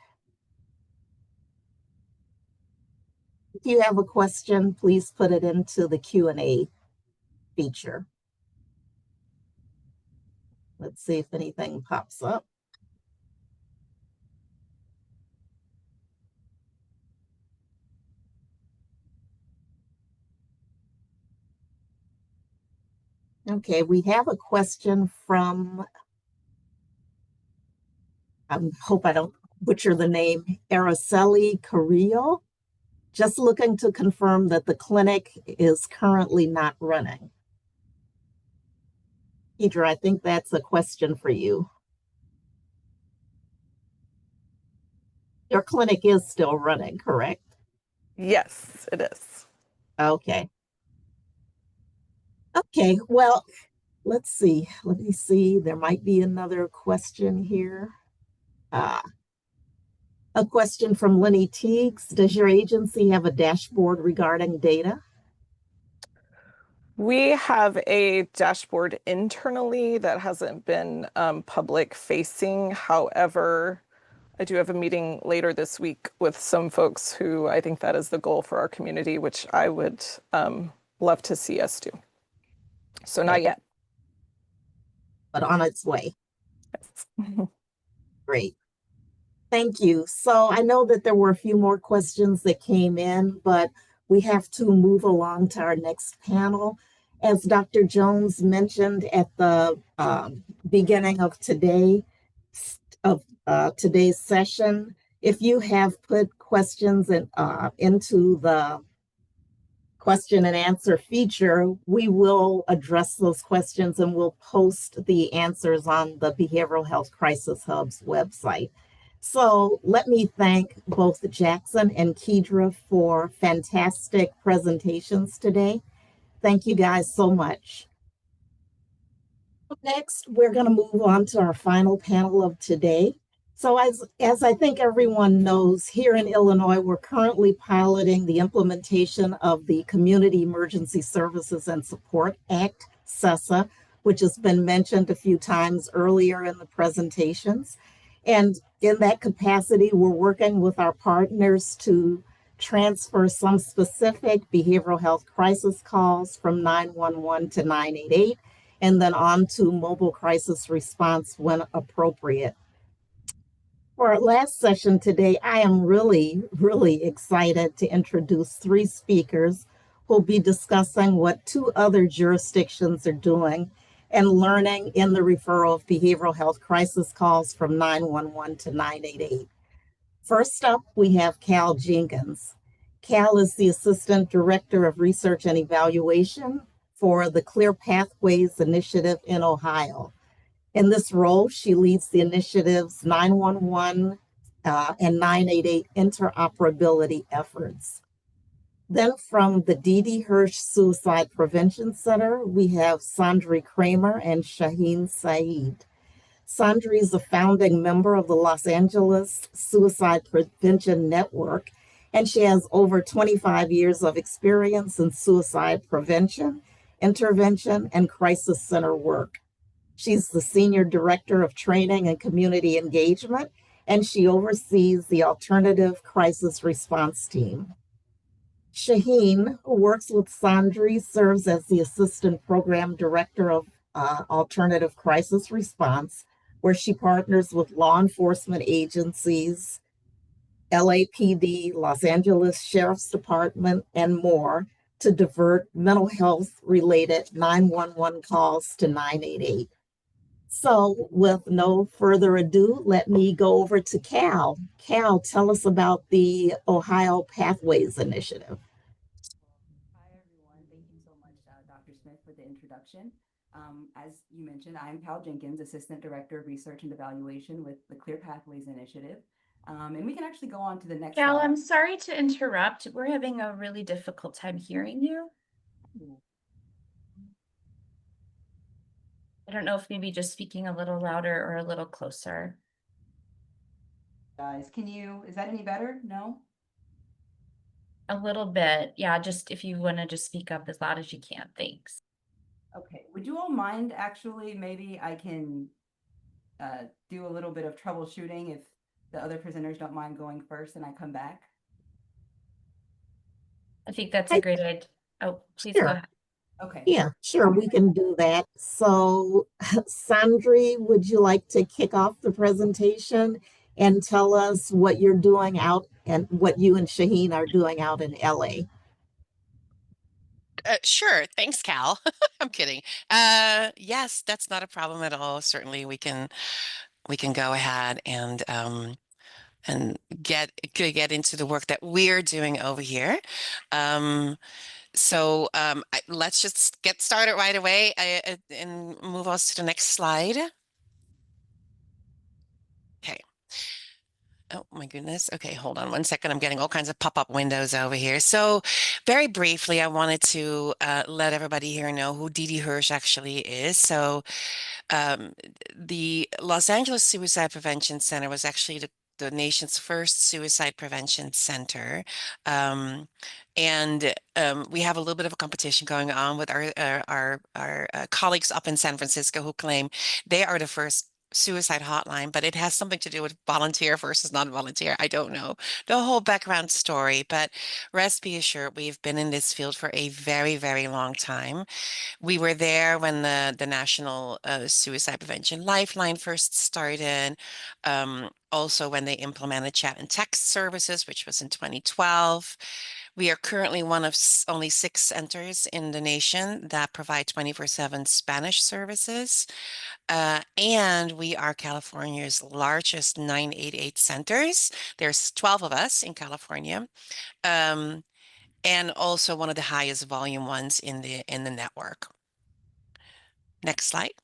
If you have a question, please put it into the Q&A feature. Let's see if anything pops up. Okay, we have a question from, I hope I don't butcher the name, Araceli Carrillo. Just looking to confirm that the clinic is currently not running. Kedra, I think that's a question for you. Your clinic is still running, correct? Yes, it is. Okay. Okay, well, let's see. Let me see. There might be another question here. A question from Lenny Teagues. Does your agency have a dashboard regarding data? We have a dashboard internally that hasn't been public facing. However, I do have a meeting later this week with some folks who I think that is the goal for our community, which I would love to see us do. So not yet. But on its way. Yes. Great. Thank you. So I know that there were a few more questions that came in, but we have to move along to our next panel. As Dr. Jones mentioned at the beginning of today's session, if you have put questions into the question and answer feature, we will address those questions and we'll post the answers on the Behavioral Health Crisis Hub's website. So let me thank both Jackson and Kedra for fantastic presentations today. Thank you guys so much. Next, we're going to move on to our final panel of today. So as I think everyone knows, here in Illinois, we're currently piloting the implementation of the Community Emergency Services and Support Act, CESA, which has been mentioned a few times earlier in the presentations. And in that capacity, we're working with our partners to transfer some specific behavioral health crisis calls from 911 to 988, and then on to mobile crisis response when appropriate. For our last session today, I am really excited to introduce three speakers who'll be discussing what two other jurisdictions are doing and learning in the referral of behavioral health crisis calls from 911 to 988. First up, we have Cal Jenkins. Cal is the Assistant Director of Research and Evaluation for the Clear Pathways Initiative in Ohio. In this role, she leads the initiative's 911 and 988 interoperability efforts. Then from the D.D. Hirsch Suicide Prevention Center, we have Sandri Kramer and Shaheen Saeed. Sandri is a founding member of the Los Angeles Suicide Prevention Network and she has over 25 years of experience in suicide prevention, intervention, and crisis center work. She's the Senior Director of Training and Community Engagement, and she oversees the Alternative Crisis Response Team. Shaheen, who works with Sandri, serves as the Assistant Program Director of Alternative Crisis Response, where she partners with law enforcement agencies, LAPD, Los Angeles Sheriff's Department, and more to divert mental health related 911 calls to 988. So with no further ado, let me go over to Cal. Cal, tell us about the Ohio Pathways Initiative. Hi, everyone. Thank you so much, Dr. Smith, for the introduction. As you mentioned, I'm Cal Jenkins, Assistant Director of Research and Evaluation with the Clear Pathways Initiative. And we can actually go on to the next Cal, slide. I'm sorry to interrupt. We're having a really difficult time hearing you. I don't know if maybe just speaking a little louder or a little closer. Guys, is that any better? No? A little bit. Yeah, just if you want to just speak up as loud as you can. Thanks. Okay. Would you all mind actually, maybe I can do a little bit of troubleshooting if the other presenters don't mind going first and I come back? I think that's a great idea. Oh, please Sure. go ahead. Okay. Yeah, sure, we can do that. So, Sandri, would you like to kick off the presentation and tell us what you're doing out and what you and Shaheen are doing out in LA? Sure. Thanks, Cal. I'm kidding. Yes, that's not a problem at all. Certainly we can go ahead and get into the work that we're doing over here. Let's just get started right away and move us to the next slide. Okay. Oh my goodness. Okay, hold on one second. I'm getting all kinds of pop-up windows over here. So very briefly, I wanted to let everybody here know who Didi Hirsch actually is. So the Los Angeles Suicide Prevention Center was actually the nation's first suicide prevention center. We have a little bit of a competition going on with our colleagues up in San Francisco who claim they are the first suicide hotline, but it has something to do with volunteer versus non-volunteer. I don't know the whole background story, but rest be assured, we've been in this field for a very, very long time. We were there when the National Suicide Prevention Lifeline first started. Also when they implemented chat and text services, which was in 2012. We are currently one of only 6 centers in the nation that provide 24/7 Spanish services. And we are California's largest 988 centers. There's 12 of us in California. And also one of the highest volume ones in the network. Next slide.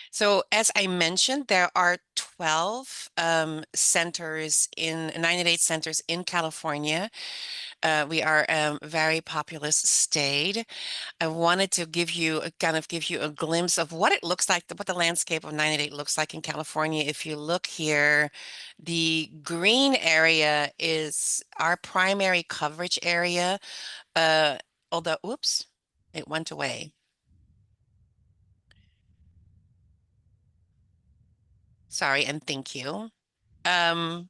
So as I mentioned, there are 12 centers 988 centers in California. We are a very populous state. I wanted to give you a glimpse of what it looks like, what the landscape of 988 looks like in California. If you look here, the green area is our primary coverage area. Although, oops, it went away. Sorry, and thank you. In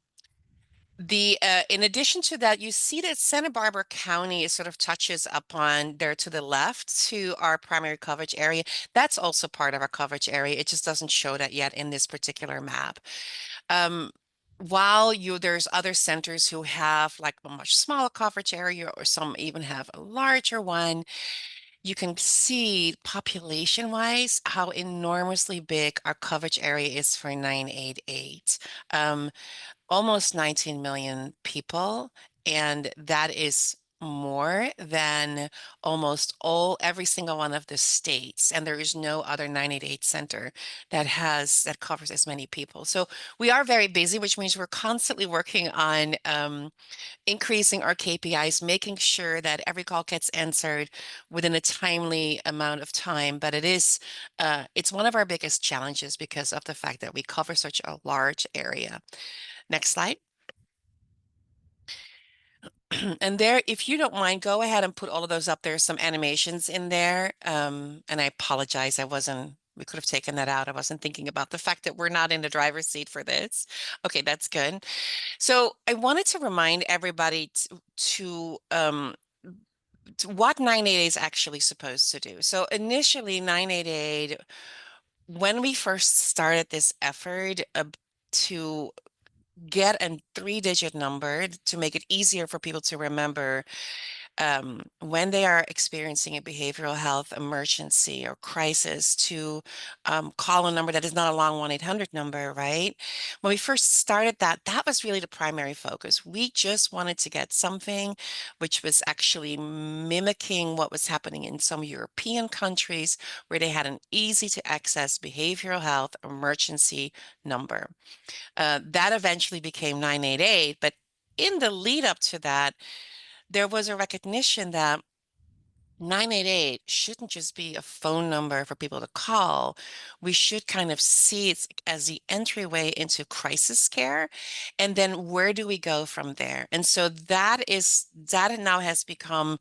addition to that, you see that Santa Barbara County sort of touches upon there to the left to our primary coverage area. That's also part of our coverage area. It just doesn't show that yet in this particular map. While there's other centers who have like a much smaller coverage area, or some even have a larger one, you can see population-wise how enormously big our coverage area is for 988. Almost 19 million people, and that is more than almost every single one of the states, and there is no other 988 center that covers as many people. So we are very busy, which means we're constantly working on increasing our KPIs, making sure that every call gets answered within a timely amount of time. But it's one of our biggest challenges because of the fact that we cover such a large area. Next slide. And there, if you don't mind, go ahead and put all of those up. There's some animations in there. And I apologize, we could have taken that out. I wasn't thinking about the fact that we're not in the driver's seat for this. Okay, that's good. So I wanted to remind everybody to what 988 is actually supposed to do. So initially 988, when we first started this effort to get a 3-digit number to make it easier for people to remember when they are experiencing a behavioral health emergency or crisis, to call a number that is not a long 1-800 number, right? When we first started that was really the primary focus. We just wanted to get something which was actually mimicking what was happening in some European countries where they had an easy to access behavioral health emergency number. That eventually became 988, but in the lead up to that, there was a recognition that 988 shouldn't just be a phone number for people to call. We should kind of see it as the entryway into crisis care. And then where do we go from there? And so that now has become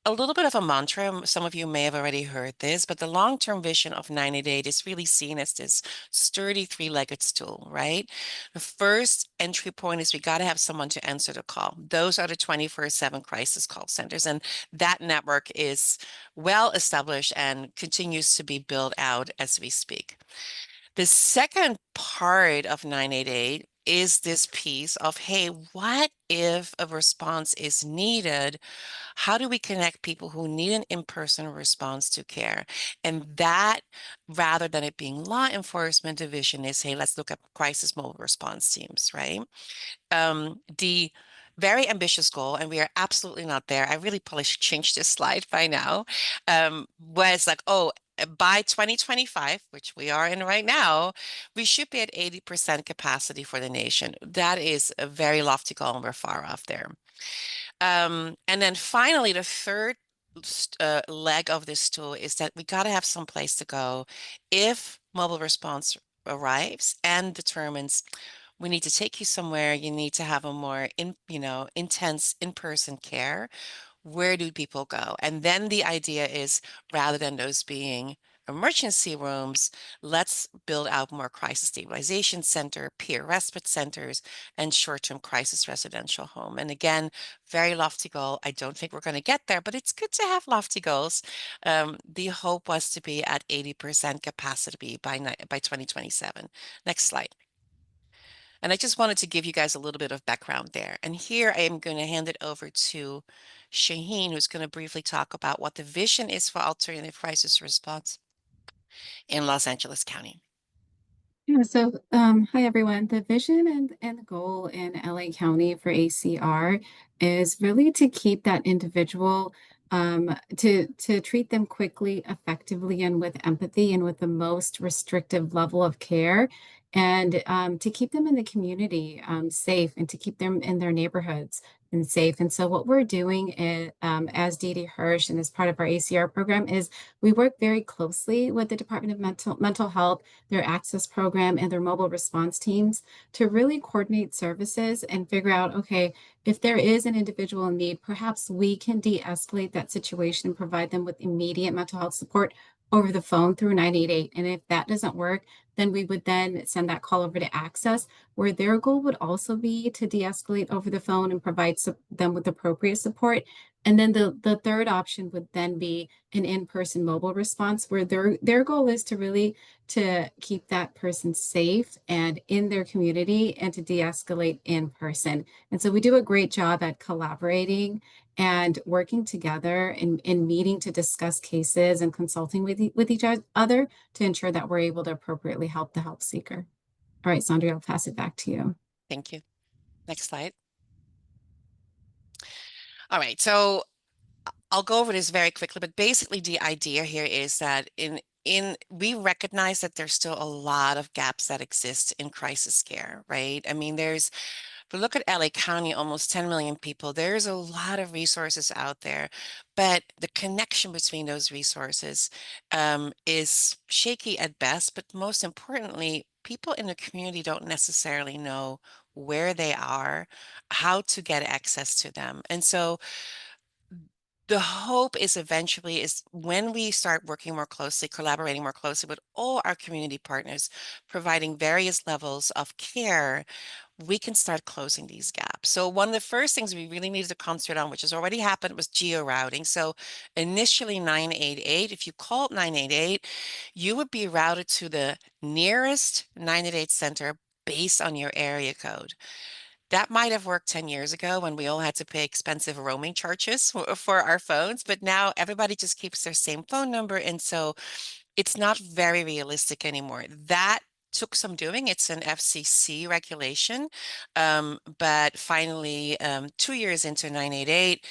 a little bit of a mantra. Some of you may have already heard this, but the long-term vision of 988 is really seen as this sturdy 3-legged stool, right? The first entry point is we got to have someone to answer the call. Those are the 24/7 crisis call centers, and that network is well established and continues to be built out as we speak. The second part of 988 is this piece of, hey, what if a response is needed? How do we connect people who need an in-person response to care? And that, rather than it being law enforcement division, is, hey, let's look at crisis mobile response teams, right? The very ambitious goal, and we are absolutely not there. I really probably should change this slide by now, was like, by 2025, which we are in right now, we should be at 80% capacity for the nation. That is a very lofty goal, and we're far off there. And then finally, the third leg of this stool is that we got to have some place to go if mobile response arrives and determines we need to take you somewhere, you need to have a more intense in-person care. Where do people go? And then the idea is, rather than those being emergency rooms, let's build out more crisis stabilization center, peer respite centers, and short-term crisis residential home. And again, very lofty goal. I don't think we're going to get there, but it's good to have lofty goals. The hope was to be at 80% capacity by 2027. Next slide. And I just wanted to give you guys a little bit of background there. And here I am going to hand it over to Shaheen, who's going to briefly talk about what the vision is for alternative crisis response in Los Angeles County. Yeah, so hi everyone. The vision and the goal in LA County for ACR is really to keep that individual, to treat them quickly, effectively, and with empathy and with the most restrictive level of care, and to keep them in the community safe, and to keep them in their neighborhoods and safe. And so what we're doing is, as Dee Hirsch and as part of our ACR program, is we work very closely with the Department of Mental Health, their access program, and their mobile response teams to really coordinate services and figure out, okay, if there is an individual in need, perhaps we can de-escalate that situation and provide them with immediate mental health support over the phone through 988. And if that doesn't work, then we would then send that call over to Access, where their goal would also be to de-escalate over the phone and provide them with appropriate support. And then the third option would then be an in-person mobile response, where their goal is to really to keep that person safe and in their community and to de-escalate in person. And so we do a great job at collaborating and working together in meeting to discuss cases and consulting with each other to ensure that we're able to appropriately help the help seeker. All right, Sandra, I'll pass it back to you. Thank you. Next slide. All right, so I'll go over this very quickly, but basically the idea here is that we recognize that there's still a lot of gaps that exist in crisis care, right? I mean, if we look at LA County, almost 10 million people, there's a lot of resources out there, but the connection between those resources is shaky at best, but most importantly, people in the community don't necessarily know where they are, how to get access to them. And so the hope is eventually is when we start working more closely, collaborating more closely with all our community partners, providing various levels of care, we can start closing these gaps. So one of the first things we really needed to concentrate on, which has already happened, was geo-routing. So initially 988, if you called 988, you would be routed to the nearest 988 center based on your area code. That might have worked 10 years ago when we all had to pay expensive roaming charges for our phones, but now everybody just keeps their same phone number. And so it's not very realistic anymore. That took some doing. It's an FCC regulation. But finally, 2 years into 988,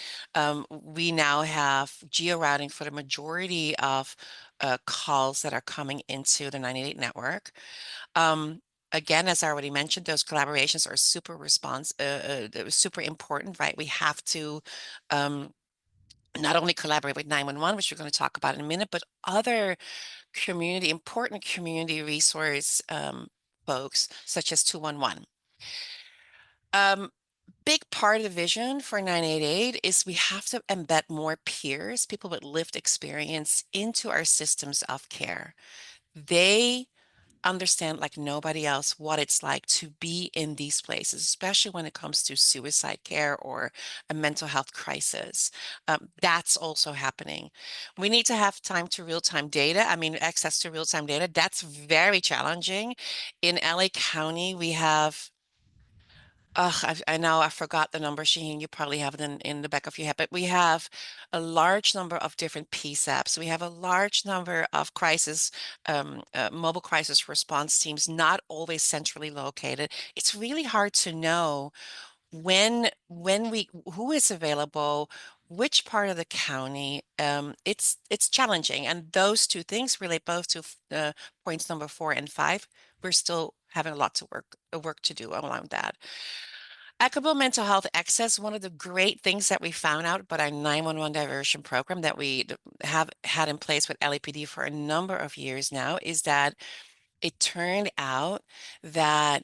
we now have geo-routing for the majority of calls that are coming into the 988 network. Again, as I already mentioned, those collaborations are super important, right? We have to not only collaborate with 911, which we're going to talk about in a minute, but other important community resource folks, such as 211. Big part of the vision for 988 is we have to embed more peers, people with lived experience, into our systems of care. They understand like nobody else what it's like to be in these places, especially when it comes to suicide care or a mental health crisis. That's also happening. We need to have real-time data. I mean, access to real-time data. That's very challenging. In LA County, we have I know I forgot the number, Shaheen. You probably have it in the back of your head, but we have a large number of different PSAPs. We have a large number of mobile crisis response teams, not always centrally located. It's really hard to know who is available, which part of the county. It's challenging, and those two things relate both to points number 4 and 5. We're still having a lot to work to do around that. Equitable mental health access, one of the great things that we found out about our 911 diversion program that we have had in place with LAPD for a number of years now, is that it turned out that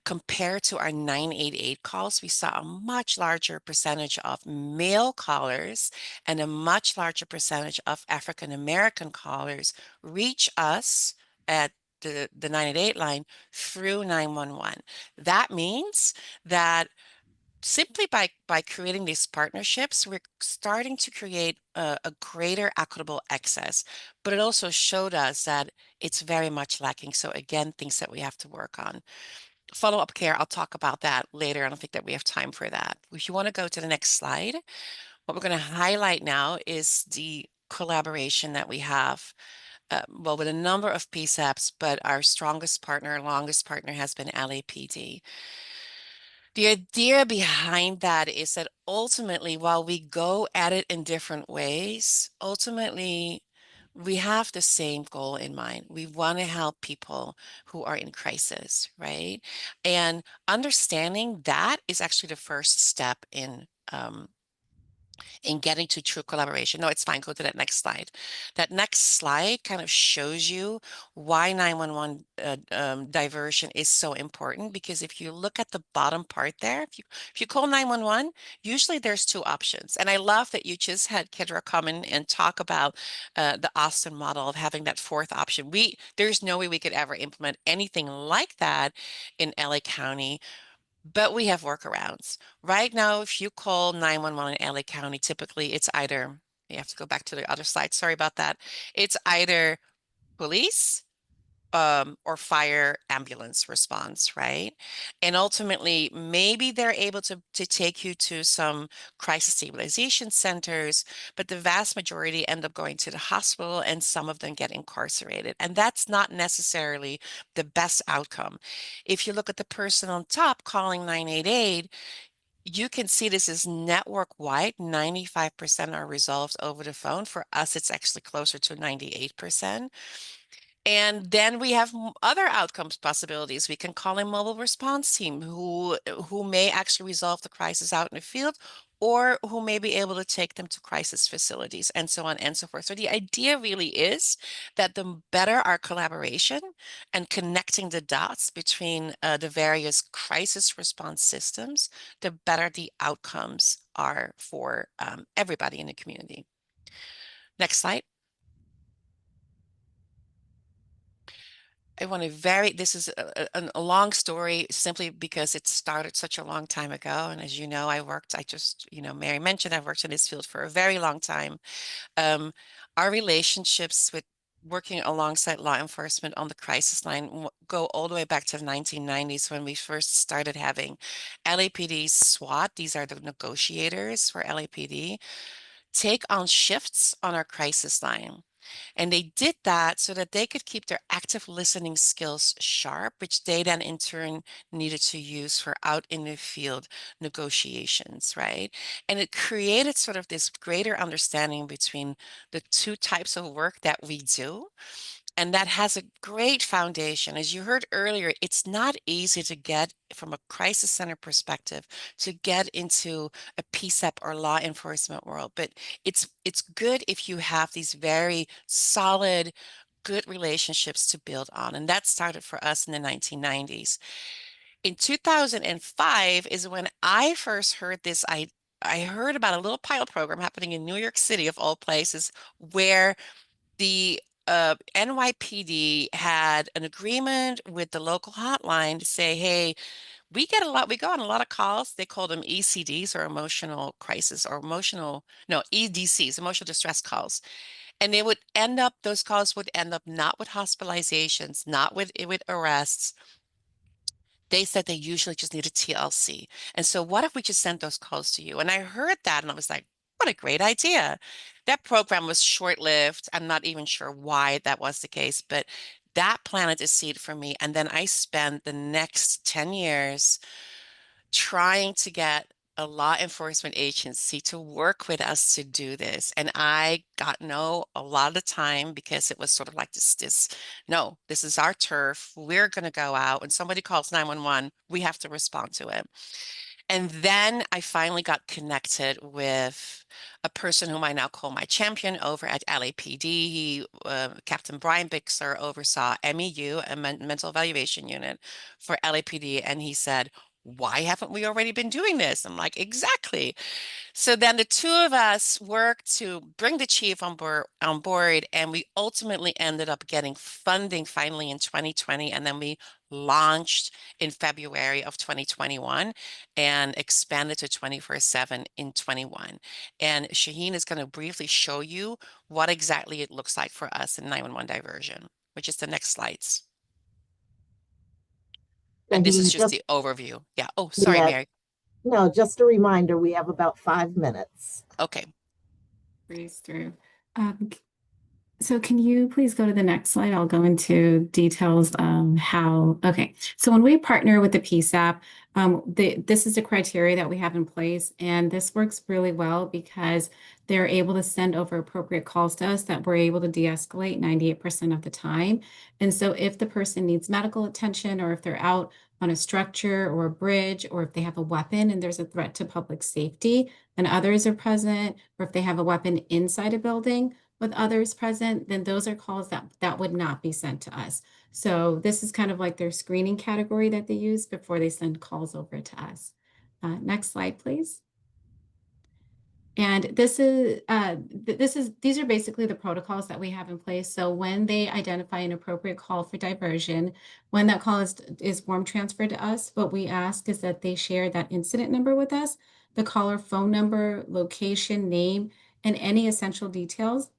compared to our 988 calls, we saw a much larger percentage of male callers and a much larger percentage of African American callers reach us at the 988 line through 911. That means that simply by creating these partnerships, we're starting to create a greater equitable access, but it also showed us that it's very much lacking. So again, things that we have to work on. Follow-up care, I'll talk about that later. I don't think that we have time for that. If you want to go to the next slide, what we're going to highlight now is the collaboration that we have with a number of PSAPs, but our longest partner has been LAPD. The idea behind that is that ultimately, while we go at it in different ways, ultimately we have the same goal in mind. We want to help people who are in crisis, right? And understanding that is actually the first step in getting to true collaboration. No, it's fine. Go to that next slide. That next slide kind of shows you why 911 diversion is so important, because if you look at the bottom part there, if you call 911, usually there's 2 options. And I love that you just had Kedra come in and talk about the Austin model of having that 4th option. There's no way we could ever implement anything like that in LA County. But we have workarounds. Right now, if you call 911 in LA County, typically it's either, you have to go back to the other slide, sorry about that. It's either police or fire ambulance response, right? And ultimately, maybe they're able to take you to some crisis stabilization centers, but the vast majority end up going to the hospital, and some of them get incarcerated. And that's not necessarily the best outcome. If you look at the person on top calling 988, you can see this is network-wide. 95% are resolved over the phone. For us, it's actually closer to 98%. And then we have other outcomes possibilities. We can call a mobile response team who may actually resolve the crisis out in the field, or who may be able to take them to crisis facilities, and so on and so forth. So the idea really is that the better our collaboration and connecting the dots between the various crisis response systems, the better the outcomes are for everybody in the community. Next slide. This is a long story simply because it started such a long time ago. And as you know, Mary mentioned, I've worked in this field for a very long time. Our relationships with working alongside law enforcement on the crisis line go all the way back to the 1990s when we first started having LAPD SWAT. These are the negotiators for LAPD, take on shifts on our crisis line. And they did that so that they could keep their active listening skills sharp, which they then in turn needed to use for out in the field negotiations, right? And it created sort of this greater understanding between the two types of work that we do. And that has a great foundation. As you heard earlier, it's not easy to get from a crisis center perspective to get into a PSAP or law enforcement world, but it's good if you have these very solid, good relationships to build on. And that started for us in the 1990s. In 2005 is when I first heard this. I heard about a little pilot program happening in New York City, of all places, where the NYPD had an agreement with the local hotline to say, hey, we go on a lot of calls. They call them ECDs, or emotional crisis, or EDCs, emotional distress calls. And those calls would end up not with hospitalizations, not with arrests. They said they usually just need a TLC. And so what if we just sent those calls to you? And I heard that and I was like, what a great idea. That program was short-lived. I'm not even sure why that was the case, but that planted a seed for me. And then I spent the next 10 years trying to get a law enforcement agency to work with us to do this. And I got no a lot of the time because it was sort of like no, this is our turf. We're going to go out. When somebody calls 911, we have to respond to it. And then I finally got connected with a person whom I now call my champion over at LAPD. Captain Brian Bixler oversaw MEU, a mental evaluation unit for LAPD. And he said, why haven't we already been doing this? I'm like, exactly. So then the two of us worked to bring the chief on board, and we ultimately ended up getting funding finally in 2020. And then we launched in February of 2021 and expanded to 24/7 in 21. And Shaheen is going to briefly show you what exactly it looks like for us in 911 diversion, which is the next slides. And this is just the overview. Yeah. Oh, sorry, Mary. No, just a reminder, we have about 5 minutes. Okay. Breeze through. So can you please go to the next slide? I'll go into details okay. So when we partner with the PSAP, this is the criteria that we have in place, and this works really well because they're able to send over appropriate calls to us that we're able to de-escalate 98% of the time. And so if the person needs medical attention, or if they're out on a structure or a bridge, or if they have a weapon and there's a threat to public safety and others are present, or if they have a weapon inside a building with others present, then those are calls that would not be sent to us. So this is kind of like their screening category that they use before they send calls over to us. Next slide, please. And these are basically the protocols that we have in place. So when they identify an appropriate call for diversion, when that call is warm transferred to us, what we ask is that they share that incident number with us, the caller phone number, location, name, and any essential details.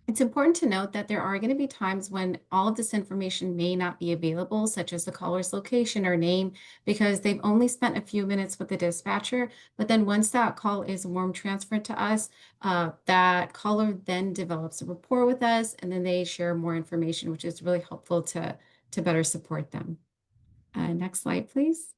It's important to note that there are going to be times when all of this information may not be available, such as the caller's location or name, because they've only spent a few minutes with the dispatcher. But then once that call is warm transferred to us, that caller then develops a rapport with us, and then they share more information, which is really helpful to better support them. Next slide, please.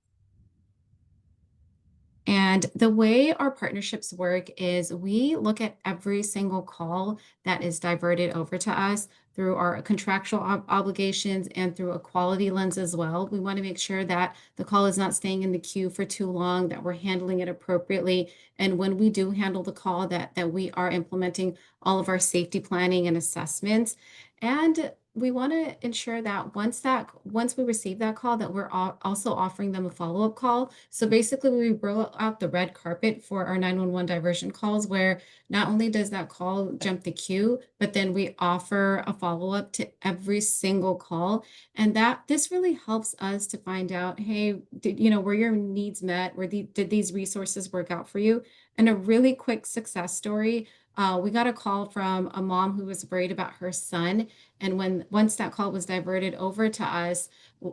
And the way our partnerships work is we look at every single call that is diverted over to us through our contractual obligations and through a quality lens as well. We want to make sure that the call is not staying in the queue for too long, that we're handling it appropriately. And when we do handle the call, that we are implementing all of our safety planning and assessments. And we want to ensure that once we receive that call, that we're also offering them a follow-up call. So basically, we roll out the red carpet for our 911 diversion calls, where not only does that call jump the queue, but then we offer a follow-up to every single call. And this really helps us to find out, hey, were your needs met? Did these resources work out for you? And a really quick success story. We got a call from a mom who was worried about her son. And once that call was diverted over to us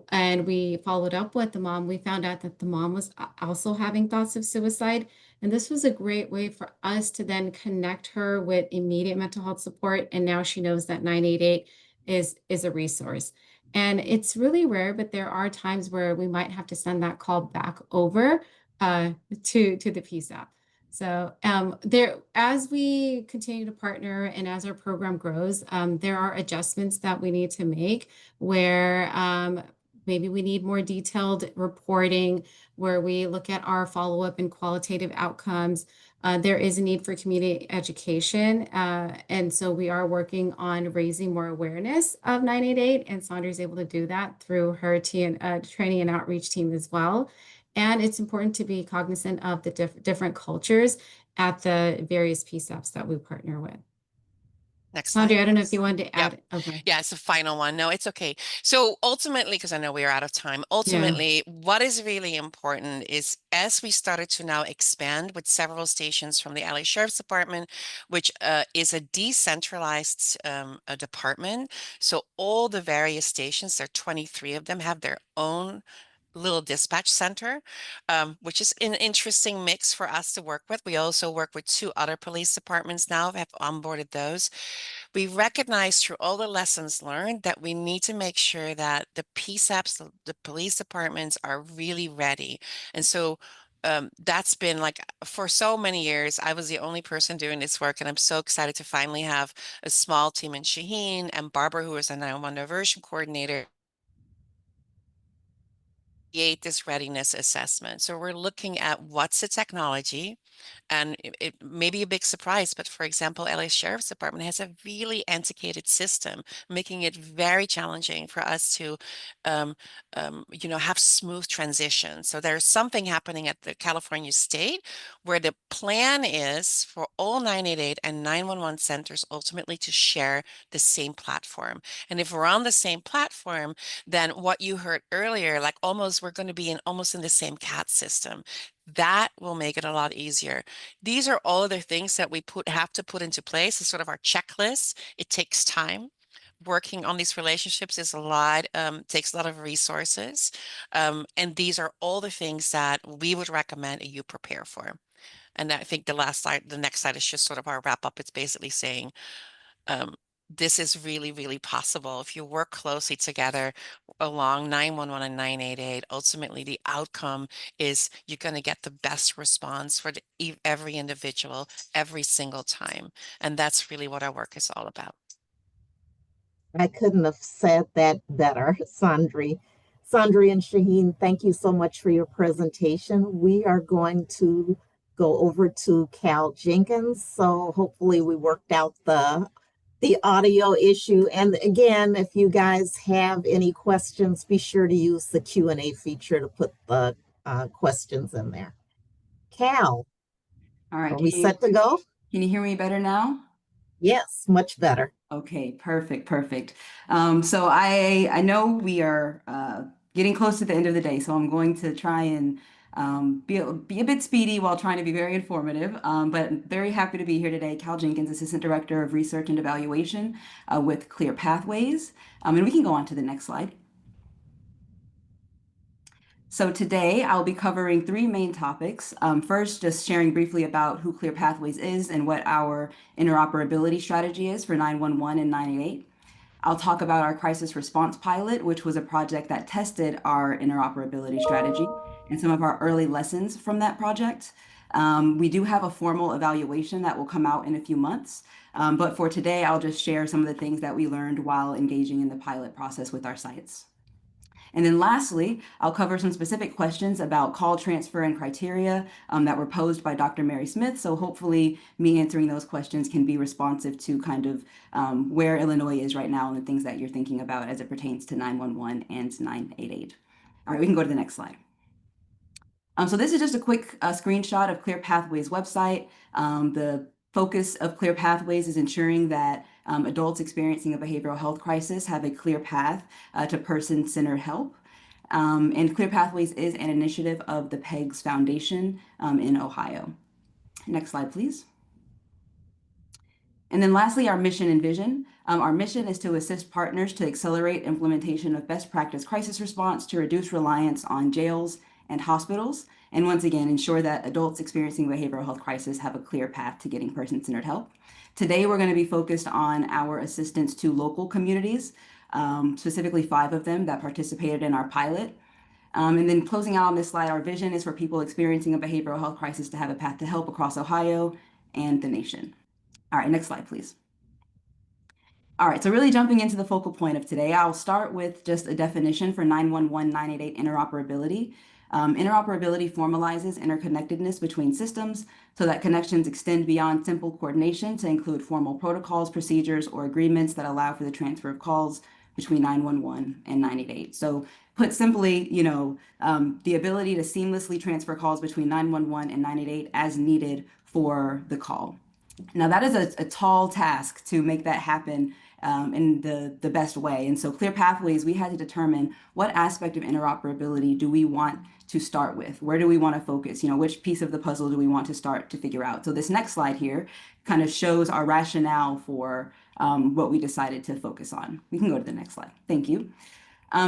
and we followed up with the mom, we found out that the mom was also having thoughts of suicide. And this was a great way for us to then connect her with immediate mental health support. And now she knows that 988 is a resource. And it's really rare, but there are times where we might have to send that call back over to the PSAP. So as we continue to partner and as our program grows, there are adjustments that we need to make where maybe we need more detailed reporting, where we look at our follow-up and qualitative outcomes. There is a need for community education. And so we are working on raising more awareness of 988, and Sandra's able to do that through her training and outreach team as well. And it's important to be cognizant of the different cultures at the various PSAPs that we partner with. Next Sandra, slide. I don't know if you wanted to add. Yep. Okay. Yeah, it's the final one. No, it's okay. So ultimately, because I know we are out of time, ultimately, what is really important is as we started to now expand with several stations from the LA Sheriff's Department, which is a decentralized department. So all the various stations, there are 23 of them, have their own little dispatch center, which is an interesting mix for us to work with. We also work with 2 other police departments now, have onboarded those. We recognize through all the lessons learned that we need to make sure that the PSAPs, the police departments, are really ready. And so that's been like for so many years, I was the only person doing this work, and I'm so excited to finally have a small team in Shaheen and Barbara, who is a 911 diversion coordinator, create this readiness assessment. So we're looking at what's the technology, and it may be a big surprise, but for example, LA Sheriff's Department has a really antiquated system, making it very challenging for us to, have smooth transition. So there's something happening at the California state where the plan is for all 988 and 911 centers ultimately to share the same platform. And if we're on the same platform, then what you heard earlier, like we're going to be almost in the same CAT system. That will make it a lot easier. These are all other things that we have to put into place as sort of our checklist. It takes time. Working on these relationships is takes a lot of resources. And these are all the things that we would recommend you prepare for. And I think the next slide is just sort of our wrap up. It's basically saying, this is really, really possible. If you work closely together along 911 and 988, ultimately the outcome is you're going to get the best response for every individual every single time. And that's really what our work is all about. I couldn't have said that better, Sandri. Sandri and Shaheen, thank you so much for your presentation. We are going to go over to Cal Jenkins. So hopefully we worked out the audio issue. And again, if you guys have any questions, be sure to use the Q&A feature to put the questions in there. Cal, All right. are we set to go? Can you hear me better now? Yes, much better. Okay, perfect. So I know we are getting close to the end of the day, so I'm going to try and be a bit speedy while trying to be very informative, but very happy to be here today. Cal Jenkins, Assistant Director of Research and Evaluation with Clear Pathways. And we can go on to the next slide. So today I'll be covering 3 main topics. First, just sharing briefly about who Clear Pathways is and what our interoperability strategy is for 911 and 988. I'll talk about our crisis response pilot, which was a project that tested our interoperability strategy. and some of our early lessons from that project. We do have a formal evaluation that will come out in a few months, but for today, I'll just share some of the things that we learned while engaging in the pilot process with our sites. And then lastly, I'll cover some specific questions about call transfer and criteria that were posed by Dr. Mary Smith. So hopefully me answering those questions can be responsive to kind of where Illinois is right now and the things that you're thinking about as it pertains to 911 and 988. All right, we can go to the next slide. So this is just a quick screenshot of Clear Pathways website. The focus of Clear Pathways is ensuring that adults experiencing a behavioral health crisis have a clear path to person-centered help. And Clear Pathways is an initiative of the PEGS Foundation in Ohio. Next slide, please. And then lastly, our mission and vision. Our mission is to assist partners to accelerate implementation of best practice crisis response to reduce reliance on jails and hospitals, and once again, ensure that adults experiencing behavioral health crisis have a clear path to getting person-centered help. Today, we're going to be focused on our assistance to local communities, specifically 5 of them that participated in our pilot. And then closing out on this slide, our vision is for people experiencing a behavioral health crisis to have a path to help across Ohio and the nation. All right, next slide, please. All right, so really jumping into the focal point of today, I'll start with just a definition for 911-988 interoperability. Interoperability formalizes interconnectedness between systems so that connections extend beyond simple coordination to include formal protocols, procedures, or agreements that allow for the transfer of calls between 911 and 988. So put simply, you know, the ability to seamlessly transfer calls between 911 and 988 as needed for the call. Now that is a tall task to make that happen in the best way. And so Clear Pathways, we had to determine what aspect of interoperability do we want to start with? Where do we want to focus? You know, which piece of the puzzle do we want to start to figure out? So this next slide here kind of shows our rationale for what we decided to focus on. We can go to the next slide. Thank you.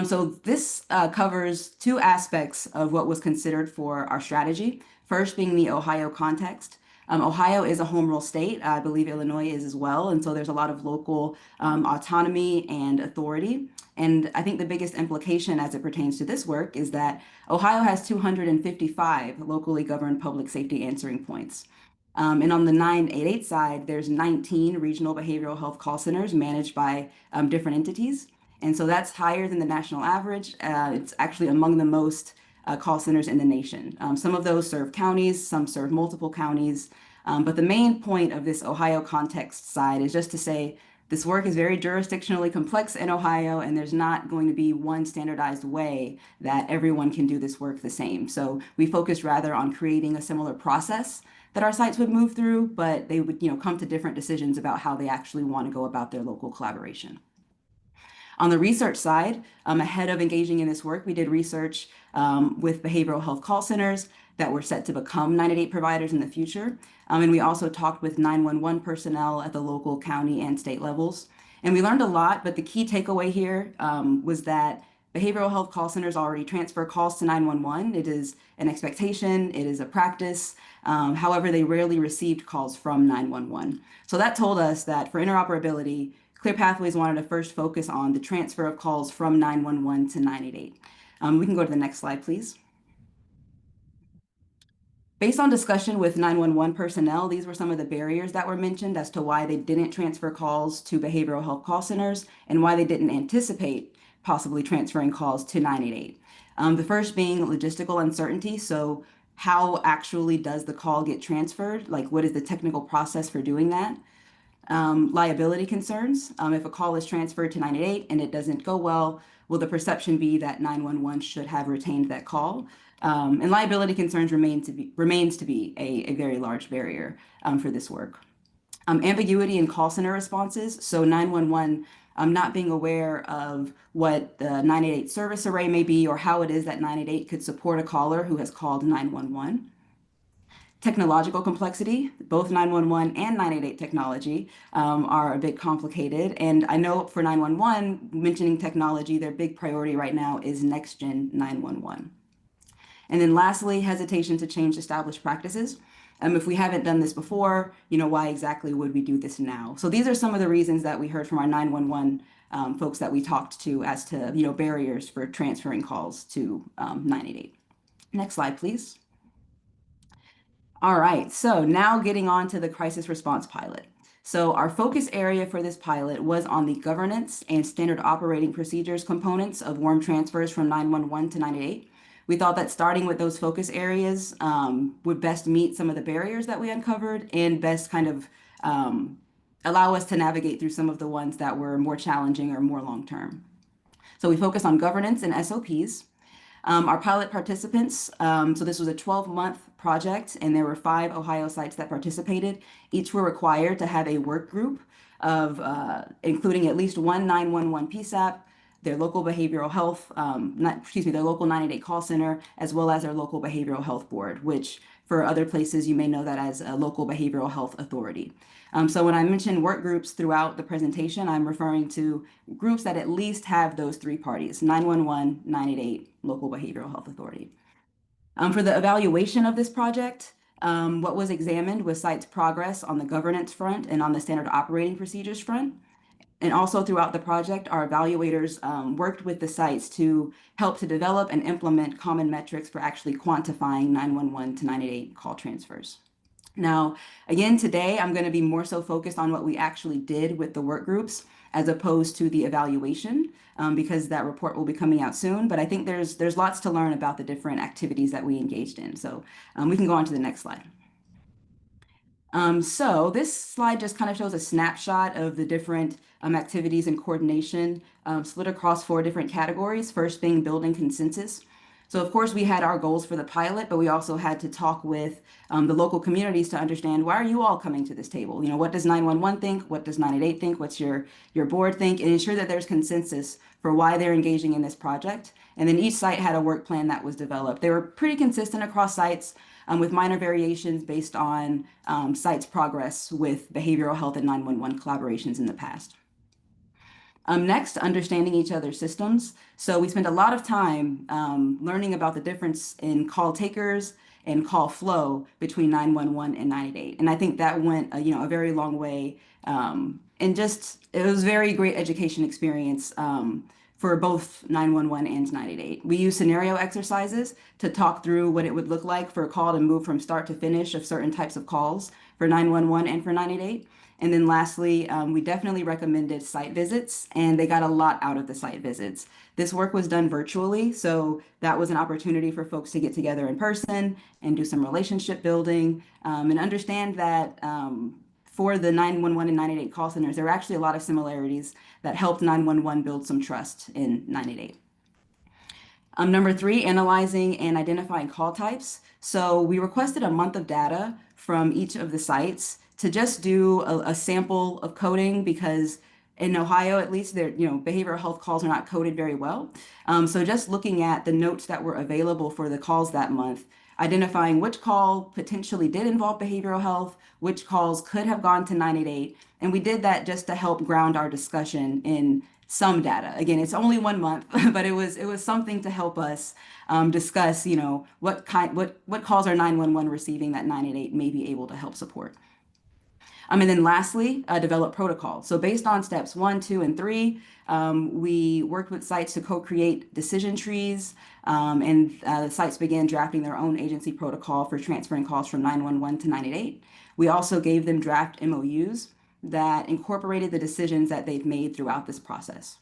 So this covers 2 aspects of what was considered for our strategy. First being the Ohio context. Ohio is a home rule state. I believe Illinois is as well. And so there's a lot of local autonomy and authority. And I think the biggest implication as it pertains to this work is that Ohio has 255 locally governed public safety answering points. And on the 988 side, there's 19 regional behavioral health call centers managed by different entities. And so that's higher than the national average. It's actually among the most call centers in the nation. Some of those serve counties, some serve multiple counties. But the main point of this Ohio context side is just to say this work is very jurisdictionally complex in Ohio, and there's not going to be one standardized way that everyone can do this work the same. So we focused rather on creating a similar process that our sites would move through, but they would, you know, come to different decisions about how they actually want to go about their local collaboration. On the research side, ahead of engaging in this work, we did research with behavioral health call centers that were set to become 988 providers in the future. And we also talked with 911 personnel at the local, county, and state levels. And we learned a lot, but the key takeaway here was that behavioral health call centers already transfer calls to 911. It is an expectation, it is a practice. However, they rarely received calls from 911. So that told us that for interoperability, Clear Pathways wanted to first focus on the transfer of calls from 911 to 988. We can go to the next slide, please. Based on discussion with 911 personnel, these were some of the barriers that were mentioned as to why they didn't transfer calls to behavioral health call centers and why they didn't anticipate possibly transferring calls to 988. The first being logistical uncertainty. So how actually does the call get transferred? Like, what is the technical process for doing that? Liability concerns. If a call is transferred to 988 and it doesn't go well, will the perception be that 911 should have retained that call? And liability concerns remains to be a very large barrier for this work. Ambiguity in call center responses. So 911 not being aware of what the 988 service array may be or how it is that 988 could support a caller who has called 911. Technological complexity, both 911 and 988 technology are a bit complicated. And I know for 911, mentioning technology, their big priority right now is next-gen 911. And then lastly, hesitation to change established practices. If we haven't done this before, you know, why exactly would we do this now? So these are some of the reasons that we heard from our 911 folks that we talked to as to, you know, barriers for transferring calls to 988. Next slide, please. All right, so now getting on to the crisis response pilot. So our focus area for this pilot was on the governance and standard operating procedures components of warm transfers from 911 to 988. We thought that starting with those focus areas would best meet some of the barriers that we uncovered and best kind of allow us to navigate through some of the ones that were more challenging or more long-term. So we focused on governance and SOPs. Our pilot participants, so this was a 12-month project, and there were 5 Ohio sites that participated. Each were required to have a work group of including at least one 911 PSAP, their local behavioral health, their local 988 call center, as well as their local behavioral health board, which for other places you may know that as a local behavioral health authority. So when I mention work groups throughout the presentation, I'm referring to groups that at least have those 3 parties: 911, 988, local behavioral health authority. For the evaluation of this project, what was examined was sites' progress on the governance front and on the standard operating procedures front. And also throughout the project, our evaluators worked with the sites to help to develop and implement common metrics for actually quantifying 911 to 988 call transfers. Now, again, today I'm going to be more so focused on what we actually did with the work groups as opposed to the evaluation, because that report will be coming out soon. But I think there's lots to learn about the different activities that we engaged in. So we can go on to the next slide. So this slide just kind of shows a snapshot of the different activities and coordination split across 4 different categories, first being building consensus. So of course we had our goals for the pilot, but we also had to talk with the local communities to understand, why are you all coming to this table? You know, what does 911 think? What does 988 think? What's your board think? And ensure that there's consensus for why they're engaging in this project. And then each site had a work plan that was developed. They were pretty consistent across sites, with minor variations based on sites' progress with behavioral health and 911 collaborations in the past. Next, understanding each other's systems. So we spent a lot of time learning about the difference in call takers and call flow between 911 and 988. And I think that went a very long way. And just, it was a very great education experience for both 911 and 988. We use scenario exercises to talk through what it would look like for a call to move from start to finish of certain types of calls for 911 and for 988. And then lastly, we definitely recommended site visits, and they got a lot out of the site visits. This work was done virtually, so that was an opportunity for folks to get together in person and do some relationship building, and understand that for the 911 and 988 call centers, there were actually a lot of similarities that helped 911 build some trust in 988. Number 3, analyzing and identifying call types. So we requested a month of data from each of the sites to just do a sample of coding, because in Ohio, at least, behavioral health calls are not coded very well. So just looking at the notes that were available for the calls that month, identifying which call potentially did involve behavioral health, which calls could have gone to 988. And we did that just to help ground our discussion in some data. Again, it's only 1 month, but it was something to help us discuss, what calls are 911 receiving that 988 may be able to help support. And then lastly, develop protocols. So based on steps 1, 2, and 3, we worked with sites to co-create decision trees, and the sites began drafting their own agency protocol for transferring calls from 911 to 988. We also gave them draft MOUs that incorporated the decisions that they've made throughout this process.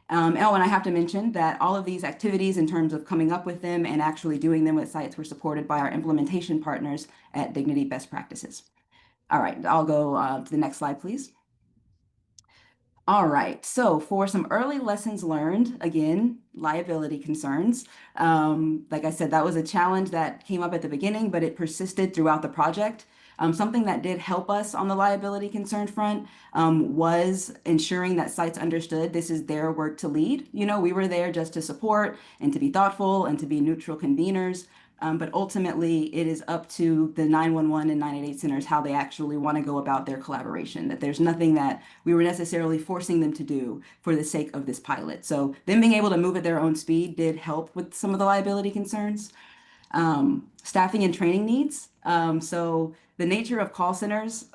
And I have to mention that all of these activities, in terms of coming up with them and actually doing them with sites, were supported by our implementation partners at Dignity Best Practices. All right, I'll go to the next slide, please. All right, so for some early lessons learned, again, liability concerns. Like I said, that was a challenge that came up at the beginning, but it persisted throughout the project. Something that did help us on the liability concern front was ensuring that sites understood this is their work to lead. We were there just to support and to be thoughtful and to be neutral conveners. But ultimately, it is up to the 911 and 988 centers how they actually want to go about their collaboration, that there's nothing that we were necessarily forcing them to do for the sake of this pilot. So them being able to move at their own speed did help with some of the liability concerns. Staffing and training needs. So the nature of call centers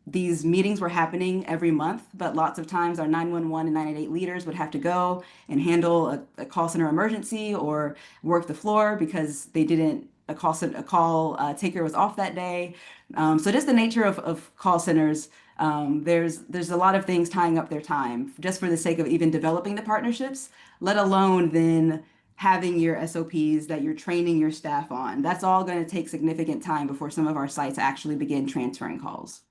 These meetings were happening every month, but lots of times our 911 and 988 leaders would have to go and handle a call center emergency or work the floor because they didn't, a call taker was off that day. So just the nature of call centers, there's a lot of things tying up their time just for the sake of even developing the partnerships, let alone then having your SOPs that you're training your staff on. That's all going to take significant time before some of our sites actually begin transferring calls.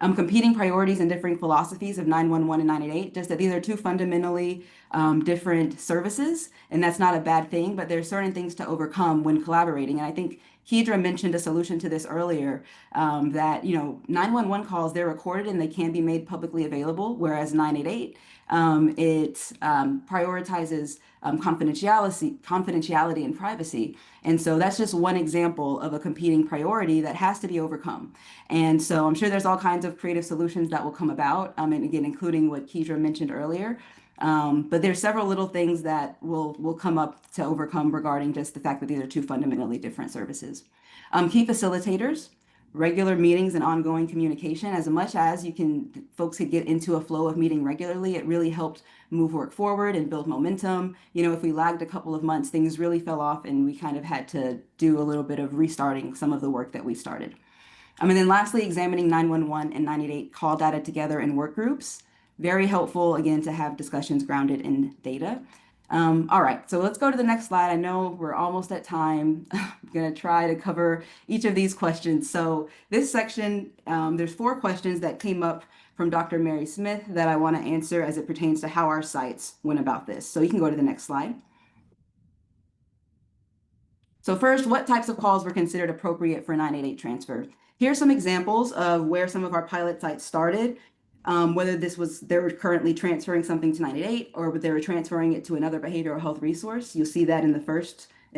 Competing priorities and differing philosophies of 911 and 988, just that these are two fundamentally different services, and that's not a bad thing, but there's certain things to overcome when collaborating. And I think Kedra mentioned a solution to this earlier, that 911 calls, they're recorded and they can be made publicly available, whereas 988, it prioritizes confidentiality and privacy. And so that's just one example of a competing priority that has to be overcome. And so I'm sure there's all kinds of creative solutions that will come about, and again, including what Kedra mentioned earlier. But there's several little things that will come up to overcome regarding just the fact that these are two fundamentally different services. Key facilitators, regular meetings and ongoing communication. As much as folks could get into a flow of meeting regularly, it really helped move work forward and build momentum. If we lagged a couple of months, things really fell off and we kind of had to do a little bit of restarting some of the work that we started. And then lastly, examining 911 and 988 call data together in work groups. Very helpful, again, to have discussions grounded in data. All right, so let's go to the next slide. I know we're almost at time. I'm going to try to cover each of these questions. So this section, there's 4 questions that came up from Dr. Mary Smith that I want to answer as it pertains to how our sites went about this. So you can go to the next slide. So first, what types of calls were considered appropriate for 988 transfer? Here's some examples of where some of our pilot sites started. Whether they were currently transferring something to 988 or they were transferring it to another behavioral health resource. You'll see that in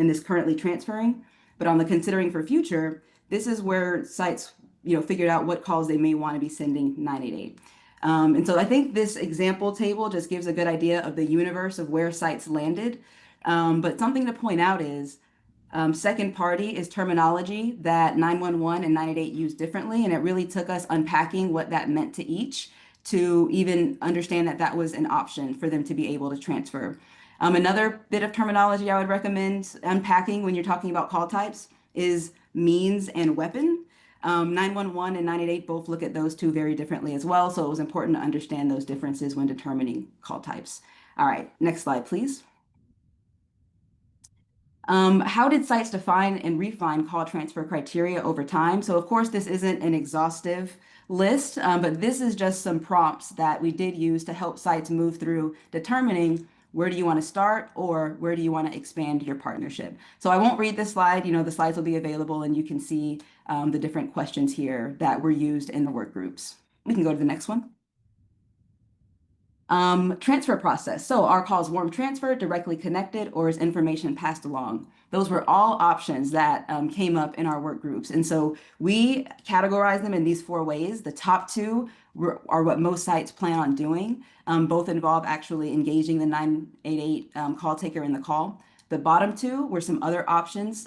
this currently transferring. But on the considering for future, this is where sites figured out what calls they may want to be sending 988. And so I think this example table just gives a good idea of the universe of where sites landed. But something to point out is second party is terminology that 911 and 988 use differently, and it really took us unpacking what that meant to each to even understand that that was an option for them to be able to transfer. Another bit of terminology I would recommend unpacking when you're talking about call types is means and weapon. 911 and 988 both look at those two very differently as well, so it was important to understand those differences when determining call types. All right, next slide, please. How did sites define and refine call transfer criteria over time? So of course, this isn't an exhaustive list, but this is just some prompts that we did use to help sites move through determining where do you want to start or where do you want to expand your partnership. So I won't read this slide, the slides will be available and you can see the different questions here that were used in the work groups. We can go to the next one. Transfer process. So are calls warm transferred, directly connected, or is information passed along? Those were all options that came up in our work groups. And so we categorize them in these 4 ways. The top 2 are what most sites plan on doing. Both involve actually engaging the 988 call taker in the call. The bottom 2 were some other options,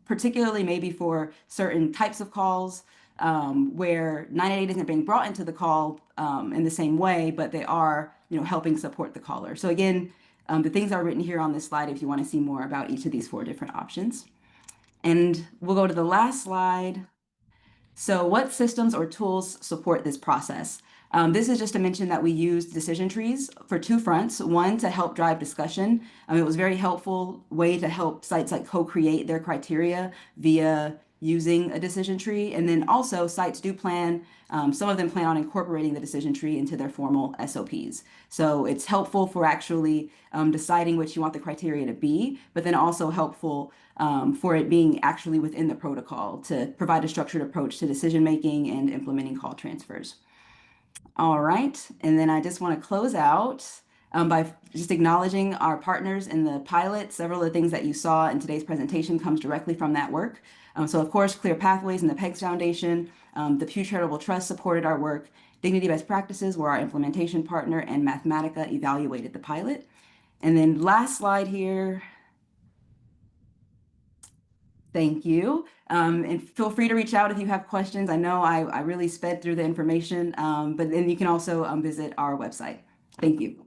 particularly maybe for certain types of calls, where 988 isn't being brought into the call in the same way, but they are, helping support the caller. So again, the things are written here on this slide if you want to see more about each of these 4 different options. And we'll go to the last slide. So what systems or tools support this process? This is just to mention that we used decision trees for 2 fronts. One, to help drive discussion. It was a very helpful way to help sites co-create their criteria via using a decision tree. And then also sites do plan, some of them plan on incorporating the decision tree into their formal SOPs. So it's helpful for actually deciding what you want the criteria to be, but then also helpful for it being actually within the protocol to provide a structured approach to decision-making and implementing call transfers. All right, and then I just want to close out by just acknowledging our partners in the pilot. Several of the things that you saw in today's presentation comes directly from that work. So of course, Clear Pathways and the PEGS Foundation, the Pew Charitable Trust supported our work. Dignity Best Practices were our implementation partner, and Mathematica evaluated the pilot. And then last slide here. Thank you. And feel free to reach out if you have questions. I know I really sped through the information, but then you can also visit our website. Thank you.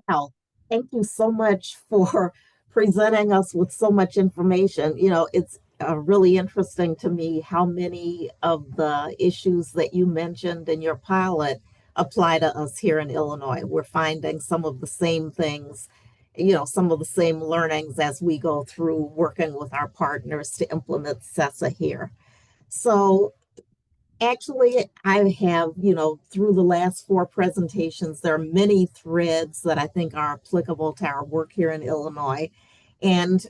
Cal, thank you so much for presenting us with so much information. You know, it's really interesting to me how many of the issues that you mentioned in your pilot apply to us here in Illinois. We're finding some of the same things, you know, some of the same learnings as we go through working with our partners to implement CESA here. So actually, I have, you know, through the last 4 presentations, there are many threads that I think are applicable to our work here in Illinois. And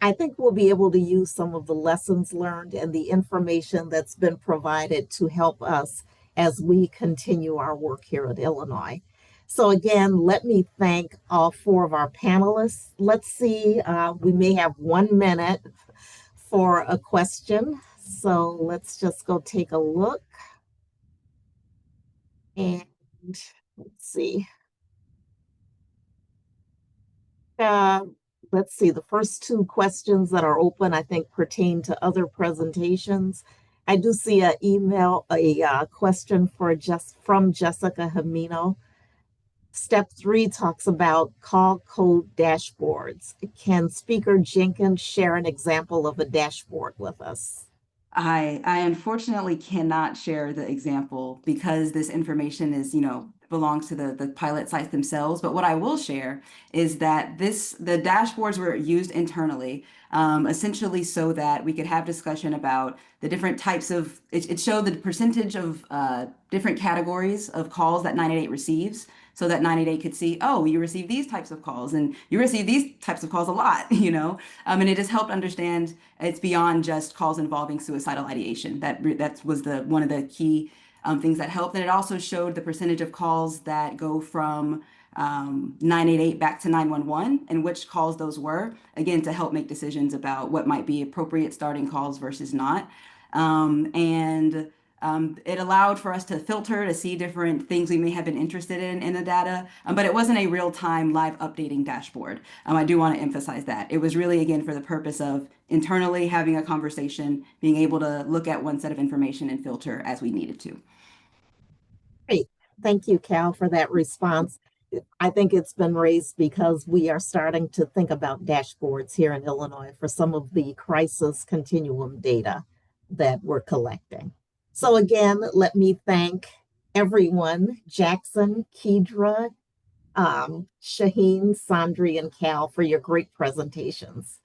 I think we'll be able to use some of the lessons learned and the information that's been provided to help us as we continue our work here at Illinois. So again, let me thank all 4 of our panelists. Let's see, we may have 1 minute for a question. So let's just go take a look. And let's see. Let's see, the first 2 questions that are open, I think, pertain to other presentations. I do see a question from Jessica Hamino. Step 3 talks about call code dashboards. Can Speaker Jenkins share an example of a dashboard with us? I unfortunately cannot share the example because this information is, belongs to the pilot sites themselves. But what I will share is that the dashboards were used internally, essentially so that we could have discussion about the different types of, it showed the percentage of different categories of calls that 988 receives, so that 988 could see, oh, you receive these types of calls and you receive these types of calls a lot, and it just helped understand it's beyond just calls involving suicidal ideation. That was one of the key things that helped. And it also showed the percentage of calls that go from 988 back to 911 and which calls those were, again, to help make decisions about what might be appropriate starting calls versus not. It allowed for us to filter to see different things we may have been interested in the data, but it wasn't a real-time live updating dashboard. I do want to emphasize that. It was really, again, for the purpose of internally having a conversation, being able to look at one set of information and filter as we needed to. Great. Thank you, Cal, for that response. I think it's been raised because we are starting to think about dashboards here in Illinois for some of the crisis continuum data that we're collecting. So again, let me thank everyone, Jackson, Kedra, Shaheen, Sandri, and Cal for your great presentations.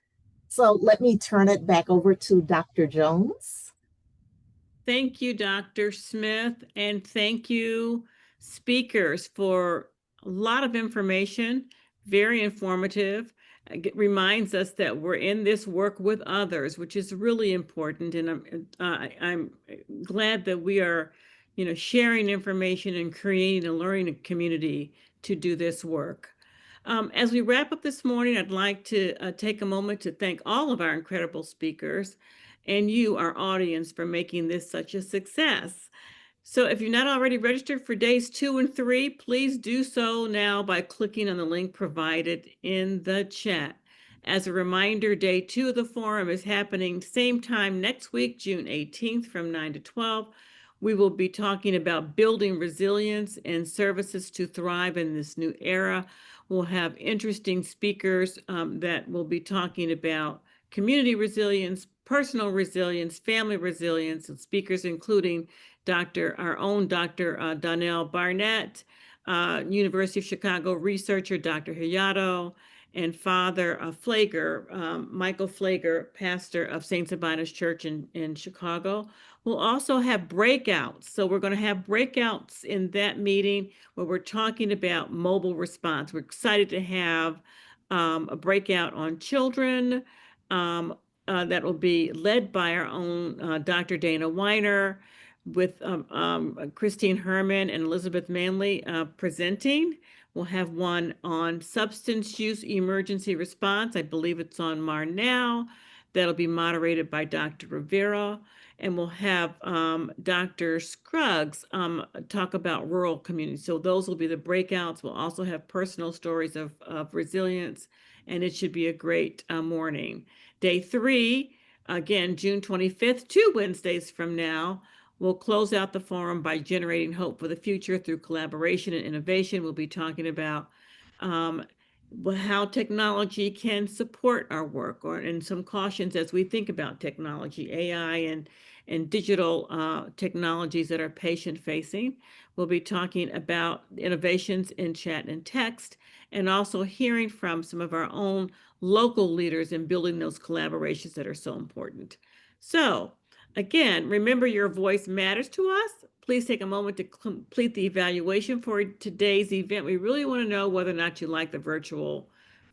So let me turn it back over to Dr. Jones. Thank you, Dr. Smith, and thank you, speakers, for a lot of information, very informative. It reminds us that we're in this work with others, which is really important. And I'm glad that we are, sharing information and creating a learning community to do this work. As we wrap up this morning, I'd like to take a moment to thank all of our incredible speakers and you, our audience, for making this such a success. So if you're not already registered for days 2 and 3, please do so now by clicking on the link provided in the chat. As a reminder, day 2 of the forum is happening same time next week, June 18th from 9 to 12. We will be talking about building resilience and services to thrive in this new era. We'll have interesting speakers that will be talking about community resilience, personal resilience, family resilience, and speakers including our own Dr. Donnell Barnett, University of Chicago researcher Dr. Hayato, and Father Flager, Michael Flager, pastor of St. Sabina's Church in Chicago. We'll also have breakouts. So we're going to have breakouts in that meeting where we're talking about mobile response. We're excited to have a breakout on children that will be led by our own Dr. Dana Weiner, with Christine Herman and Elizabeth Manley presenting. We'll have one on substance use emergency response. I believe it's on MAR now. That'll be moderated by Dr. Rivera, and we'll have Dr. Scruggs talk about rural communities. So those will be the breakouts. We'll also have personal stories of resilience, and it should be a great morning. Day 3, again, June 25th, 2 Wednesdays from now, we'll close out the forum by generating hope for the future through collaboration and innovation. We'll be talking about how technology can support our work, and some cautions as we think about technology, AI and digital technologies that are patient facing. We'll be talking about innovations in chat and text, and also hearing from some of our own local leaders in building those collaborations that are so important. So again, remember, your voice matters to us. Please take a moment to complete the evaluation for today's event. We really want to know whether or not you like the virtual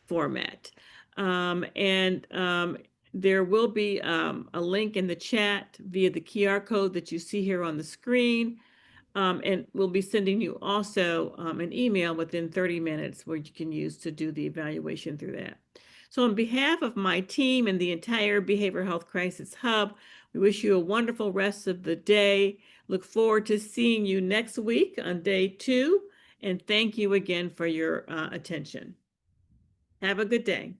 format. There will be a link in the chat via the QR code that you see here on the screen. And we'll be sending you also an email within 30 minutes where you can use to do the evaluation through that. So on behalf of my team and the entire Behavioral Health Crisis Hub, we wish you a wonderful rest of the day. Look forward to seeing you next week on day 2. And thank you again for your attention. Have a good day.